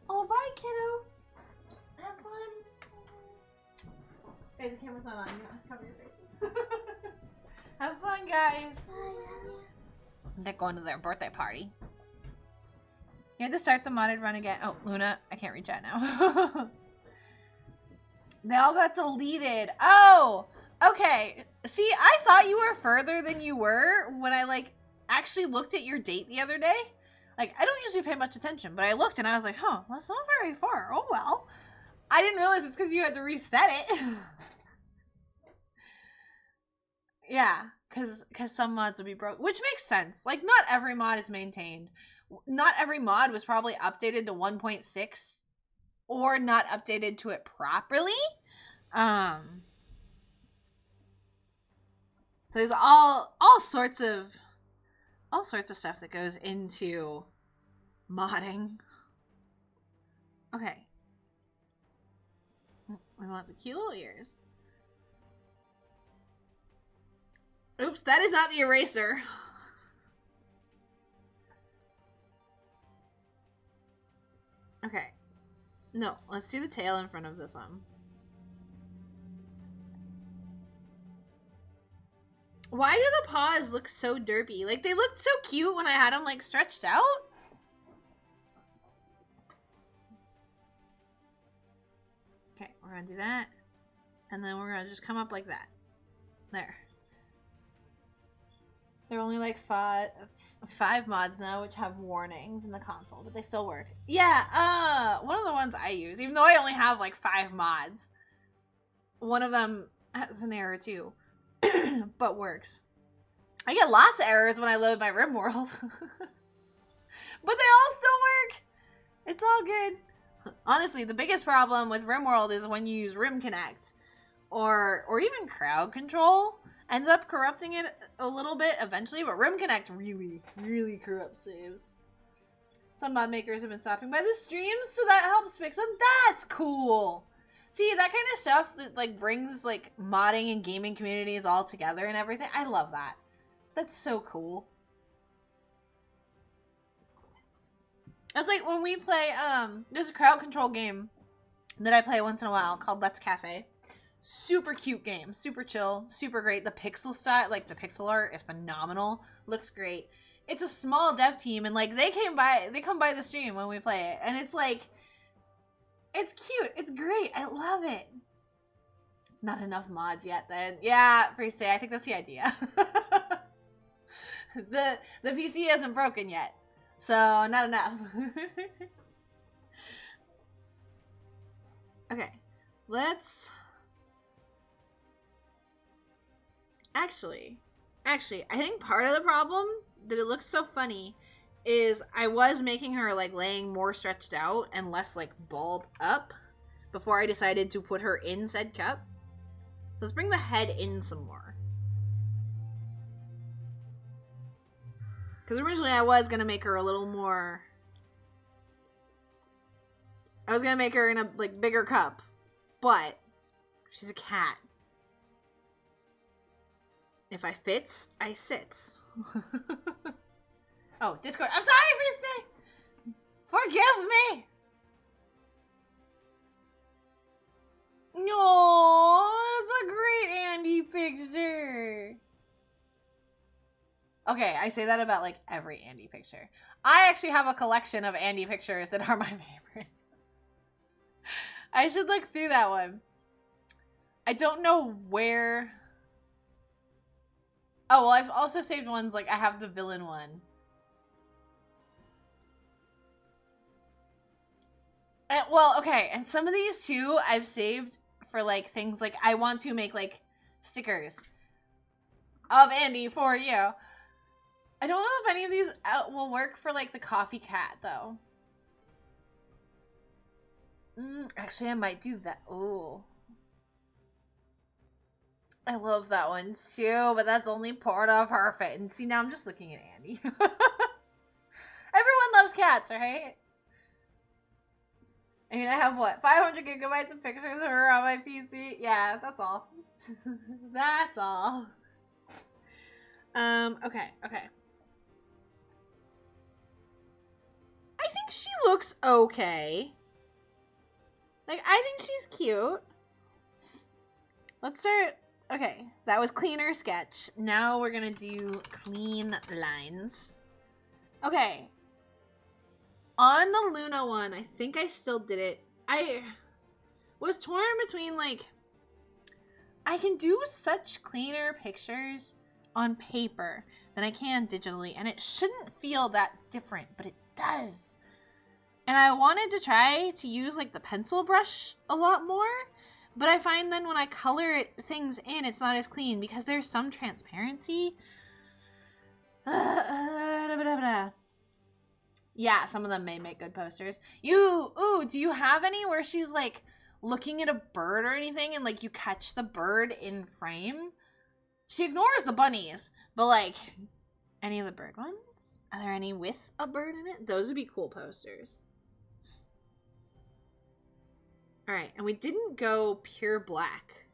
Oh, bye, kiddo. Have fun. Guys, the camera's not on. You don't have to cover your faces. Have fun, guys. They're going to their birthday party. You had to start the modded run again. Oh, Luna, I can't reach out now. They all got deleted. Oh, okay. See, I thought you were further than you were when I, like, actually looked at your date the other day. Like, I don't usually pay much attention, but I looked and I was like, huh, that's not very far. Oh, well. I didn't realize it's because you had to reset it. Yeah, because some mods would be broke, which makes sense. Like, not every mod is maintained. Not every mod was probably updated to 1.6 or not updated to it properly. So there's all sorts of stuff that goes into modding. Okay. We want the cute little ears. Oops, that is not the eraser. Okay. No, let's do the tail in front of this one. Why do the paws look so derpy? Like, they looked so cute when I had them, like, stretched out. Okay, we're gonna do that. And then we're gonna just come up like that. There. They're only like five mods now, which have warnings in the console, but they still work. Yeah, one of the ones I use, even though I only have like 5 mods, one of them has an error too, but works. I get lots of errors when I load my RimWorld, but they all still work. It's all good. Honestly, the biggest problem with RimWorld is when you use RimConnect or even crowd control ends up corrupting it a little bit eventually, but RimConnect really corrupts saves. Some mod makers have been stopping by the streams, so that helps fix them. That's cool. See, that kind of stuff that like brings like modding and gaming communities all together and everything. I love that. That's so cool. It's like when we play, there's a crowd control game that I play once in a while called Let's Cafe. Super cute game, super chill, super great. The pixel style, like the pixel art is phenomenal. Looks great. It's a small dev team and like they come by the stream when we play it. And it's like, it's cute. It's great. I love it. Not enough mods yet then. Yeah, Priest, I think that's the idea. The PC hasn't broken yet. So, not enough. Okay, let's... Actually, I think part of the problem that it looks so funny is I was making her, like, laying more stretched out and less, like, balled up before I decided to put her in said cup. So let's bring the head in some more. Because originally I was going to make her a little more... I was going to make her in a, like, bigger cup. But she's a cat. If I fits, I sits. Oh, Discord. I'm sorry, Friste! Forgive me! No, it's a great Andy picture. Okay, I say that about, like, every Andy picture. I actually have a collection of Andy pictures that are my favorites. I should look through that one. I don't know where... Oh, well, I've also saved ones, like, I have the villain one. Well, okay, and some of these, too, I've saved for, like, things like, I want to make, like, stickers of Andy for you. I don't know if any of these will work for, like, the coffee cat, though. Actually, I might do that. Ooh. I love that one, too, but that's only part of her fit. And see, now I'm just looking at Andy. Everyone loves cats, right? I mean, I have, what, 500 gigabytes of pictures of her on my PC? Yeah, that's all. That's all. Okay. I think she looks okay. Like, I think she's cute. Let's start... Okay, that was cleaner sketch. Now we're gonna do clean lines. Okay. On the Luna one, I think I still did it. I was torn between, like... I can do such cleaner pictures on paper than I can digitally, and it shouldn't feel that different, but it does. And I wanted to try to use, like, the pencil brush a lot more, but I find then when I color things in, it's not as clean because there's some transparency. Yeah, some of them may make good posters. Do you have any where she's, like, looking at a bird or anything and, like, you catch the bird in frame? She ignores the bunnies, but, like, any of the bird ones? Are there any with a bird in it? Those would be cool posters. Alright, and we didn't go pure black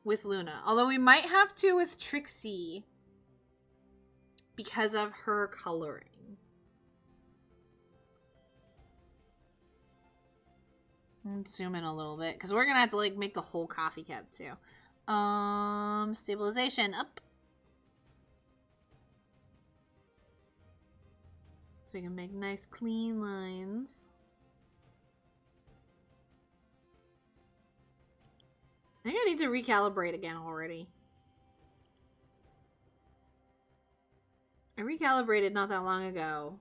with Luna. Although we might have to with Trixie because of her coloring. Let's zoom in a little bit because we're going to have to, like, make the whole coffee cup too. Stabilization up. So we can make nice clean lines. I think I need to recalibrate again already. I recalibrated not that long ago.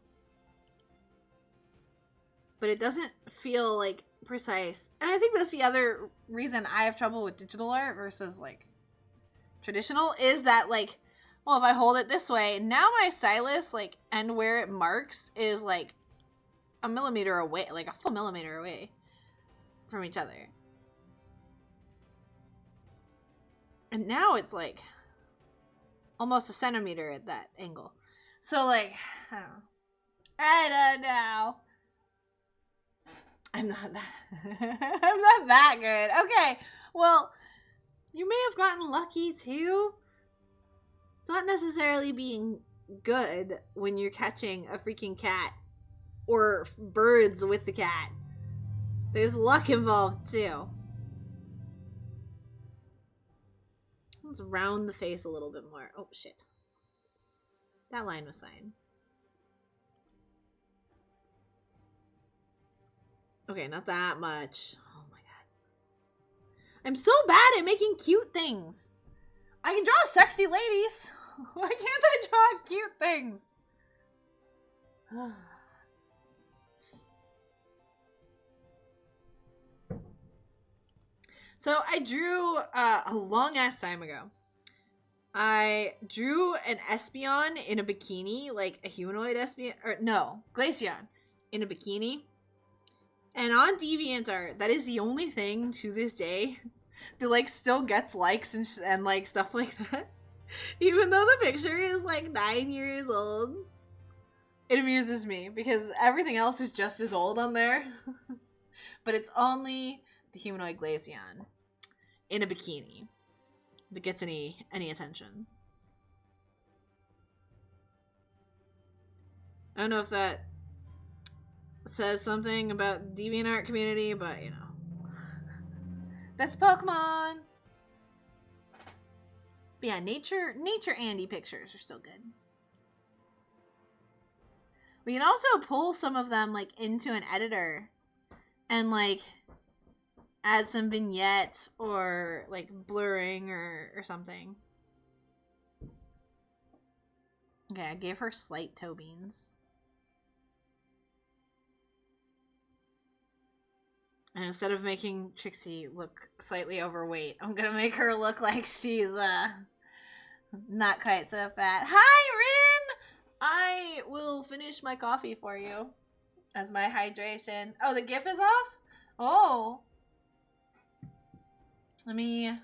But it doesn't feel like precise. And I think that's the other reason I have trouble with digital art versus like traditional is that like, well, if I hold it this way, now my stylus like and where it marks is like a millimeter away, like a full millimeter away from each other. And now it's like almost a centimeter at that angle. So like, I don't know. I'm not that I'm not that good. Okay. Well, you may have gotten lucky too. It's not necessarily being good when you're catching a freaking cat or birds with the cat. There's luck involved too. Let's round the face a little bit more. Oh shit. That line was fine. Okay, not that much. Oh my god. I'm so bad at making cute things. I can draw sexy ladies. Why can't I draw cute things? So I drew a long ass time ago. I drew an Espeon in a bikini, like a humanoid Espeon, or no, Glaceon in a bikini. And on DeviantArt, that is the only thing to this day that like still gets likes and like stuff like that. Even though the picture is like 9 years old. It amuses me because everything else is just as old on there. But it's only the humanoid Glaceon in a bikini that gets any attention. I don't know if that says something about the DeviantArt community, but you know. That's Pokemon! But yeah, nature Andy pictures are still good. We can also pull some of them like into an editor and like add some vignettes or like blurring or something. Okay, I gave her slight toe beans. And instead of making Trixie look slightly overweight, I'm gonna make her look like she's not quite so fat. Hi, Rin! I will finish my coffee for you as my hydration. Oh, the GIF is off? Oh. Let me...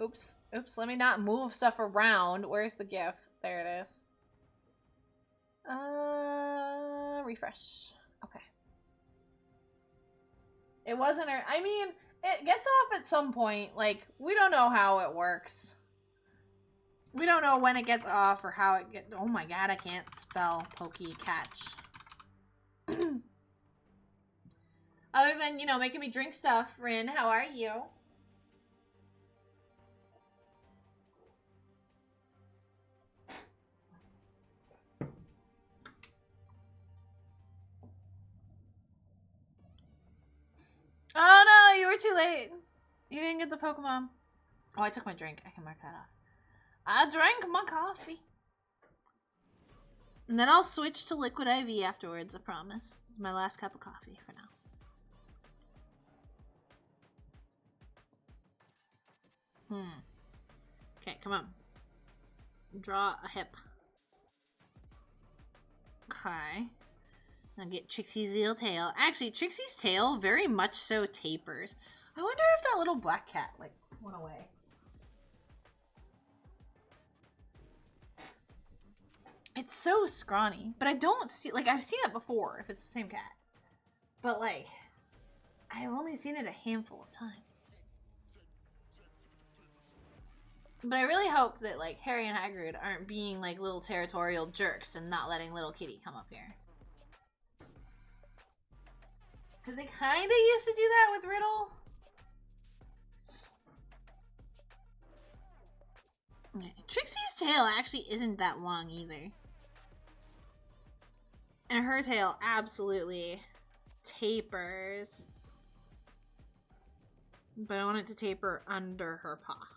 Oops. Oops, let me not move stuff around. Where's the GIF? There it is. Refresh. Okay. It wasn't... I mean, it gets off at some point. Like, we don't know how it works. We don't know when it gets off or how it gets... Oh my god, I can't spell pokey catch. Other than, you know, making me drink stuff. Rin, how are you? Oh no, you were too late. You didn't get the Pokemon. Oh, I took my drink. I can mark that off. I drank my coffee. And then I'll switch to Liquid IV afterwards, I promise. It's my last cup of coffee for now. Okay, come on. Draw a hip. Okay. Now get Trixie's little tail. Actually, Trixie's tail very much so tapers. I wonder if that little black cat, like, went away. It's so scrawny, but I don't see, like, I've seen it before if it's the same cat. But, like, I've only seen it a handful of times. But I really hope that, like, Harry and Hagrid aren't being, like, little territorial jerks and not letting little kitty come up here. Because they kind of used to do that with Riddle. Okay. Trixie's tail actually isn't that long either. And her tail absolutely tapers. But I want it to taper under her paw.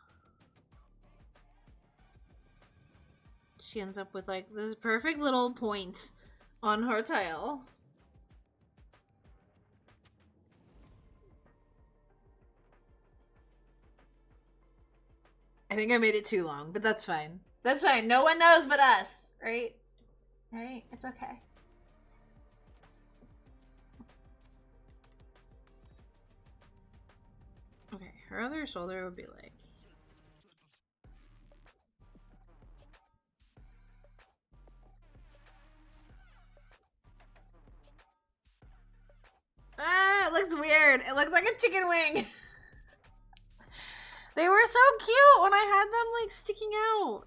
she ends up with like this perfect little point on her tail. I think I made it too long, but that's fine. That's fine. No one knows but us, right? Right? It's okay. Okay, her other shoulder would be like... Ah, it looks weird. It looks like a chicken wing. They were so cute when I had them like sticking out.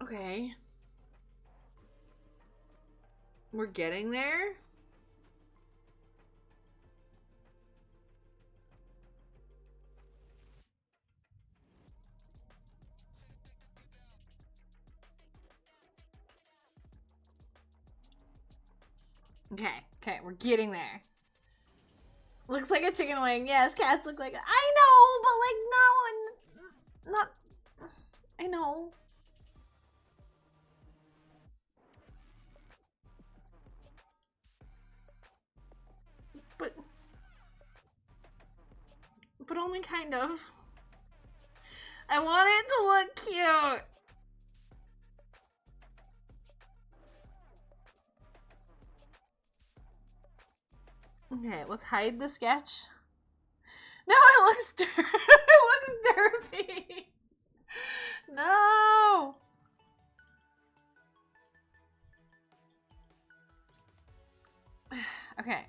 Okay. We're getting there. Okay, we're getting there. Looks like a chicken wing. Yes, cats look like it. I know, but like not. I know. But only kind of. I want it to look cute. Okay, let's hide the sketch. No, it looks it looks derpy. No. Okay.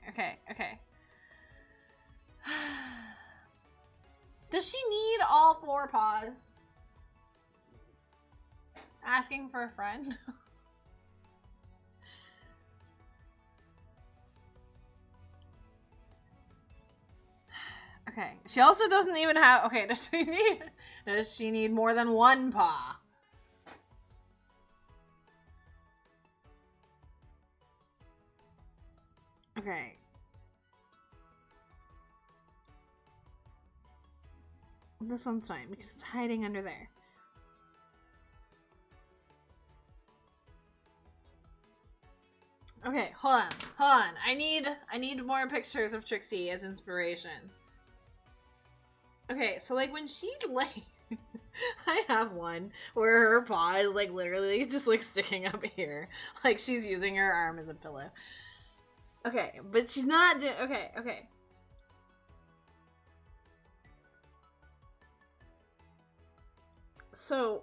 Does she need all 4 paws? Asking for a friend. Okay. She also doesn't even have... Okay, does she need more than 1 paw? Okay. This one's fine because it's hiding under there. Okay, hold on. I need more pictures of Trixie as inspiration. Okay, so like when she's laying, I have one where her paw is like literally just like sticking up here, like she's using her arm as a pillow. Okay, but she's not doing. Okay. So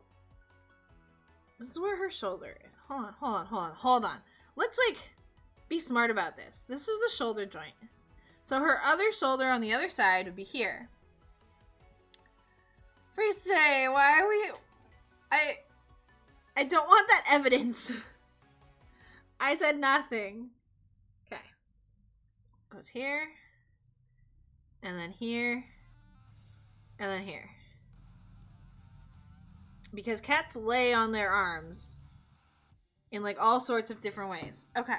this is where her shoulder is. Hold on. Let's like be smart about this. This is the shoulder joint. So her other shoulder on the other side would be here. Freeze say, why are we... I don't want that evidence. I said nothing. Okay. Goes here. And then here. And then here. Because cats lay on their arms in like all sorts of different ways. Okay.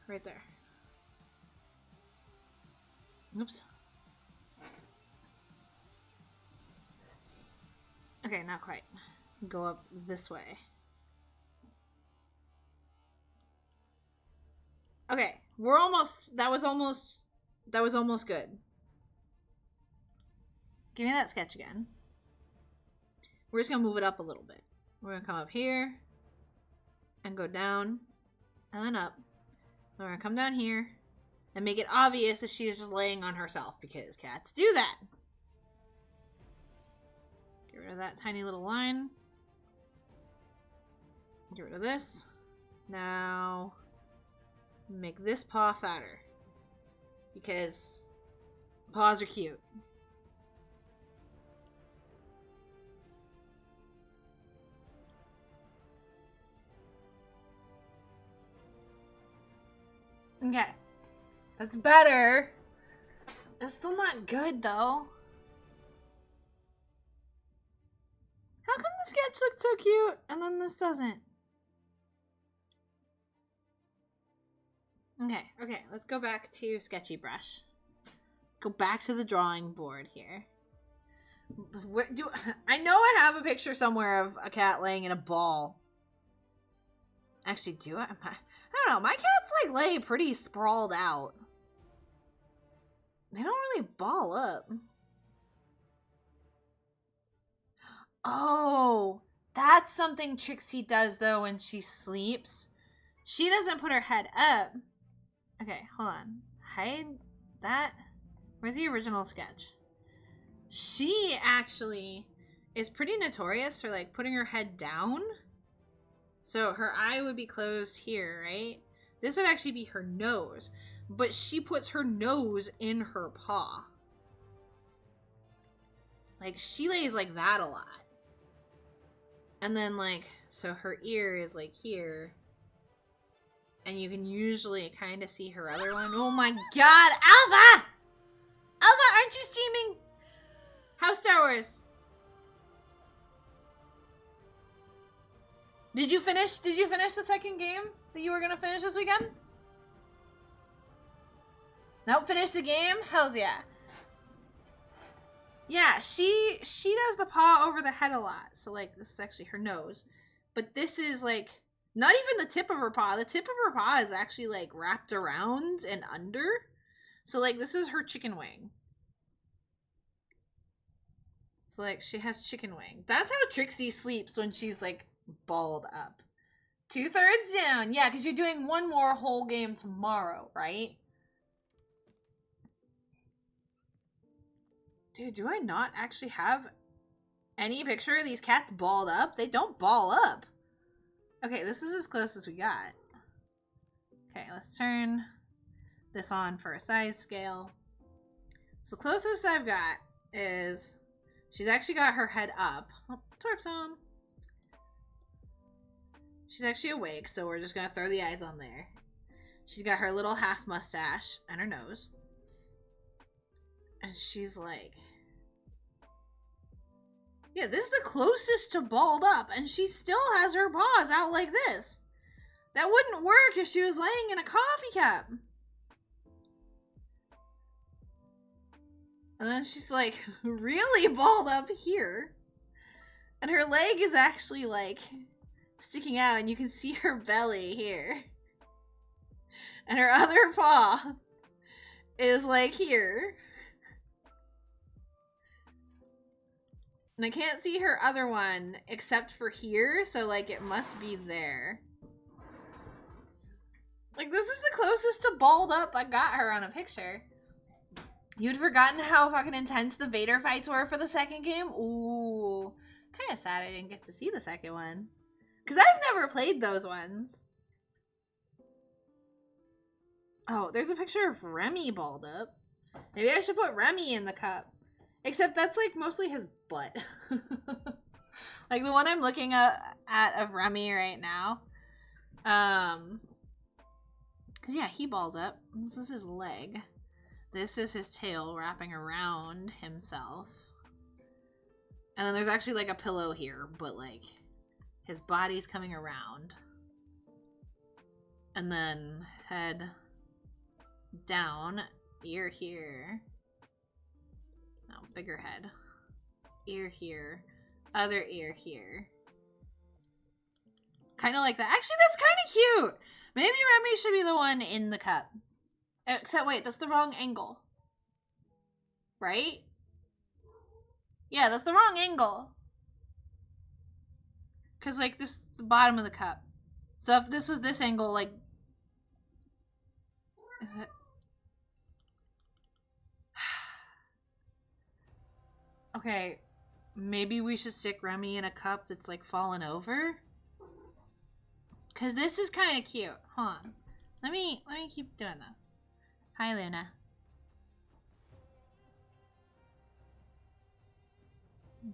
Right there. Oops. Okay, not quite. Go up this way. Okay, we're almost, that was almost good. Give me that sketch again. We're just gonna move it up a little bit. We're gonna come up here and go down and then up. Then we're gonna come down here and make it obvious that she's just laying on herself because cats do that. Get rid of that tiny little line. Get rid of this. Now, make this paw fatter. Because paws are cute. Okay. That's better. It's still not good, though. How come the sketch looked so cute and then this doesn't? Okay, let's go back to Sketchy Brush. Let's go back to the drawing board here. I know I have a picture somewhere of a cat laying in a ball. Actually, do I? I don't know. My cats like lay pretty sprawled out. They don't really ball up. Oh, that's something Trixie does though when she sleeps. She doesn't put her head up. Okay, hold on. Hide that. Where's the original sketch? She actually is pretty notorious for like putting her head down. So her eye would be closed here, right? This would actually be her nose. But she puts her nose in her paw. Like, she lays like that a lot. And then, like, so her ear is like here. And you can usually kind of see her other one. Oh my god, Alva! Alva, aren't you streaming? House Star Wars. Did you finish the second game that you were gonna finish this weekend? Nope, finish the game? Hells yeah. Yeah, she does the paw over the head a lot. So like this is actually her nose. But this is like not even the tip of her paw. The tip of her paw is actually like wrapped around and under. So like this is her chicken wing. So like she has chicken wing. That's how Trixie sleeps when she's like balled up. 2/3 down. Yeah, because you're doing one more whole game tomorrow, right? Dude, do I not actually have any picture of these cats balled up? They don't ball up. Okay, this is as close as we got. Okay, let's turn this on for a size scale. So the closest I've got is she's actually got her head up. Oh, twerp zone. She's actually awake, so we're just gonna throw the eyes on there. She's got her little half mustache and her nose. And she's like, yeah, this is the closest to balled up, and she still has her paws out like this. That wouldn't work if she was laying in a coffee cup. And then she's like really balled up here. And her leg is actually like sticking out, and you can see her belly here. And her other paw is like here. And I can't see her other one except for here, so like it must be there. Like this is the closest to balled up I got her on a picture. You'd forgotten how fucking intense the Vader fights were for the second game? Ooh. Kind of sad I didn't get to see the second one. Because I've never played those ones. Oh, there's a picture of Remy balled up. Maybe I should put Remy in the cup. Except that's like mostly his butt. Like the one I'm looking at of Remy right now. Cause yeah, he balls up. This is his leg. This is his tail wrapping around himself. And then there's actually like a pillow here, but like his body's coming around. And then head down, ear here. No, bigger head. Ear here. Other ear here. Kind of like that. Actually, that's kind of cute. Maybe Remy should be the one in the cup. Except, wait, that's the wrong angle. Right? Yeah, that's the wrong angle. Because, like, this is the bottom of the cup. So if this was this angle, like... Is it... Okay, maybe we should stick Remy in a cup that's like fallen over. Cause this is kind of cute. Hold on. Let me keep doing this. Hi, Luna.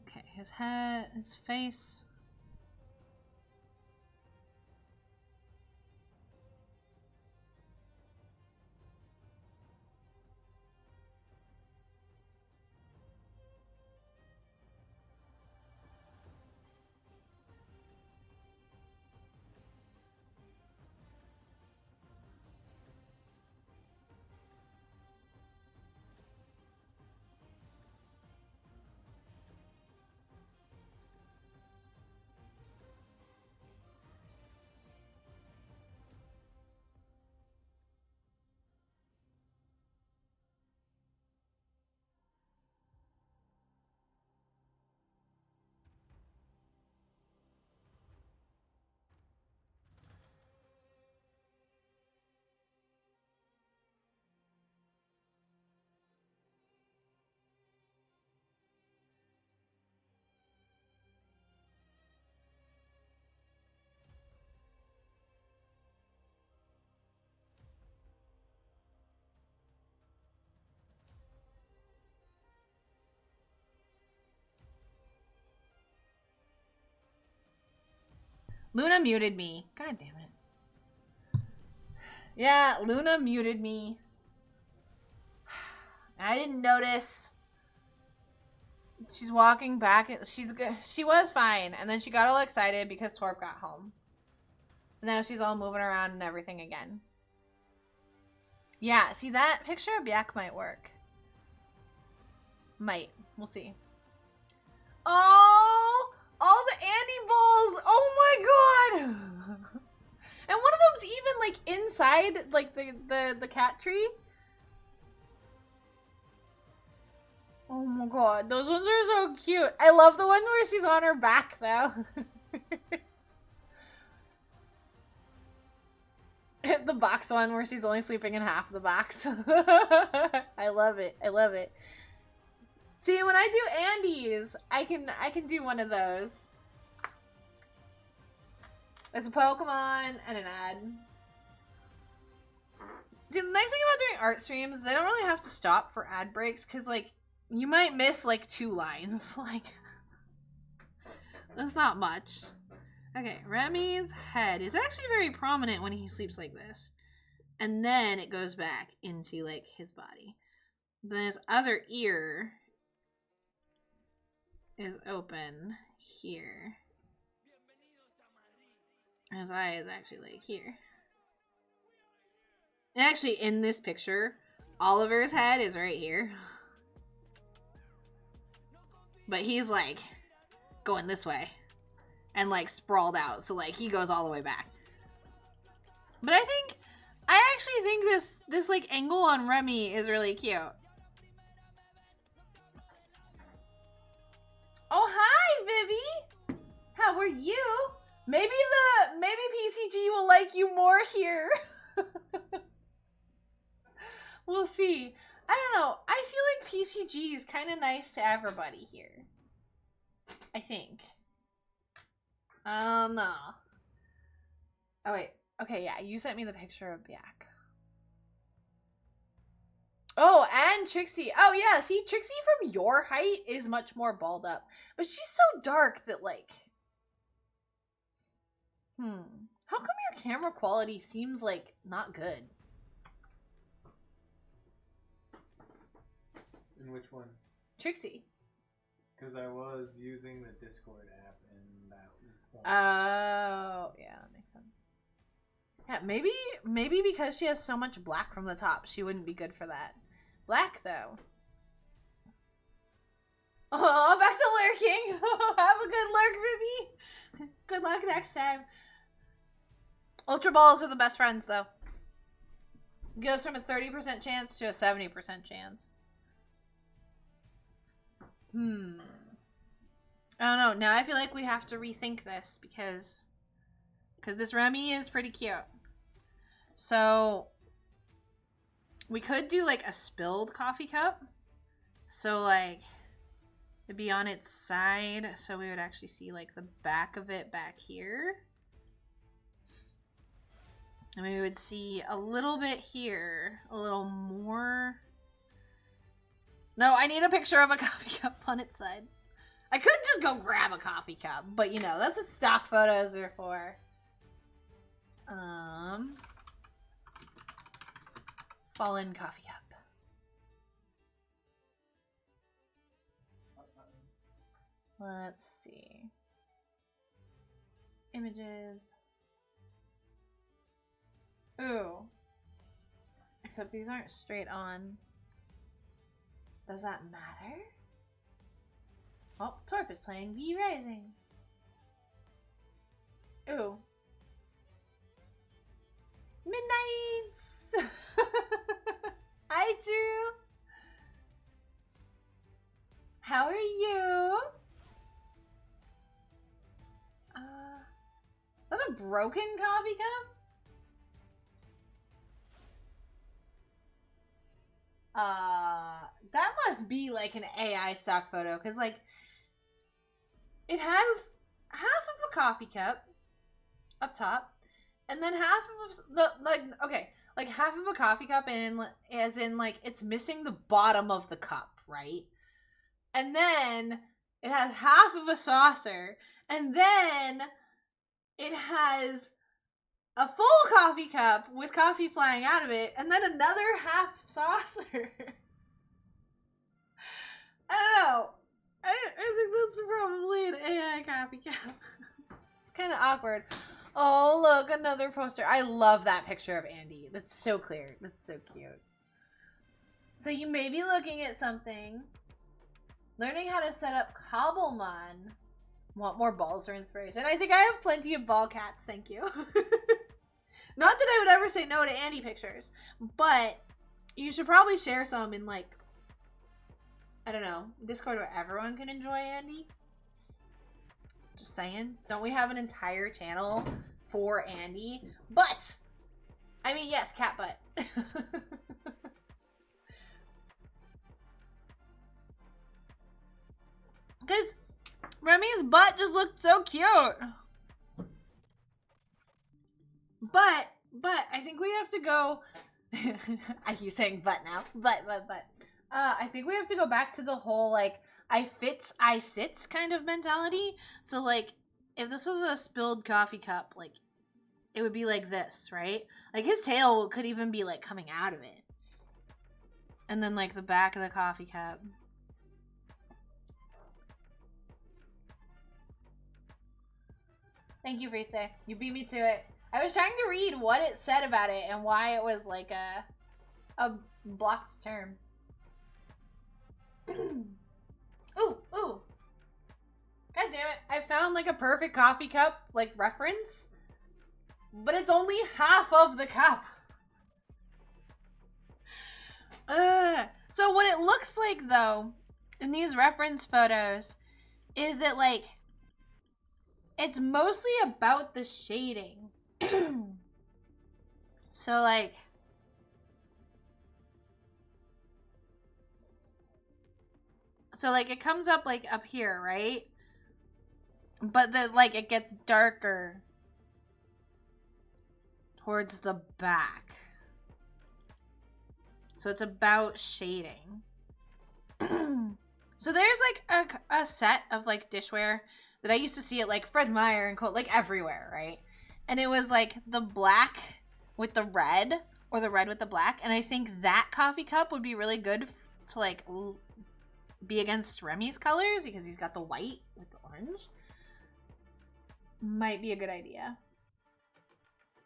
Okay, his head, his face. Luna muted me. God damn it. Yeah, Luna muted me. I didn't notice. She's walking back. She was fine, and then she got all excited because Torp got home. So now she's all moving around and everything again. Yeah, see, that picture of Byak might work. Might. We'll see. Oh! All the Andy balls! Oh my god! And one of them's even, like, inside, like, the cat tree. Oh my god, those ones are so cute. I love the one where she's on her back, though. The box one where she's only sleeping in half the box. I love it. I love it. See, when I do Andes, I can do one of those. There's a Pokemon and an ad. See, the nice thing about doing art streams is I don't really have to stop for ad breaks, because, like, you might miss, like, 2 lines. Like, that's not much. Okay, Remy's head is actually very prominent when he sleeps like this. And then it goes back into, like, his body. Then his other ear is open here. And his eye is actually, like, here. And actually, in this picture, Oliver's head is right here. But he's, like, going this way. And, like, sprawled out. So, like, he goes all the way back. But I actually think this like, angle on Remy is really cute. Oh, hi, Vivi! How are you? Maybe PCG will like you more here. We'll see. I don't know. I feel like PCG is kind of nice to everybody here. I think. No. Oh, wait. Okay, yeah. You sent me the picture of Byak. Oh, and Trixie. Oh, yeah. See, Trixie from your height is much more balled up. But she's so dark that, like... How come your camera quality seems, like, not good? In which one? Trixie. Because I was using the Discord app and that one. Oh, yeah, that makes sense. Yeah, maybe because she has so much black from the top, she wouldn't be good for that. Black, though. Oh, back to lurking. Have a good lurk, Vivi. Good luck next time. Ultra balls are the best friends, though. It goes from a 30% chance to a 70% chance. I don't know. Now I feel like we have to rethink this because this Remy is pretty cute. So we could do like a spilled coffee cup. So like it'd be on its side, so we would actually see like the back of it back here. And we would see a little bit here, a little more. No, I need a picture of a coffee cup on its side. I could just go grab a coffee cup, but you know, that's what stock photos are for. Fallen coffee cup. Let's see. Images. Ooh. Except these aren't straight on. Does that matter? Oh, Torp is playing V Rising. Ooh. Midnights! Hi, Drew! How are you? Is that a broken coffee cup? That must be like an AI stock photo, because like it has half of a coffee cup up top, and then half of the like half of a coffee cup, and as in like it's missing the bottom of the cup, right? And then it has half of a saucer, and then it has a full coffee cup with coffee flying out of it, and then another half saucer. I don't know. I think that's probably an AI coffee cup. It's kind of awkward. Oh, look, another poster. I love that picture of Andy. That's so clear. That's so cute. So you may be looking at something. Learning how to set up Cobblemon. Want more balls for inspiration? I think I have plenty of ball cats, thank you. Not that I would ever say no to Andy pictures, but you should probably share some in, like, I don't know, Discord where everyone can enjoy Andy. Just saying. Don't we have an entire channel for Andy? But, I mean, yes, cat butt. Because Remy's butt just looked so cute. But I think we have to go. I keep saying but now. But. I think we have to go back to the whole, like, I fits, I sits kind of mentality. So, like, if this was a spilled coffee cup, like, it would be like this, right? Like, his tail could even be, like, coming out of it. And then, like, the back of the coffee cup. Thank you, Reese. You beat me to it. I was trying to read what it said about it and why it was, like, a blocked term. Ooh. God damn it. I found, like, a perfect coffee cup, like, reference. But it's only half of the cup. So what it looks like, though, in these reference photos, is that, like, it's mostly about the shading. So, like, it comes up, like, up here, right? But then, like, it gets darker towards the back. So it's about shading. So there's, like, a set of, like, dishware that I used to see at, like, Fred Meyer and like, everywhere, right? And it was, like, the black with the red, or the red with the black. And I think that coffee cup would be really good to, like, be against Remy's colors, because he's got the white with the orange. Might be a good idea.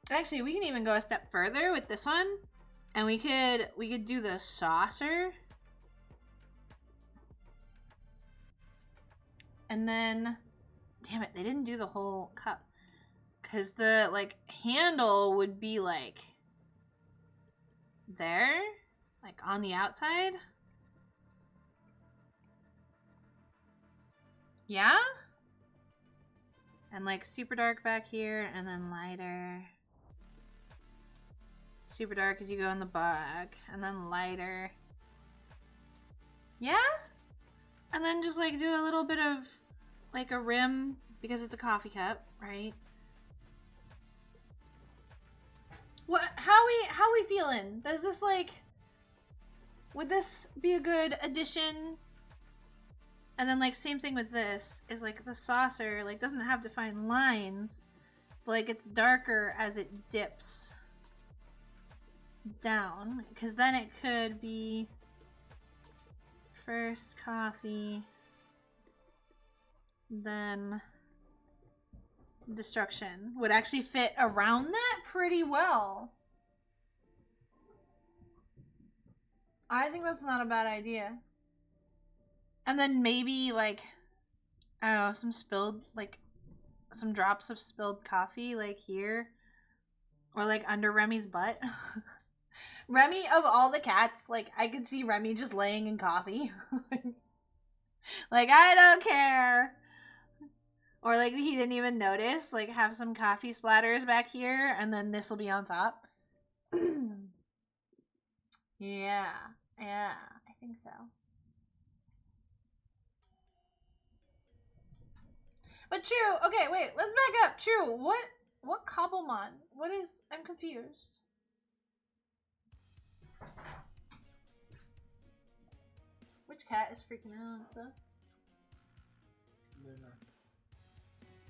Actually, we can even go a step further with this one. And we could do the saucer. And then, damn it, they didn't do the whole cup. Because the, like, handle would be, like, there. Like, on the outside. Yeah? And, like, super dark back here, and then lighter. Super dark as you go in the back, and then lighter. Yeah? And then just, like, do a little bit of, like, a rim, because it's a coffee cup, right? What? How we feeling? Does this, like, would this be a good addition? And then, like, same thing with this, is, like, the saucer, like, doesn't have defined lines, but, like, it's darker as it dips down, because then it could be first coffee, then destruction. Would actually fit around that pretty well. I think that's not a bad idea. And then maybe, like, I don't know, some spilled, like, some drops of spilled coffee, like, here. Or, like, under Remy's butt. Remy, of all the cats, like, I could see Remy just laying in coffee. Like, I don't care. Or, like, he didn't even notice. Like, have some coffee splatters back here, and then this will be on top. Yeah, I think so. But True, okay, wait, let's back up. True, what Cobblemon? What is, I'm confused. Which cat is freaking out and stuff?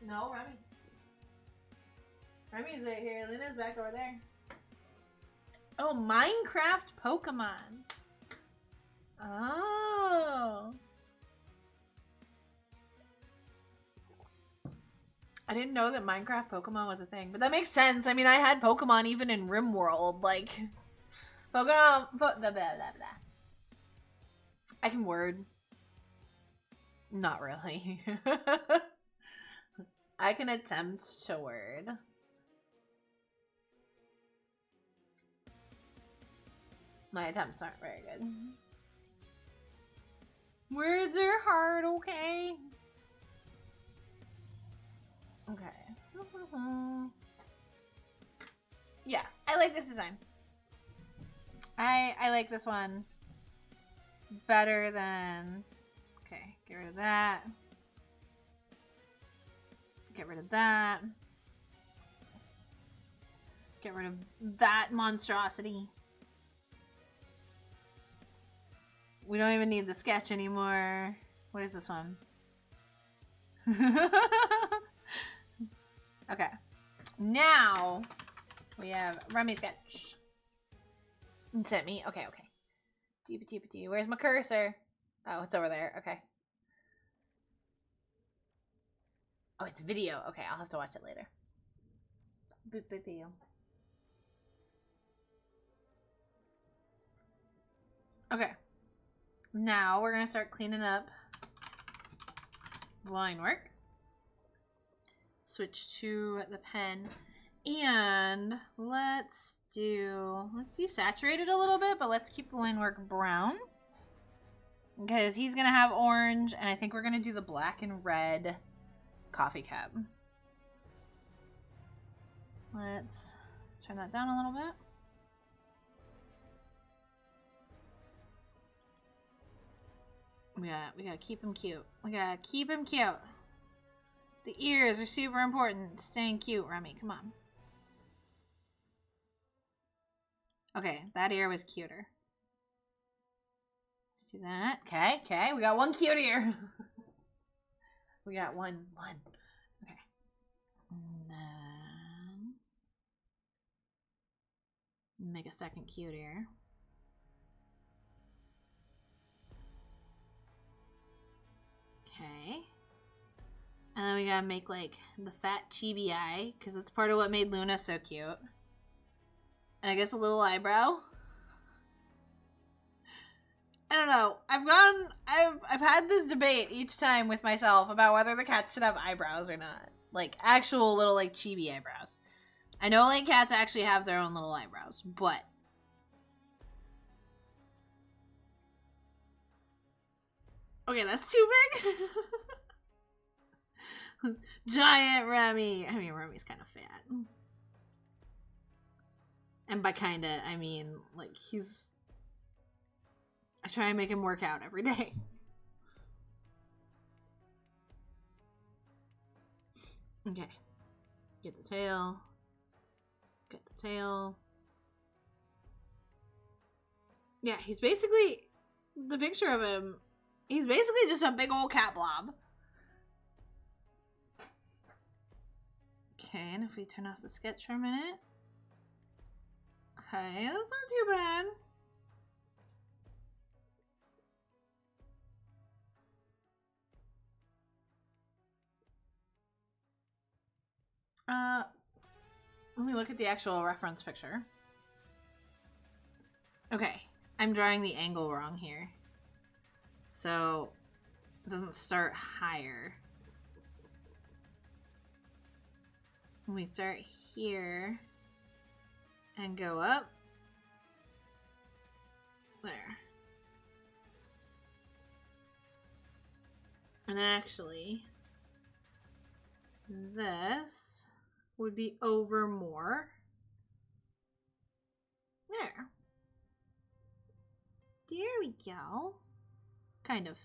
No, Remy. Remy's right here. Luna's back over there. Oh, Minecraft Pokemon. Oh. I didn't know that Minecraft Pokemon was a thing, but that makes sense. I mean, I had Pokemon even in RimWorld, like Pokemon. Blah, blah, blah, blah. I can word. Not really. I can attempt to word. My attempts aren't very good. Words are hard, okay? Okay. Yeah, I like this design. I like this one better than... Okay, get rid of that. Get rid of that. Get rid of that monstrosity. We don't even need the sketch anymore. What is this one? Okay. Now we have Remy sketch. Sent me. Okay, okay. T. Where's my cursor? Oh, it's over there. Okay. Oh, it's video. Okay, I'll have to watch it later. Video. Okay. Now we're gonna start cleaning up the line work. Switch to the pen, and let's desaturate it a little bit, but let's keep the line work brown because he's gonna have orange, and I think we're gonna do the black and red coffee cup. Let's turn that down a little bit. We gotta keep him cute. We gotta keep him cute. The ears are super important. Staying cute, Remy. Come on. Okay, that ear was cuter. Let's do that. Okay, okay. We got one cute ear. We got one. Okay. And then make a second cute ear. Okay. And then we gotta make like the fat chibi eye, because that's part of what made Luna so cute. And I guess a little eyebrow. I don't know. I've had this debate each time with myself about whether the cat should have eyebrows or not. Like actual little like chibi eyebrows. I know like cats actually have their own little eyebrows, but okay, that's too big. Giant Remy. I mean, Remy's kind of fat. And by kinda, I mean, like, I try and make him work out every day. Okay. Get the tail. Get the tail. Yeah, he's basically, the picture of him, he's basically just a big old cat blob. Okay, and if we turn off the sketch for a minute. Okay, that's not too bad. Let me look at the actual reference picture. Okay, I'm drawing the angle wrong here. So, it doesn't start higher. We start here and go up. There. And actually, this would be over more. There. There we go. Kind of.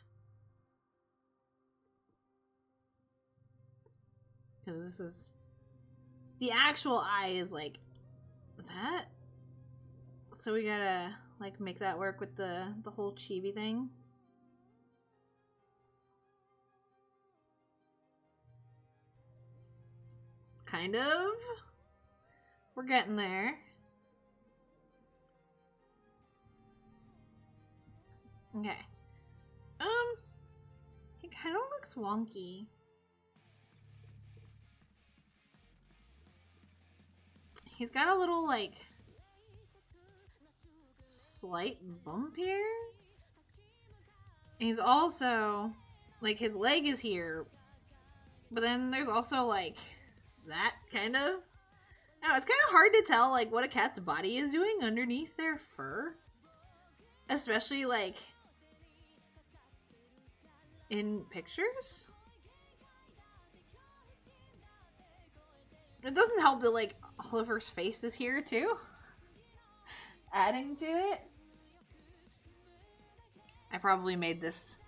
Because this is... The actual eye is like that. So we gotta like make that work with the whole chibi thing. Kind of. We're getting there. Okay. It kind of looks wonky. He's got a little, like, slight bump here. And he's also, like, his leg is here. But then there's also, like, that kind of. Now, it's kind of hard to tell, like, what a cat's body is doing underneath their fur. Especially, like, in pictures. It doesn't help that, like, Oliver's face is here, too. Adding to it. I probably made this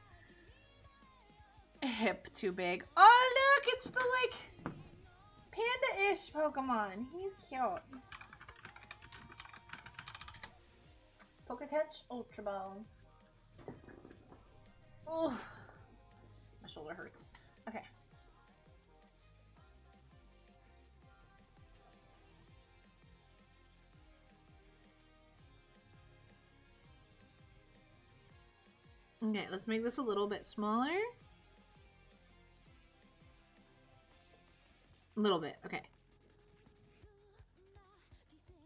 hip too big. Oh, look! It's the, like, panda-ish Pokemon. He's cute. Pokecatch Ultra Ball. Oh, my shoulder hurts. Okay. Okay, let's make this a little bit smaller. A little bit, okay.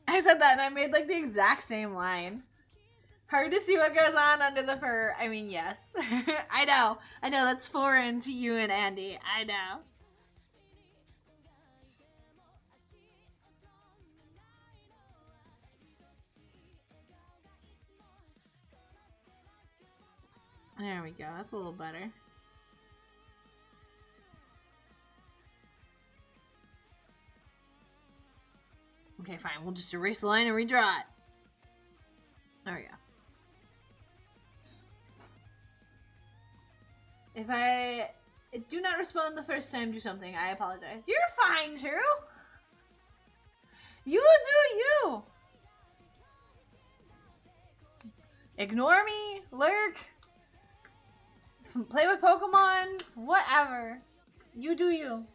I said that and I made like the exact same line. Hard to see what goes on under the fur. I mean, yes. I know, that's foreign to you and Andy. I know. There we go. That's a little better. Okay, fine. We'll just erase the line and redraw it. There we go. If I do not respond the first time to something, I apologize. You're fine, Drew. You do you. Ignore me, lurk, play with Pokemon, whatever. You do you.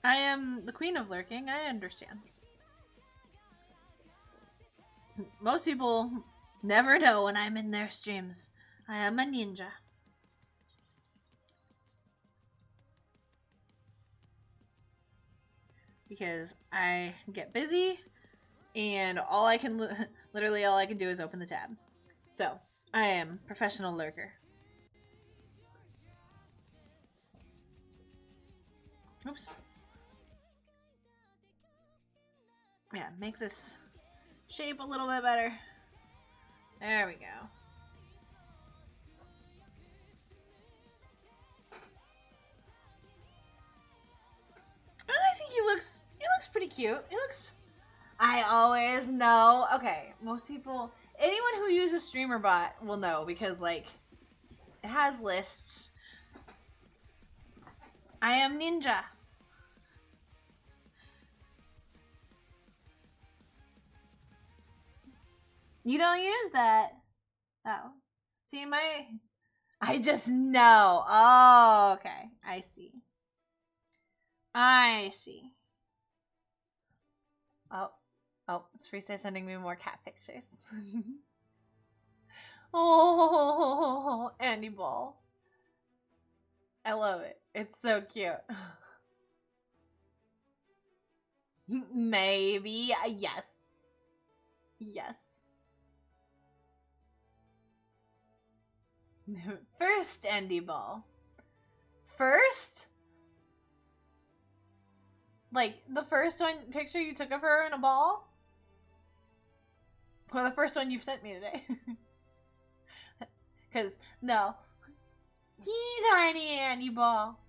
I am the queen of lurking, I understand. Most people never know when I'm in their streams. I am a ninja. Because I get busy and all I can literally all I can do is open the tab. So, I am professional lurker. Oops. Yeah, make this shape a little bit better. There we go. I think he looks pretty cute. He looks, I always know. Okay, most people, anyone who uses StreamerBot will know because like it has lists. I am ninja. You don't use that. Oh. See, I just know. Oh, okay. I see. I see. Oh. Oh, it's Freestyle sending me more cat pictures. Oh, Andy Ball. I love it. It's so cute. Maybe. Yes. Yes. First Andy Ball. First? Like, the first one picture you took of her in a ball? Or the first one you've sent me today? Because, no. Teeny tiny Andy Ball.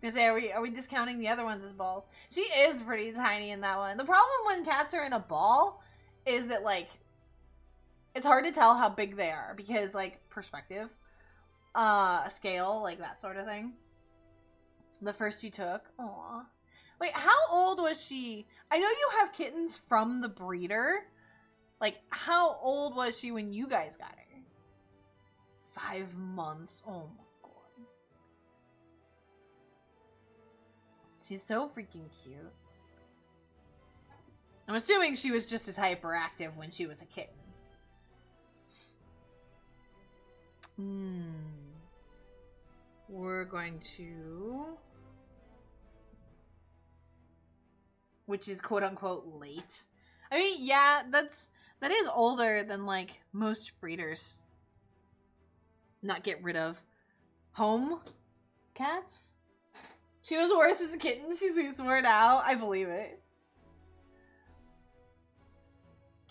I was gonna say, are we discounting the other ones as balls? She is pretty tiny in that one. The problem when cats are in a ball is that, like, it's hard to tell how big they are because, like, perspective, scale, like that sort of thing. The first you took. Aw. Wait, how old was she? I know you have kittens from the breeder. Like, how old was she when you guys got her? 5 months. Oh my god. She's so freaking cute. I'm assuming she was just as hyperactive when she was a kitten. We're going to... Which is quote-unquote late. I mean, yeah, that is older than, like, most breeders. Not get rid of. Home cats? She was worse as a kitten. She swore it out. I believe it.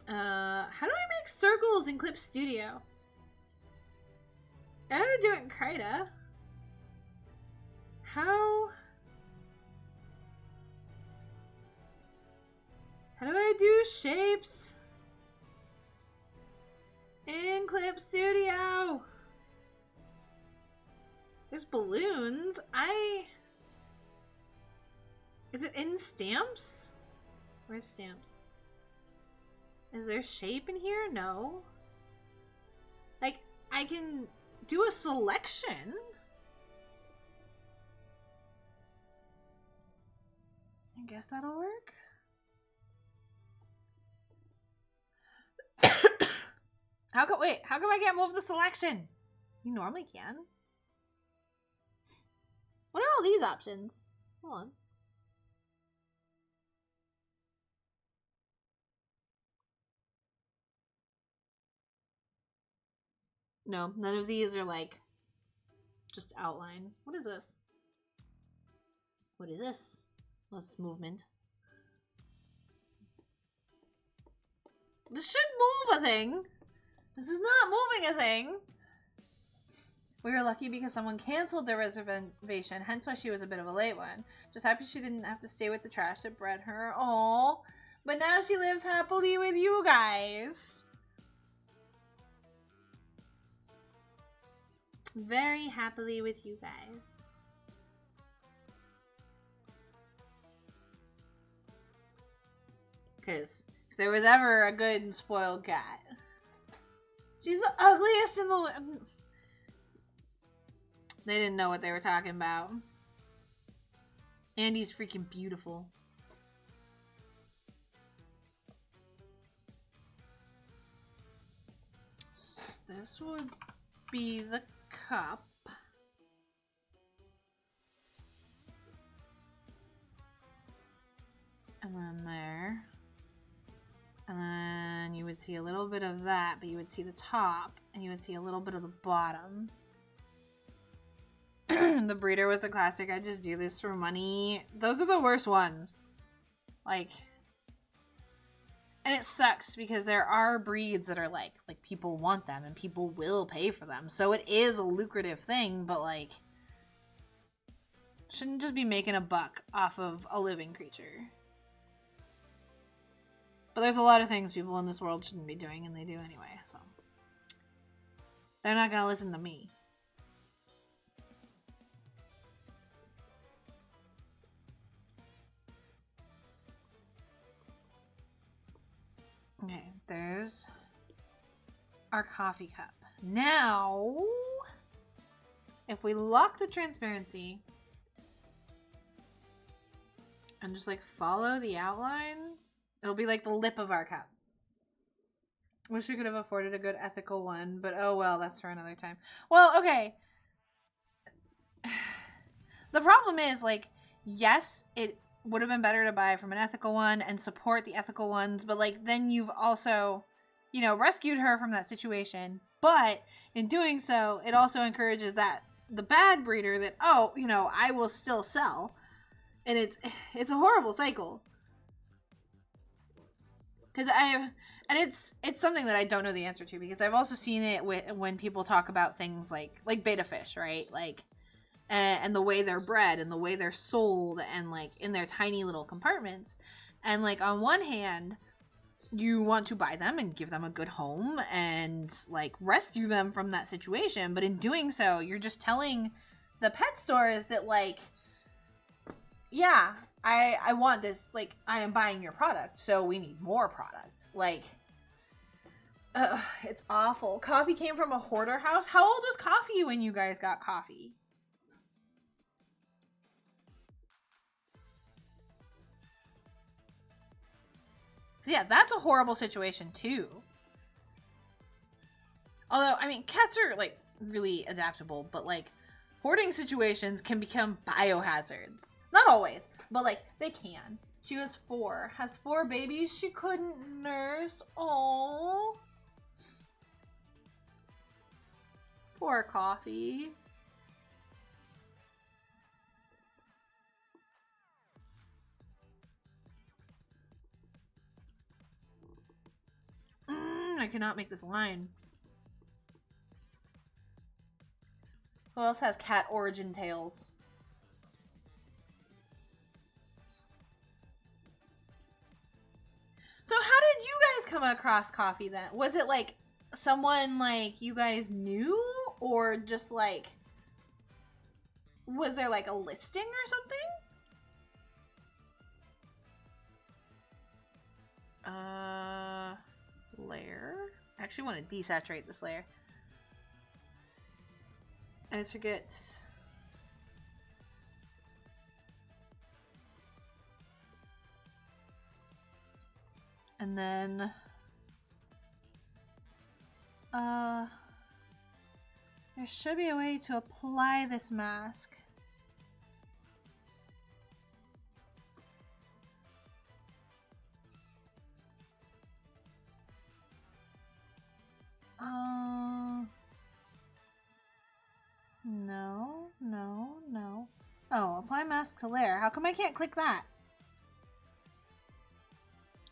How do I make circles in Clip Studio? I know how to do it in Krita. How do I do shapes in Clip Studio? There's balloons. Is it in stamps? Where's stamps? Is there shape in here? No. Like, I can do a selection. I guess that'll work. How come I can't move the selection? You normally can. What are all these options? Hold on. No, none of these are like just outline. What is this? What is this? Less movement. This should move a thing. This is not moving a thing. We were lucky because someone canceled their reservation, hence why she was a bit of a late one. Just happy she didn't have to stay with the trash that bred her. Aww. But now she lives happily with you guys. Very happily with you guys. Because if there was ever a good and spoiled cat, she's the ugliest in the... They didn't know what they were talking about. Andy's freaking beautiful. This would be the cup. And then there. And then you would see a little bit of that, but you would see the top, and you would see a little bit of the bottom. The breeder was the classic, I just do this for money. Those are the worst ones. Like, and it sucks because there are breeds that are like people want them and people will pay for them. So it is a lucrative thing, but like, shouldn't just be making a buck off of a living creature. But there's a lot of things people in this world shouldn't be doing, and they do anyway, so. They're not gonna listen to me. Okay, there's our coffee cup. Now, if we lock the transparency and just like follow the outline, it'll be like the lip of our cup. Wish we could have afforded a good ethical one, but oh well, that's for another time. Well, okay. The problem is, like, yes, it would have been better to buy from an ethical one and support the ethical ones, but like then you've also, you know, rescued her from that situation. But in doing so, it also encourages that the bad breeder that, oh, you know, I will still sell. And it's a horrible cycle. Because it's something that I don't know the answer to, because I've also seen it when people talk about things like beta fish, right? Like, and the way they're bred and the way they're sold and like in their tiny little compartments. And like on one hand, you want to buy them and give them a good home and like rescue them from that situation. But in doing so, you're just telling the pet stores that like, yeah, I want this, like, I am buying your product, so we need more product. Like, it's awful. Coffee came from a hoarder house. How old was Coffee when you guys got Coffee? Yeah, that's a horrible situation too. Although, I mean, cats are like really adaptable, but like hoarding situations can become biohazards. Not always, but like they can. She was 4, has 4 babies she couldn't nurse. Oh, poor Coffee. I cannot make this line. Who else has cat origin tales? So how did you guys come across Coffee then? Was it like someone like you guys knew, or just like was there like a listing or something? Layer. I actually want to desaturate this layer. I just forget. And then there should be a way to apply this mask. No. Oh, apply mask to layer. How come I can't click that?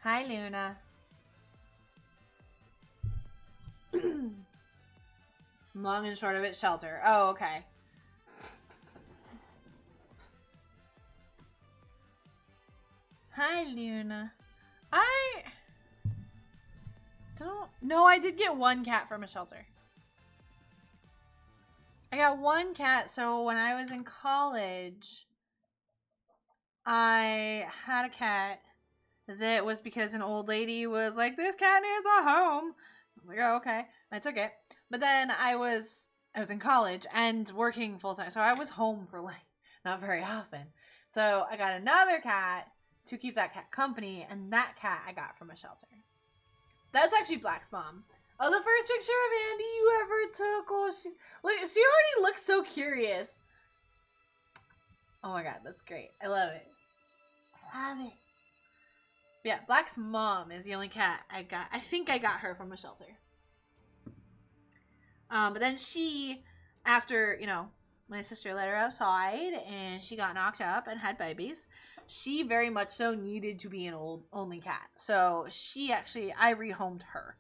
Hi, Luna. Long and short of it, shelter. Oh, okay. Hi, Luna. I don't... No, I did get 1 cat from a shelter. I got 1 cat, so when I was in college, I had a cat that was because an old lady was like, this cat needs a home. I was like, oh, okay. I took it. But then I was in college and working full time, so I was home for like not very often. So I got another cat to keep that cat company, and that cat I got from a shelter. That's actually Black's mom. Oh, the first picture of Andy you ever took. Oh, she already looks so curious. Oh my god, that's great. I love it. I love it. Yeah, Black's mom is the only cat I got. I think I got her from a shelter. But then she, after, you know, my sister let her outside and she got knocked up and had babies, she very much so needed to be an only cat. So she actually, I rehomed her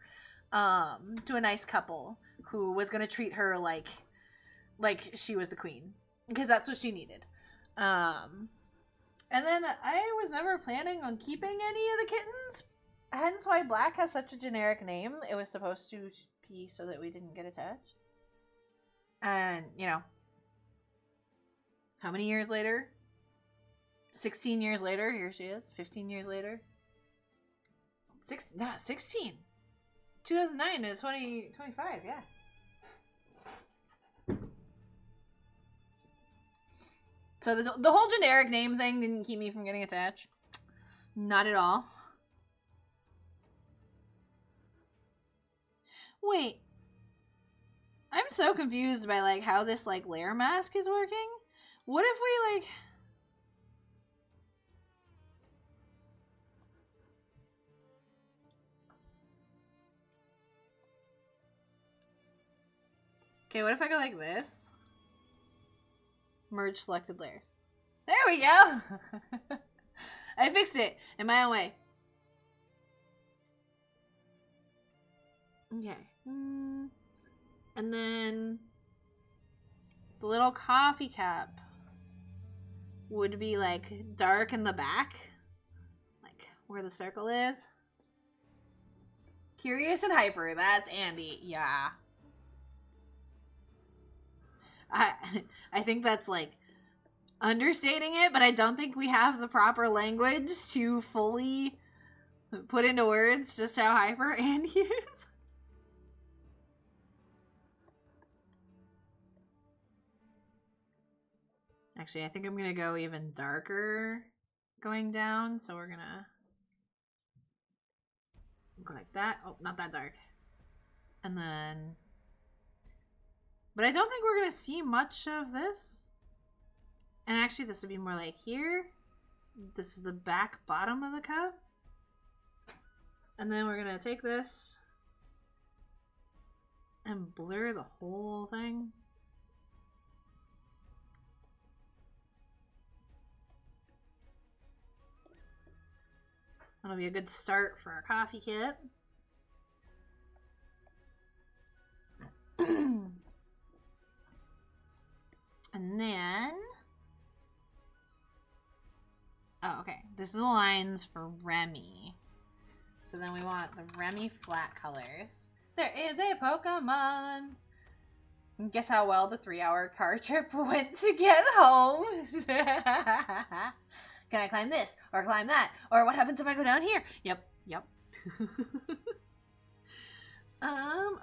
to a nice couple who was going to treat her like she was the queen, because that's what she needed. And then I was never planning on keeping any of the kittens, hence why Black has such a generic name. It was supposed to be so that we didn't get attached. And, you know, how many years later? 16 years later, here she is. 15 years later. 16. 2009 is 2025, yeah. So the whole generic name thing didn't keep me from getting attached. Not at all. Wait. I'm so confused by like how this like layer mask is working. What if we like... Okay, what if I go like this? Merge selected layers. There we go! I fixed it in my own way. Okay. And then the little coffee cup would be like dark in the back, like where the circle is. Curious and hyper, that's Andy. Yeah. I think that's like understating it, but I don't think we have the proper language to fully put into words just how hyper Andy is. Actually, I think I'm gonna go even darker going down, so we're gonna Go like that. Oh, not that dark. And then... But I don't think we're going to see much of this. And actually, this would be more like here. This is the back bottom of the cup. And then we're going to take this and blur the whole thing. That'll be a good start for our coffee kit. And then... Oh, okay. This is the lines for Remy. So then we want the Remy flat colors. There is a Pokemon! And guess how well the 3-hour car trip went to get home? Can I climb this? Or climb that? Or what happens if I go down here? Yep.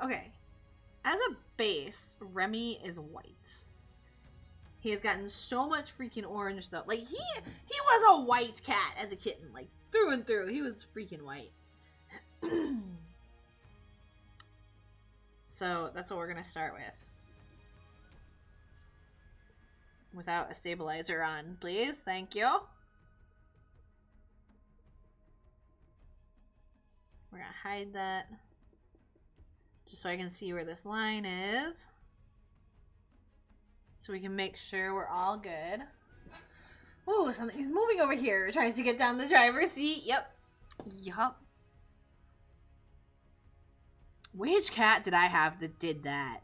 Okay. As a base, Remy is white. He has gotten so much freaking orange though. Like he was a white cat as a kitten, like through and through. He was freaking white. So that's what we're gonna start with. Without a stabilizer on, please. Thank you. We're gonna hide that just so I can see where this line is. So we can make sure we're all good. Ooh, something's moving over here. Tries to get down the driver's seat. Yep. Which cat did I have that did that?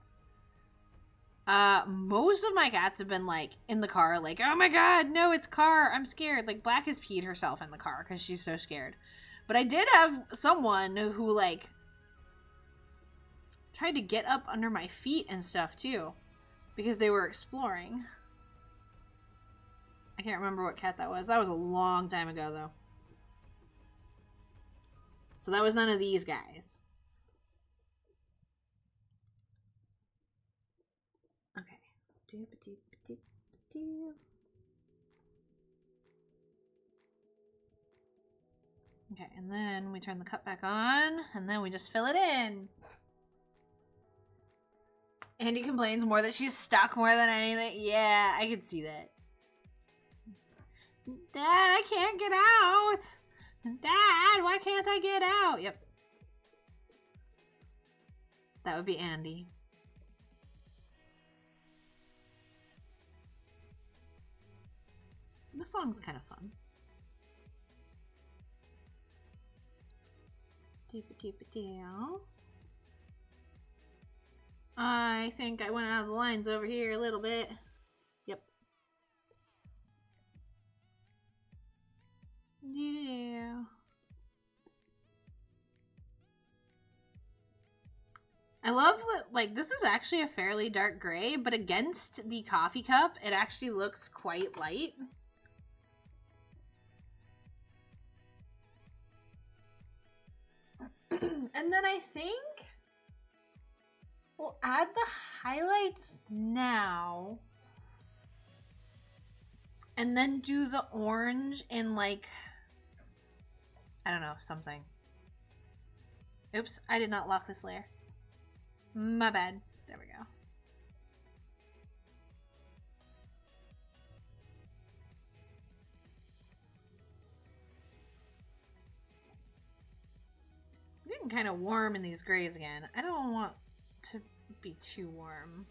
Most of my cats have been like in the car, like, oh my god, no, it's car. I'm scared. Like Black has peed herself in the car because she's so scared. But I did have someone who like tried to get up under my feet and stuff too. Because they were exploring. I can't remember what cat that was. That was a long time ago, though. So that was none of these guys. Okay. Okay, and then we turn the cup back on, and then we just fill it in. Andy complains more that she's stuck more than anything. Yeah, I could see that. Dad, I can't get out. Dad, why can't I get out? Yep. That would be Andy. This song's kind of fun. I think I went out of the lines over here a little bit. Yep. Yeah. I love that, like, this is actually a fairly dark gray, but against the coffee cup, it actually looks quite light. And then I think we'll add the highlights now. And then do the orange in, like, I don't know, something. Oops, I did not lock this layer. My bad. There we go. I'm getting kind of warm in these grays again. I don't want to be too warm.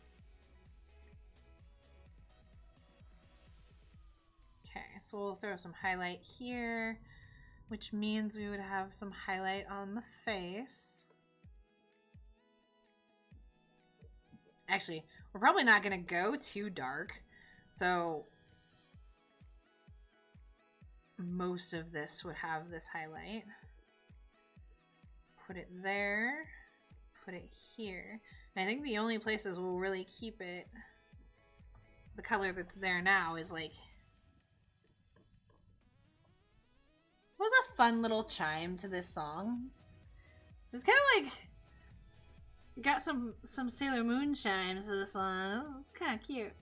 Okay, so we'll throw some highlight here, which means we would have some highlight on the face. Actually, we're probably not going to go too dark, so most of this would have this highlight. Put it there, put it here. And I think the only places we'll really keep it, the color that's there now, is like, what was a fun little chime to this song? It's kind of like, you got some Sailor Moon chimes to this song. It's kind of cute.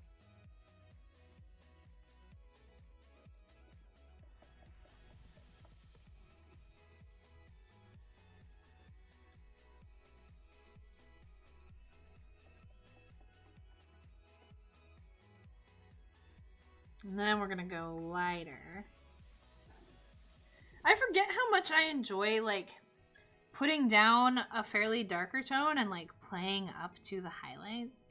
And then we're gonna go lighter. I forget how much I enjoy, like, putting down a fairly darker tone and, like, playing up to the highlights.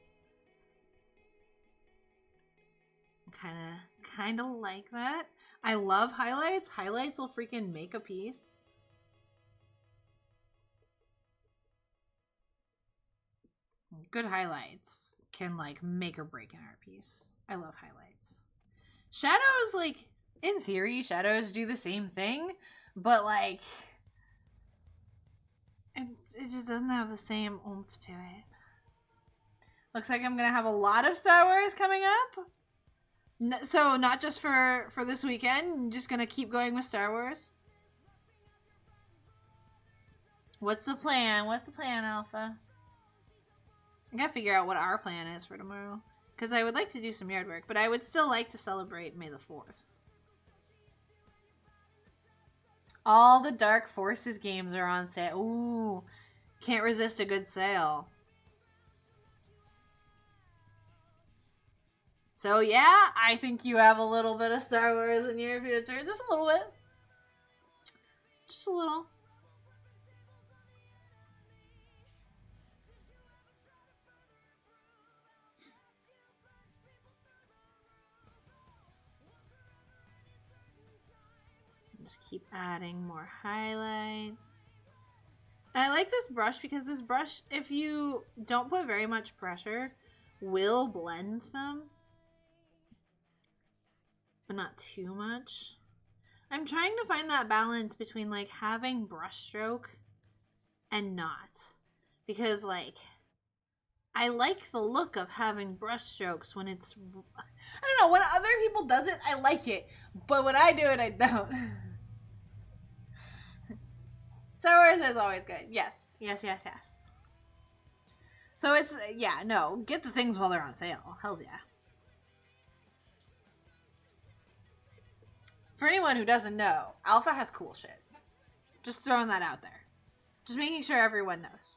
Kinda like that. I love highlights. Highlights will freaking make a piece. Good highlights can, like, make or break an art piece. I love highlights. Shadows, like, in theory, shadows do the same thing, but, like, it just doesn't have the same oomph to it. Looks like I'm gonna have a lot of Star Wars coming up. So not just for this weekend, I'm just gonna keep going with Star Wars. What's the plan? What's the plan, Alpha? I gotta figure out what our plan is for tomorrow. Because I would like to do some yard work, but I would still like to celebrate May the 4th. All the Dark Forces games are on sale. Ooh, can't resist a good sale. So yeah, I think you have a little bit of Star Wars in your future. Just a little bit. Just a little. Just keep adding more highlights. And I like this brush because this brush, if you don't put very much pressure, will blend some. But not too much. I'm trying to find that balance between, like, having brushstroke and not. Because, like, I like the look of having brushstrokes when it's... I don't know, when other people does it, I like it. But when I do it, I don't. Star Wars is always good. Yes. Yes, yes, yes. So it's... Yeah, no. Get the things while they're on sale. Hells yeah. For anyone who doesn't know, Alpha has cool shit. Just throwing that out there. Just making sure everyone knows.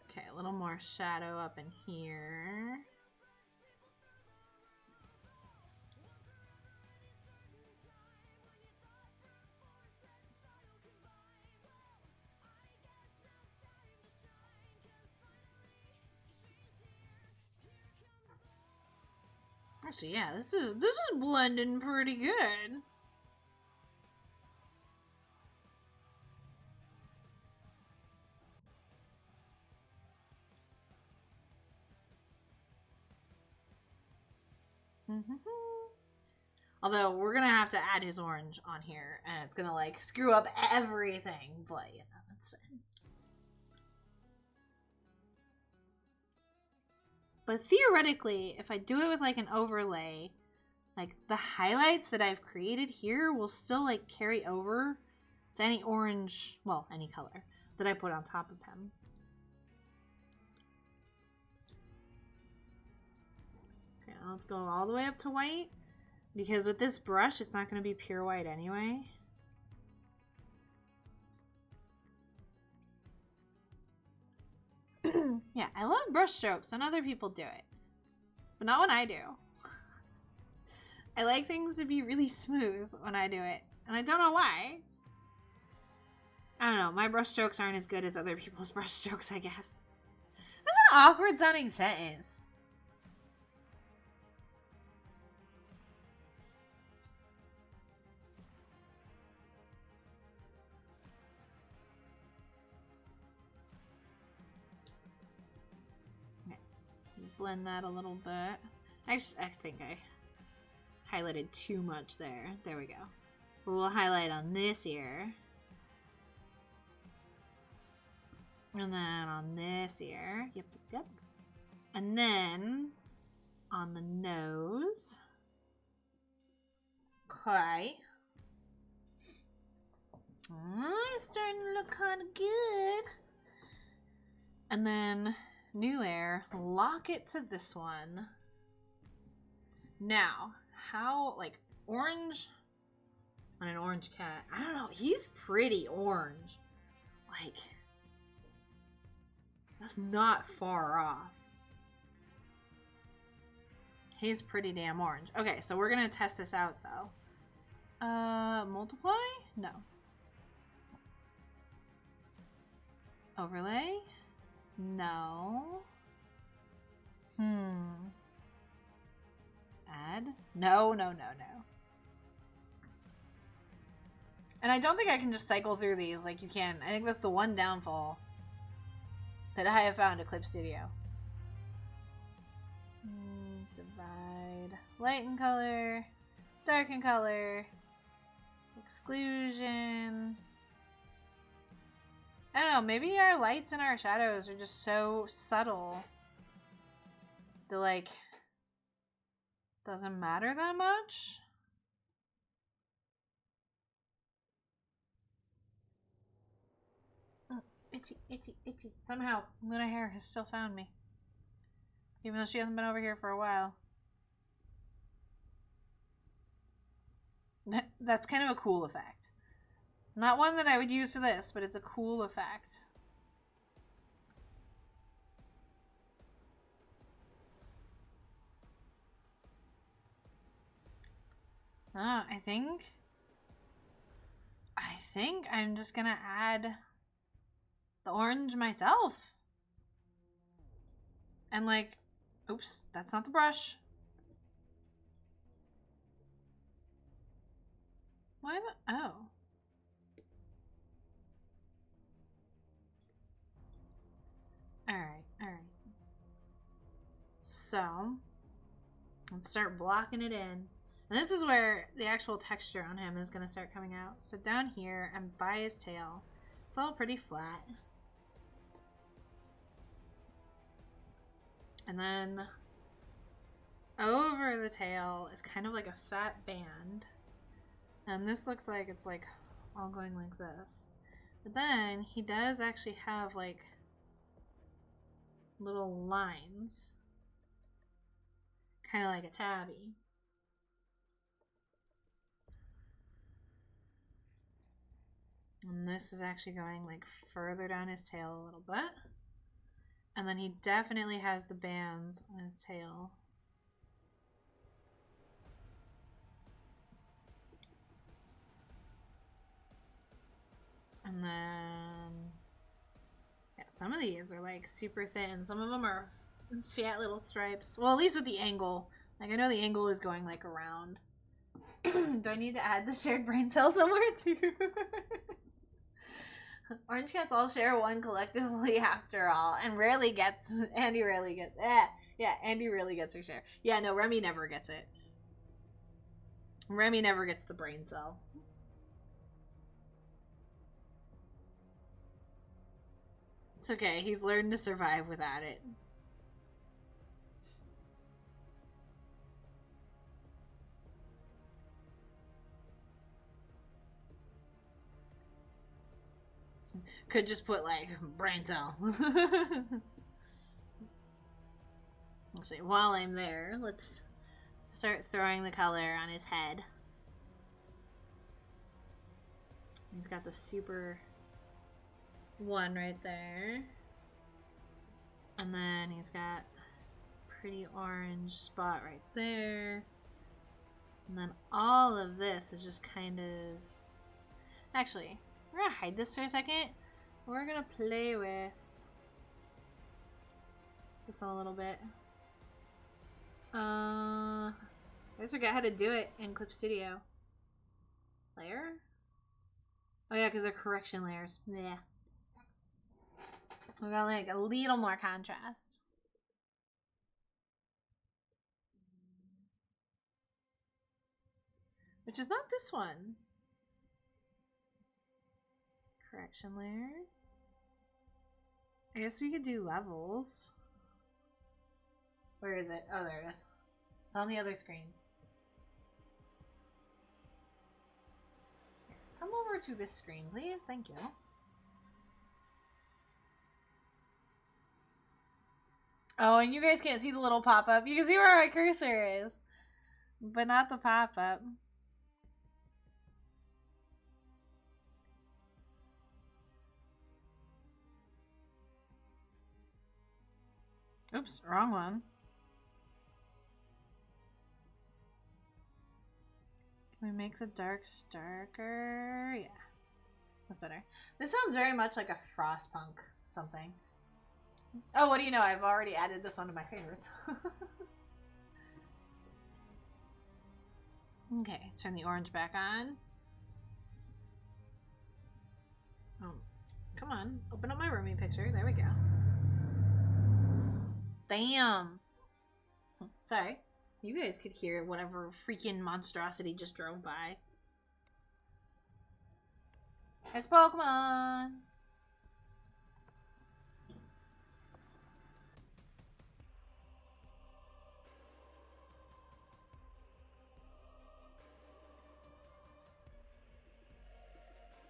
Okay, a little more shadow up in here. Actually, yeah, this is blending pretty good. Although we're gonna have to add his orange on here, and it's gonna, like, screw up everything. But you know, that's fine. But theoretically, if I do it with, like, an overlay, like, the highlights that I've created here will still, like, carry over to any orange, well, any color that I put on top of him. Okay, now let's go all the way up to white, because with this brush, it's not going to be pure white anyway. Yeah, I love brush strokes when other people do it, but not when I do. I like things to be really smooth when I do it, and I don't know why. I don't know, my brush strokes aren't as good as other people's brush strokes, I guess. That's an awkward sounding sentence. Blend that a little bit. I think I highlighted too much there. There we go. We'll highlight on this ear. And then on this ear. Yep, yep, yep. And then on the nose. Okay. Oh, it's starting to look kind of good. And then... new layer, lock it to this one. Now, how, like, orange on an orange cat? I don't know, he's pretty orange. Like, that's not far off. He's pretty damn orange. Okay, so we're gonna test this out though. Multiply? No. Overlay? No. Add? No, no, no, no. And I don't think I can just cycle through these like you can. I think that's the one downfall that I have found at Clip Studio. Divide. Light and color. Dark and color. Exclusion. I don't know, maybe our lights and our shadows are just so subtle that, like, doesn't matter that much. Oh, itchy, itchy, itchy. Somehow, Luna Hair has still found me. Even though she hasn't been over here for a while. That's kind of a cool effect. Not one that I would use for this, but it's a cool effect. I think I'm just gonna add the orange myself. And like, oops, that's not the brush. Why the, oh. Alright, alright. So, let's start blocking it in. And this is where the actual texture on him is going to start coming out. So down here and by his tail, it's all pretty flat. And then over the tail is kind of like a fat band. And this looks like it's like all going like this. But then he does actually have like little lines. Kind of like a tabby. And this is actually going like further down his tail a little bit. And then he definitely has the bands on his tail. And then, yeah, some of these are like super thin. Some of them are fat little stripes. Well, at least with the angle. Like I know the angle is going like around. Do I need to add the shared brain cell somewhere too? Orange cats all share one collectively after all, and Andy rarely gets, yeah, Andy rarely gets her share. Yeah, no, Remy never gets it. Remy never gets the brain cell. It's okay, he's learned to survive without it. Could just put like brain cell. Let's see. While I'm there, let's start throwing the color on his head. He's got the super one right there, and then he's got a pretty orange spot right there, and then all of this is just kind of, actually, we're gonna hide this for a second. We're gonna play with this one a little bit. I just forgot how to do it in Clip Studio. Layer? Oh yeah, because they're correction layers. Yeah. We got like a little more contrast. Which is not this one. Correction layer. I guess we could do levels. Where is it? Oh, there it is. It's on the other screen. Here, come over to this screen, please. Thank you. Oh, and you guys can't see the little pop-up. You can see where my cursor is, but not the pop-up. Oops, wrong one. Can we make the darks darker? Yeah. That's better. This sounds very much like a Frostpunk something. Oh, what do you know? I've already added this one to my favorites. Okay, turn the orange back on. Oh, come on. Open up my Remy picture. There we go. Damn. Sorry. You guys could hear whatever freaking monstrosity just drove by. It's Pokemon!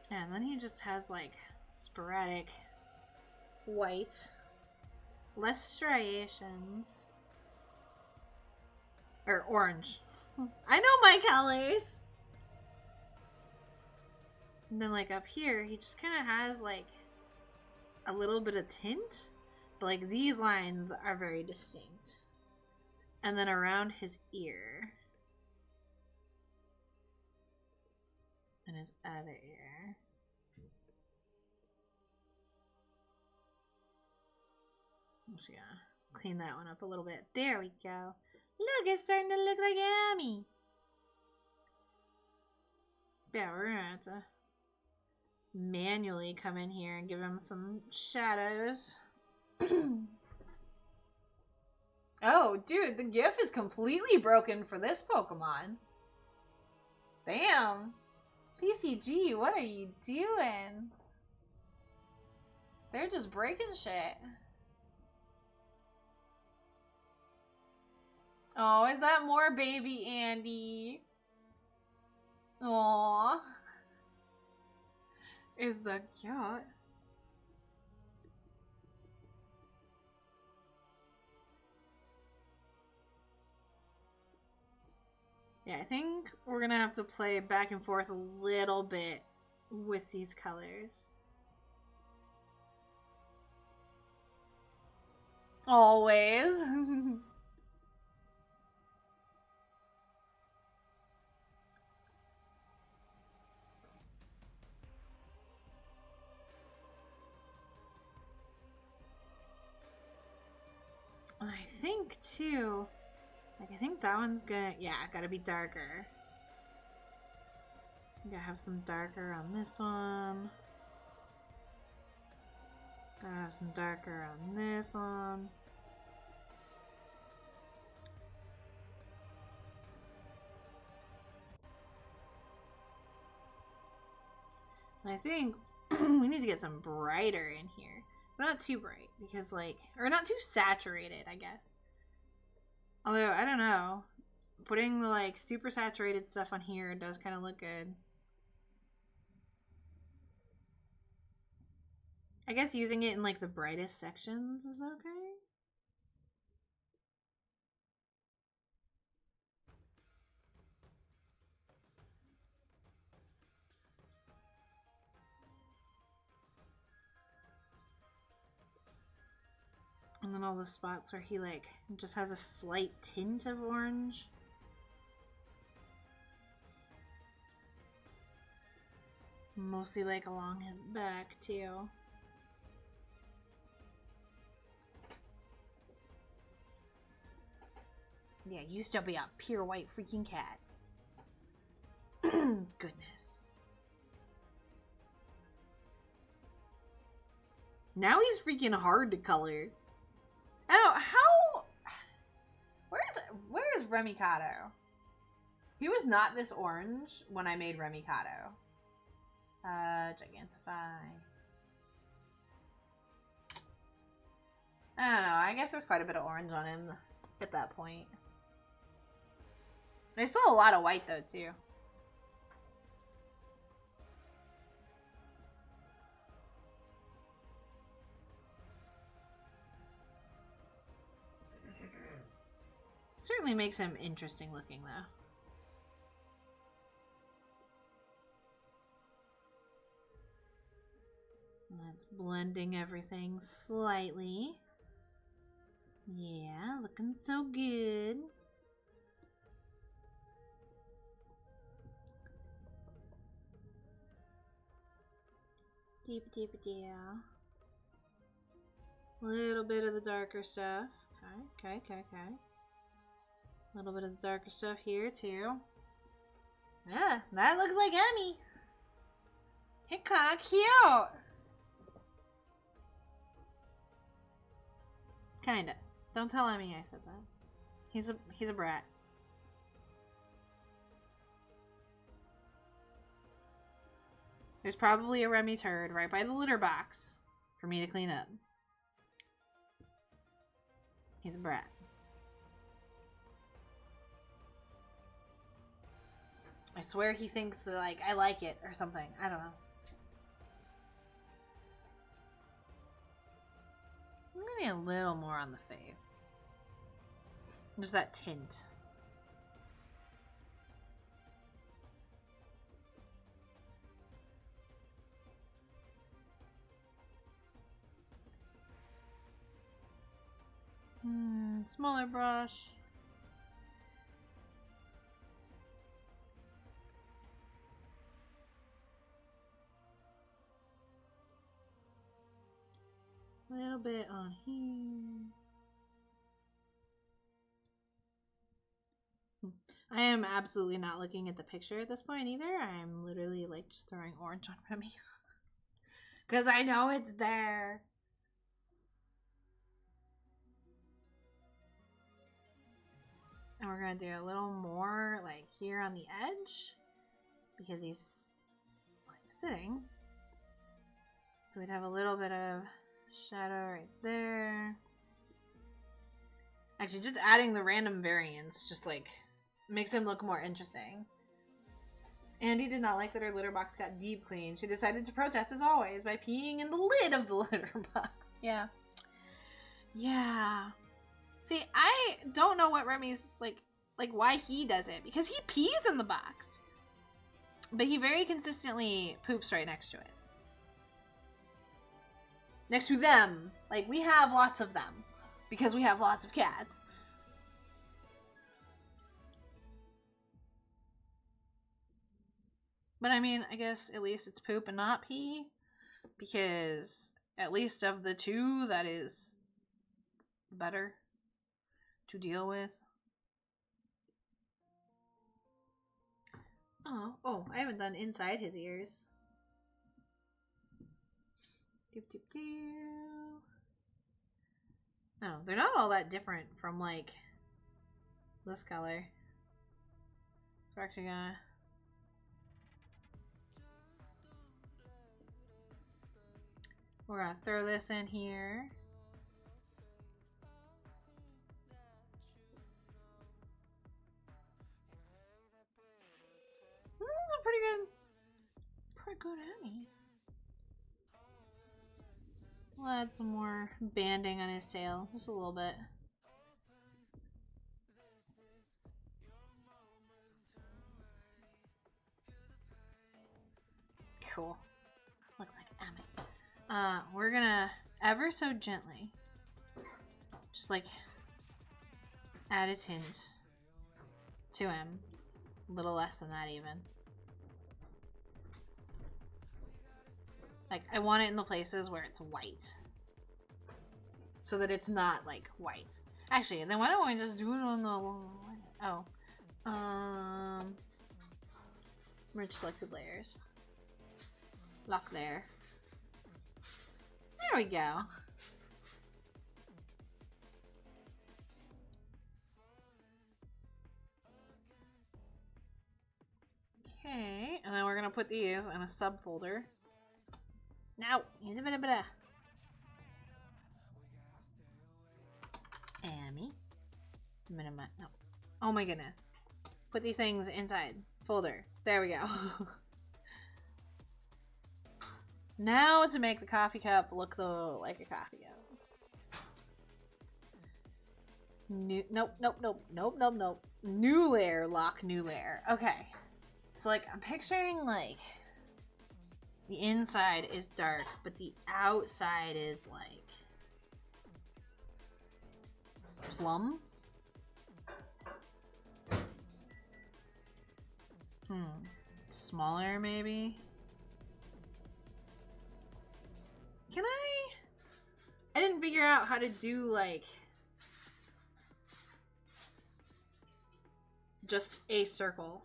And then he just has like sporadic white, less striations. Or orange. I know my colors! And then like up here, he just kind of has like a little bit of tint. But like these lines are very distinct. And then around his ear. And his other ear. I'm just gonna clean that one up a little bit. There we go. Look, it's starting to look like Amy. Yeah, we're gonna have to manually come in here and give him some shadows. Oh, dude, the GIF is completely broken for this Pokemon. Damn. PCG, what are you doing? They're just breaking shit. Oh, is that more baby Andy? Aww. Is that cute? Yeah, I think we're gonna have to play back and forth a little bit with these colors. Always. I think too, like I think that one's gonna, yeah, gotta be darker. Gotta have some darker on this one. Gotta have some darker on this one. And I think we need to get some brighter in here. But not too bright, because like, or not too saturated, I guess. Although, I don't know. Putting the like super saturated stuff on here does kind of look good. I guess using it in like the brightest sections is okay. And then all the spots where he like just has a slight tint of orange. Mostly like along his back too. Yeah, used to be a pure white freaking cat. Goodness. Now he's freaking hard to color. I don't know, how... Where's Remy Cato? He was not this orange when I made Remy Cato. Gigantify. I don't know, I guess there's quite a bit of orange on him at that point. There's still a lot of white though, too. Certainly makes him interesting looking, though. That's blending everything slightly. Yeah, looking so good. Little bit of the darker stuff. Okay. A little bit of the darker stuff here too. Yeah, that looks like Emmy. He's kinda cute. Kinda. Don't tell Emmy I said that. He's a brat. There's probably a Remy turd right by the litter box for me to clean up. He's a brat. I swear he thinks that, like, I like it or something. I don't know. I'm gonna need a little more on the face. Just that tint. Smaller brush. A little bit on here. I am absolutely not looking at the picture at this point either. I'm literally like just throwing orange on Remy. Because I know it's there. And we're going to do a little more like here on the edge. Because he's like sitting. So we'd have a little bit of shadow right there. Actually, just adding the random variants just like makes him look more interesting. Andy did not like that her litter box got deep cleaned. She decided to protest as always by peeing in the lid of the litter box. Yeah. Yeah. See, I don't know what Remy's like why he does it. Because he pees in the box. But he very consistently poops right next to it. Next to them. Like, we have lots of them. Because we have lots of cats. But I mean, I guess at least it's poop and not pee. Because at least of the two, that is better to deal with. Oh, I haven't done inside his ears. Oh, they're not all that different from like this color. So we're actually gonna throw this in here. This is a pretty good Emmy. We'll add some more banding on his tail, just a little bit. Cool. Looks like Emmy. We're gonna ever so gently, just like add a tint to him. A little less than that even. Like, I want it in the places where it's white. So that it's not, like, white. Actually, then why don't we just do it on the... Oh. Merge selected layers. Lock there. There we go. Okay, and then we're gonna put these in a subfolder. Now, Emmy. No. Oh my goodness. Put these things inside folder. There we go. Now to make the coffee cup look like a coffee cup. Nope. New layer, lock new layer. Okay. So like I'm picturing like the inside is dark, but the outside is like plum. Smaller maybe. figure out how to do like just a circle.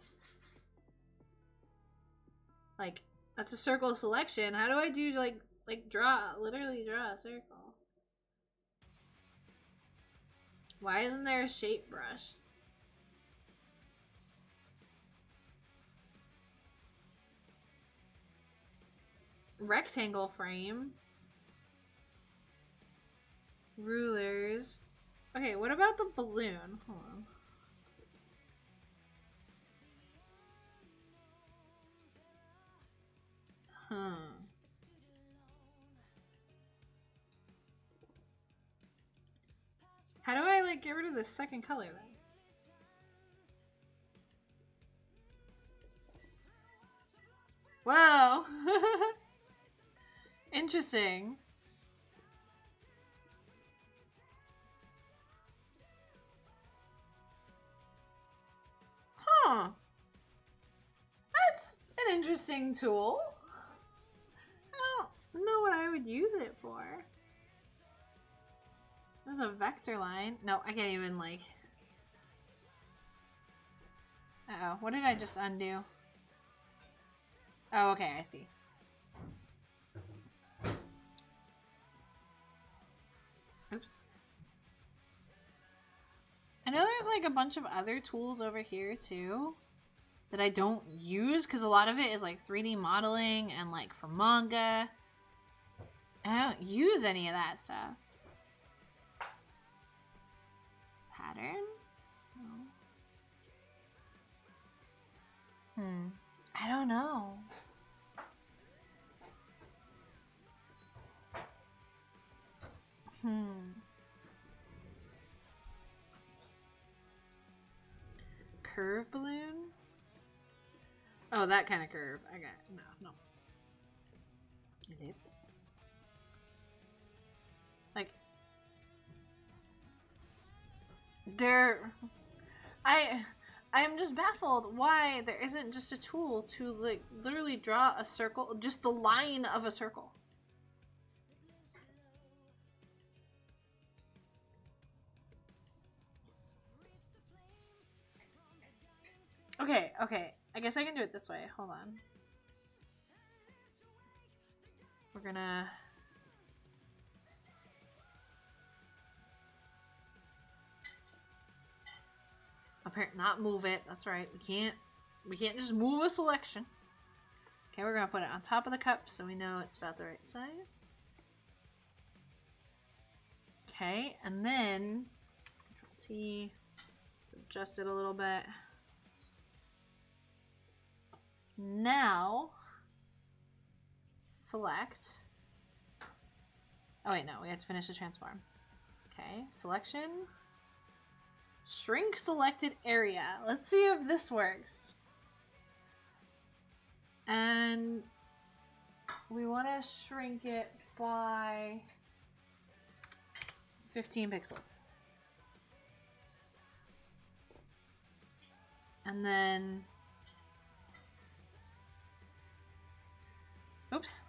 Like that's a circle selection. How do I do like literally draw a circle? Why isn't there a shape brush? Rectangle frame. Rulers. Okay, what about the balloon? Hold on. How do I like get rid of the second color then? Whoa! Interesting. Huh. That's an interesting tool. I don't know what I would use it for. There's a vector line. No, I can't even like... Uh-oh. What did I just undo? Oh, okay, I see. Oops. I know there's like a bunch of other tools over here too that I don't use because a lot of it is like 3D modeling and like for manga. I don't use any of that stuff. Pattern? No. I don't know. Curve balloon? Oh, that kind of curve. I got no. Ellipse. Like I'm just baffled why there isn't just a tool to like literally draw a circle, just the line of a circle. Okay. I guess I can do it this way. Hold on. We're gonna... Apparently not move it. That's right. We can't just move a selection. Okay, we're gonna put it on top of the cup so we know it's about the right size. Okay, and then Control T. Let's adjust it a little bit. Now select. Oh wait, no, we have to finish the transform. Okay, selection. Shrink selected area. Let's see if this works. And we want to shrink it by 15 pixels. And then... Oops.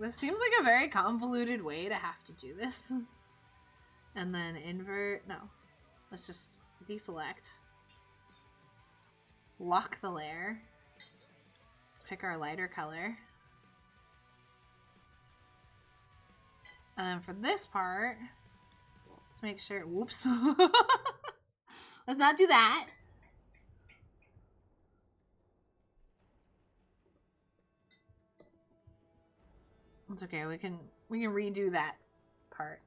This seems like a very convoluted way to have to do this. And then invert. No. Let's just deselect. Lock the layer. Let's pick our lighter color. And then for this part, let's make sure. Whoops. Let's not do that. It's okay. We can redo that part.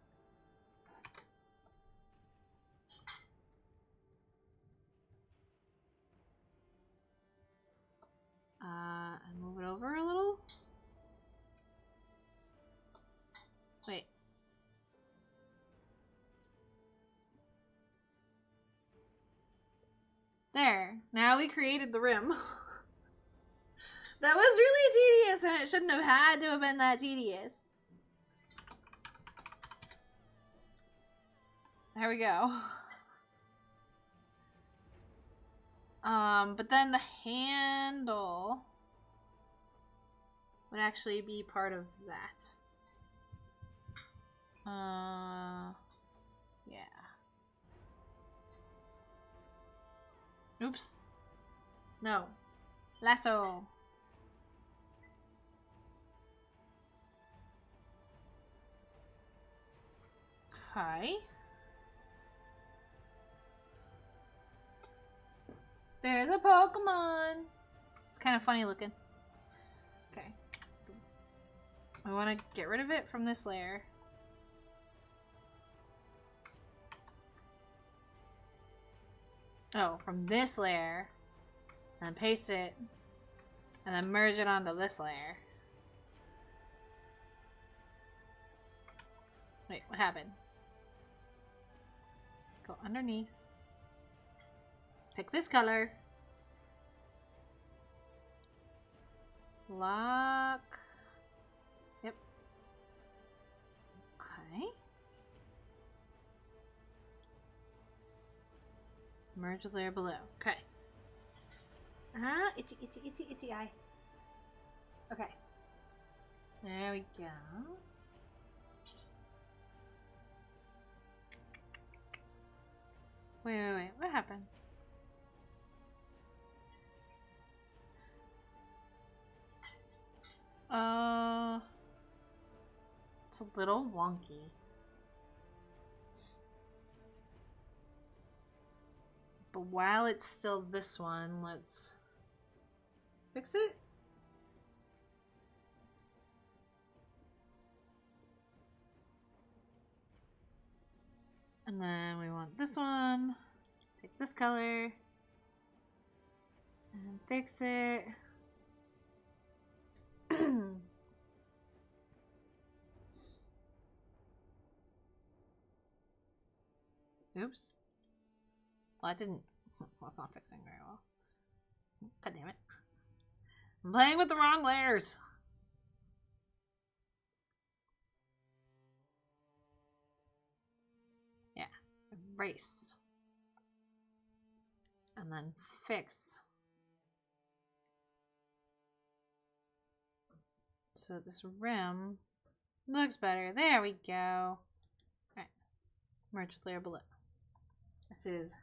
And move it over a little. Wait. There. Now we created the rim. That was really tedious, and it shouldn't have had to have been that tedious. There we go. But then the handle. would actually be part of that. Yeah. Oops. No. Lasso. Okay. There's a Pokemon. It's kind of funny looking. Okay. I want to get rid of it from this layer. Oh, from this layer. And then paste it. And then merge it onto this layer. Wait, what happened? Go underneath. Pick this color. Lock. Yep. Okay. Merge the layer below. Okay. Ah, itchy, itchy, itchy, itchy eye. Okay. There we go. Wait. What happened? It's a little wonky. But while it's still this one, let's fix it. And then we want this one. Take this color and fix it. Oops. Well, that didn't. Well, it's not fixing very well. God damn it. I'm playing with the wrong layers. Yeah. Erase. And then fix. So this rim looks better. There we go. Alright. Merge with layer below. This is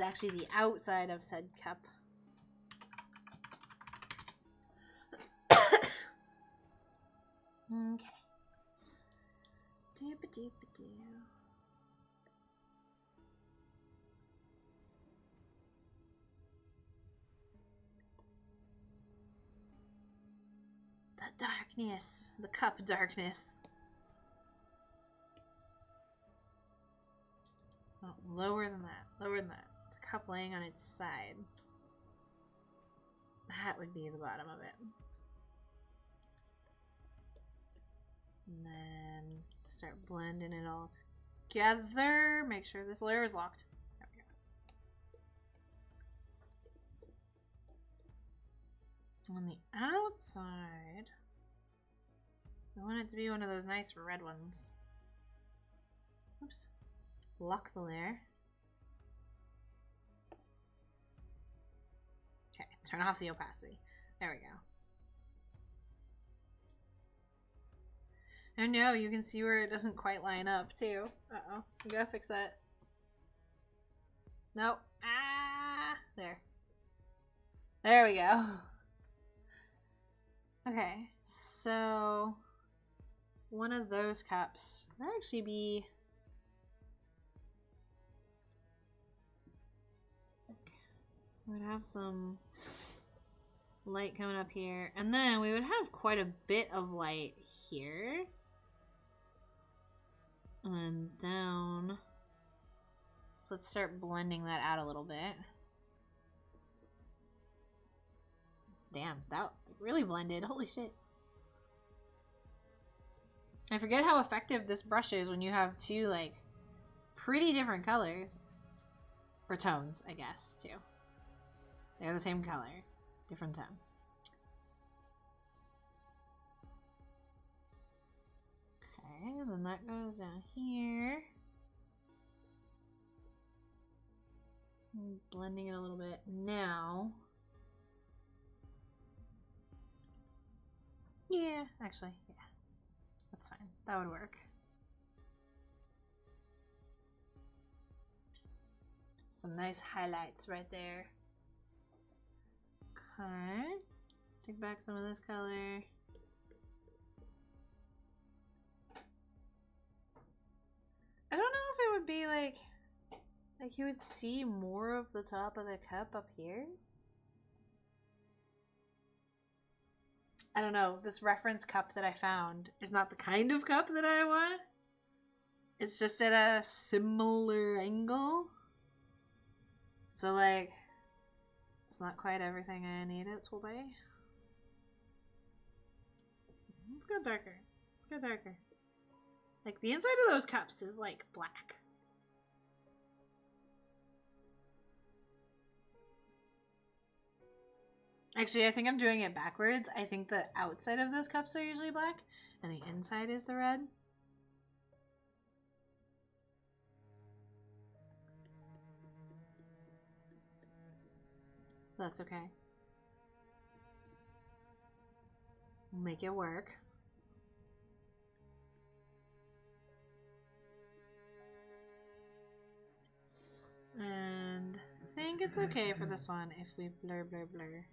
actually the outside of said cup. Okay. Doop-a-doop-a-doo. The darkness. The cup darkness. Oh, lower than that. Lower than that. It's a cup laying on its side. That would be the bottom of it. And then start blending it all together. Make sure this layer is locked. There we go. On the outside, I want it to be one of those nice red ones. Oops. Lock the layer. Okay, turn off the opacity. There we go. Oh no, you can see where it doesn't quite line up too. Uh-oh, we gotta fix that. Nope. Ah, there. There we go. Okay, so one of those cups would actually be we'd have some light coming up here, and then we would have quite a bit of light here. And then down. So let's start blending that out a little bit. Damn, that really blended. Holy shit. I forget how effective this brush is when you have two, like, pretty different colors. Or tones, I guess, too. They're the same color. Different tone. Okay, then that goes down here. Blending it a little bit. Now, Yeah, actually, yeah. That's fine. That would work. Some nice highlights right there. Okay. Take back some of this color. I don't know if it would be like you would see more of the top of the cup up here. I don't know. This reference cup that I found is not the kind of cup that I want. It's just at a similar angle. So like, it's not quite everything I need it to be. Let's go darker. Let's go darker. Like, the inside of those cups is like black. Actually, I think I'm doing it backwards. I think the outside of those cups are usually black, and the inside is the red. That's okay. We'll make it work. And I think it's okay for this one if we blur, blur, blur.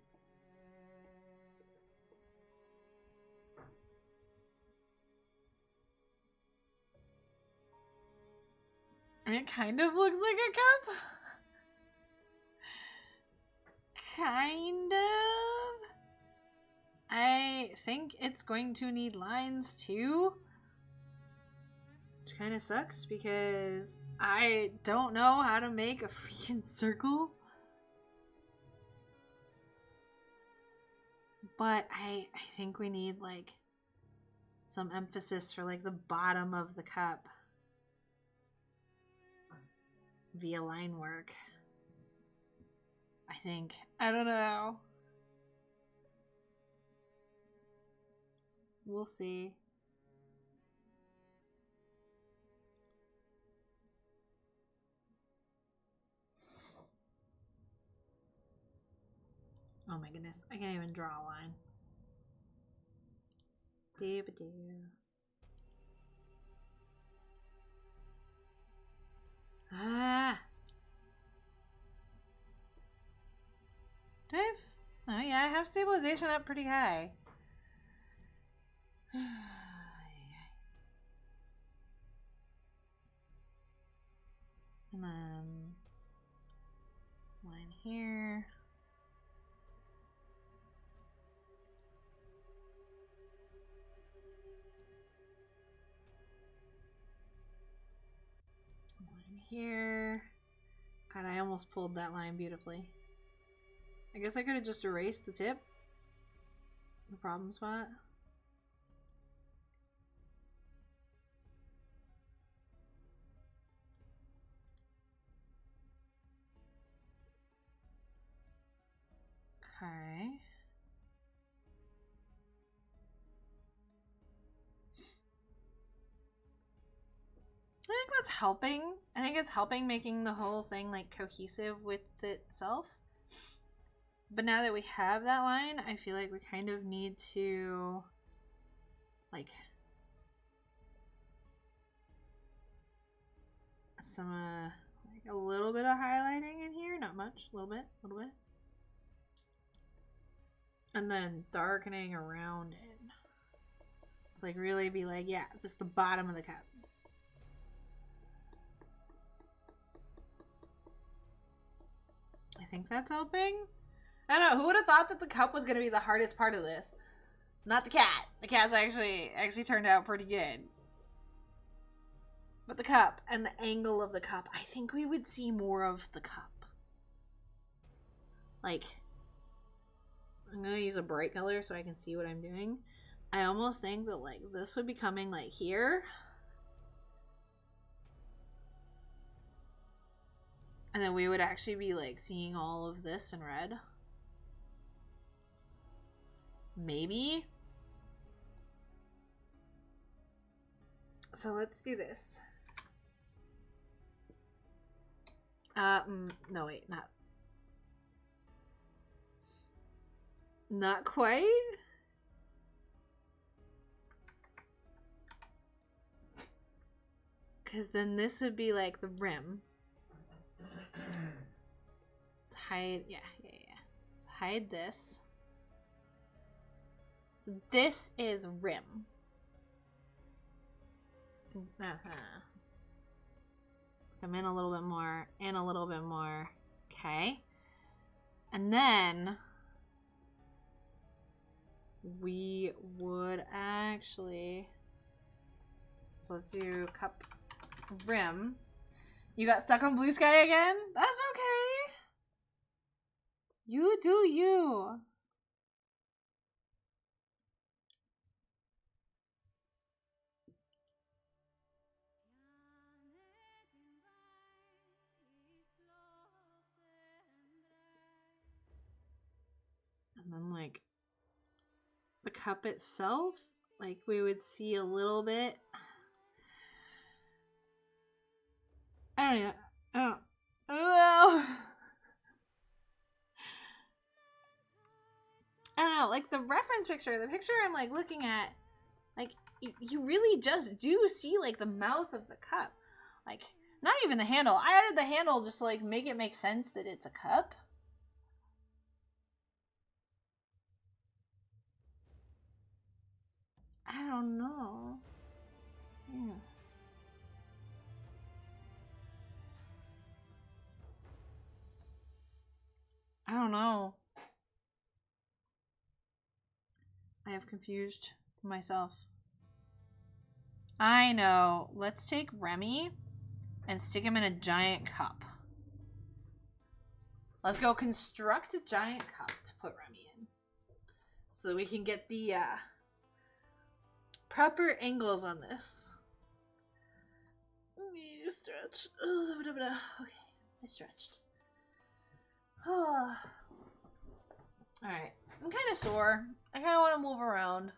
It kind of looks like a cup. Kind of. I think it's going to need lines too. Which kind of sucks because I don't know how to make a freaking circle. But I think we need like some emphasis for like the bottom of the cup via line work. I think. I don't know. We'll see. Oh my goodness, I can't even draw a line. Doo-ba-doo. Ah! Do I have... Oh yeah, I have stabilization up pretty high. And then... line here. Line here. God, I almost pulled that line beautifully. I guess I could have just erased the tip. The problem spot. Okay. I think that's helping. I think it's helping making the whole thing like cohesive with itself. But now that we have that line, I feel like we kind of need to like some like a little bit of highlighting in here, not much, a little bit. And then darkening around it. It's like really be like, yeah, this is the bottom of the cup. I think that's helping. I don't know, who would have thought that the cup was going to be the hardest part of this? Not the cat. The cat's actually turned out pretty good. But the cup and the angle of the cup, I think we would see more of the cup. Like, I'm going to use a bright color so I can see what I'm doing. I almost think that like this would be coming like here. And then we would actually be like seeing all of this in red. Maybe. So let's do this. No wait, not quite. Because then this would be like the rim. Let's hide, yeah. Let's hide this. So this is rim. Come in a little bit more, and a little bit more. Okay. And then we would actually, so let's do cup rim. You got stuck on blue sky again? That's okay. You do you. And then like the cup itself, like we would see a little bit. I don't know. I don't know, like the reference picture, the picture I'm like looking at, like you really just do see like the mouth of the cup. Like not even the handle. I added the handle just to like make it make sense that it's a cup. I don't know. Yeah. I don't know. I have confused myself. I know. Let's take Remy and stick him in a giant cup. Let's go construct a giant cup to put Remy in. So we can get the proper angles on this. Stretch. Okay, I stretched. Oh. Alright, I'm kind of sore. I kind of want to move around.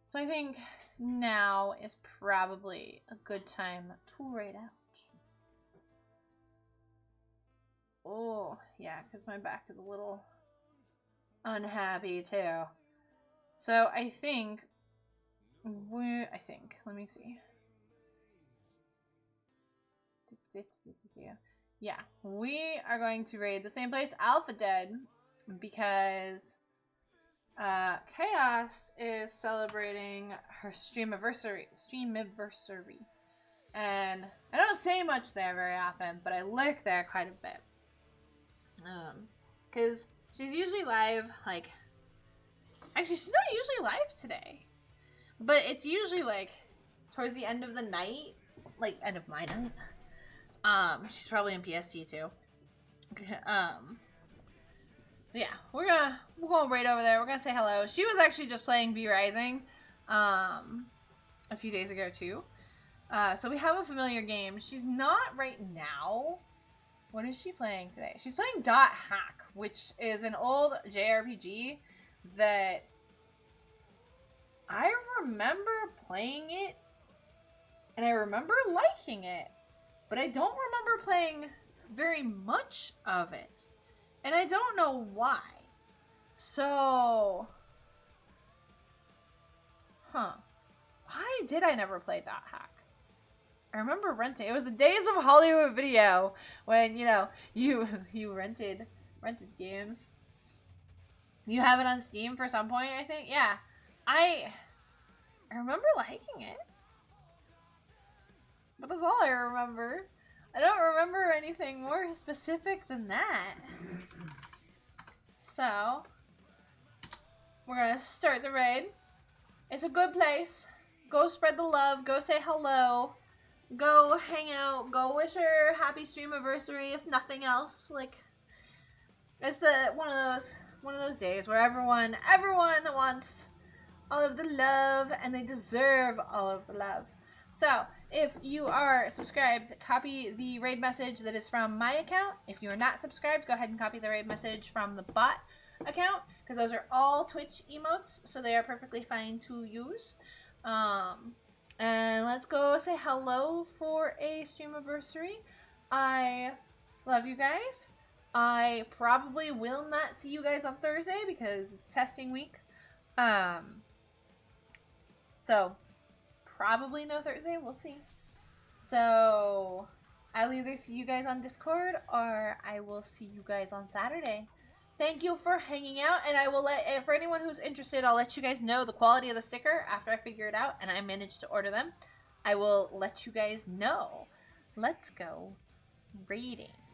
So I think now is probably a good time to raid out. Oh, yeah, because my back is a little unhappy too. So I think let me see. Yeah, we are going to raid the same place, Alpha Dead, because Chaos is celebrating her streamiversary. And I don't say much there very often, but I lurk there quite a bit. Because she's usually live, like, actually she's not usually live today, but it's usually like towards the end of the night, like end of my night. She's probably in PST too. So yeah, we're going right over there. We're gonna say hello. She was actually just playing V Rising, a few days ago too. So we have a familiar game. She's not right now. What is she playing today? She's playing Dot Hack, which is an old JRPG that I remember playing it, and I remember liking it, but I don't remember playing very much of it, and I don't know why. So, why did I never play Dot Hack? I remember renting. It was the days of Hollywood Video when, you know, you rented games. You have it on Steam for some point, I think. Yeah. I remember liking it. But that's all I remember. I don't remember anything more specific than that. So, we're gonna start the raid. It's a good place. Go spread the love. Go say hello. Go hang out. Go wish her happy streamiversary, if nothing else. Like, it's one of those days where everyone wants all of the love, and they deserve all of the love. So, if you are subscribed, copy the raid message that is from my account. If you are not subscribed, go ahead and copy the raid message from the bot account, because those are all Twitch emotes, so they are perfectly fine to use. And let's go say hello for a streamiversary. I love you guys. I probably will not see you guys on Thursday because it's testing week. So probably no Thursday. We'll see. So I'll either see you guys on Discord or I will see you guys on Saturday. Thank you for hanging out, and I will for anyone who's interested, I'll let you guys know the quality of the sticker after I figure it out and I manage to order them. I will let you guys know. Let's go raiding.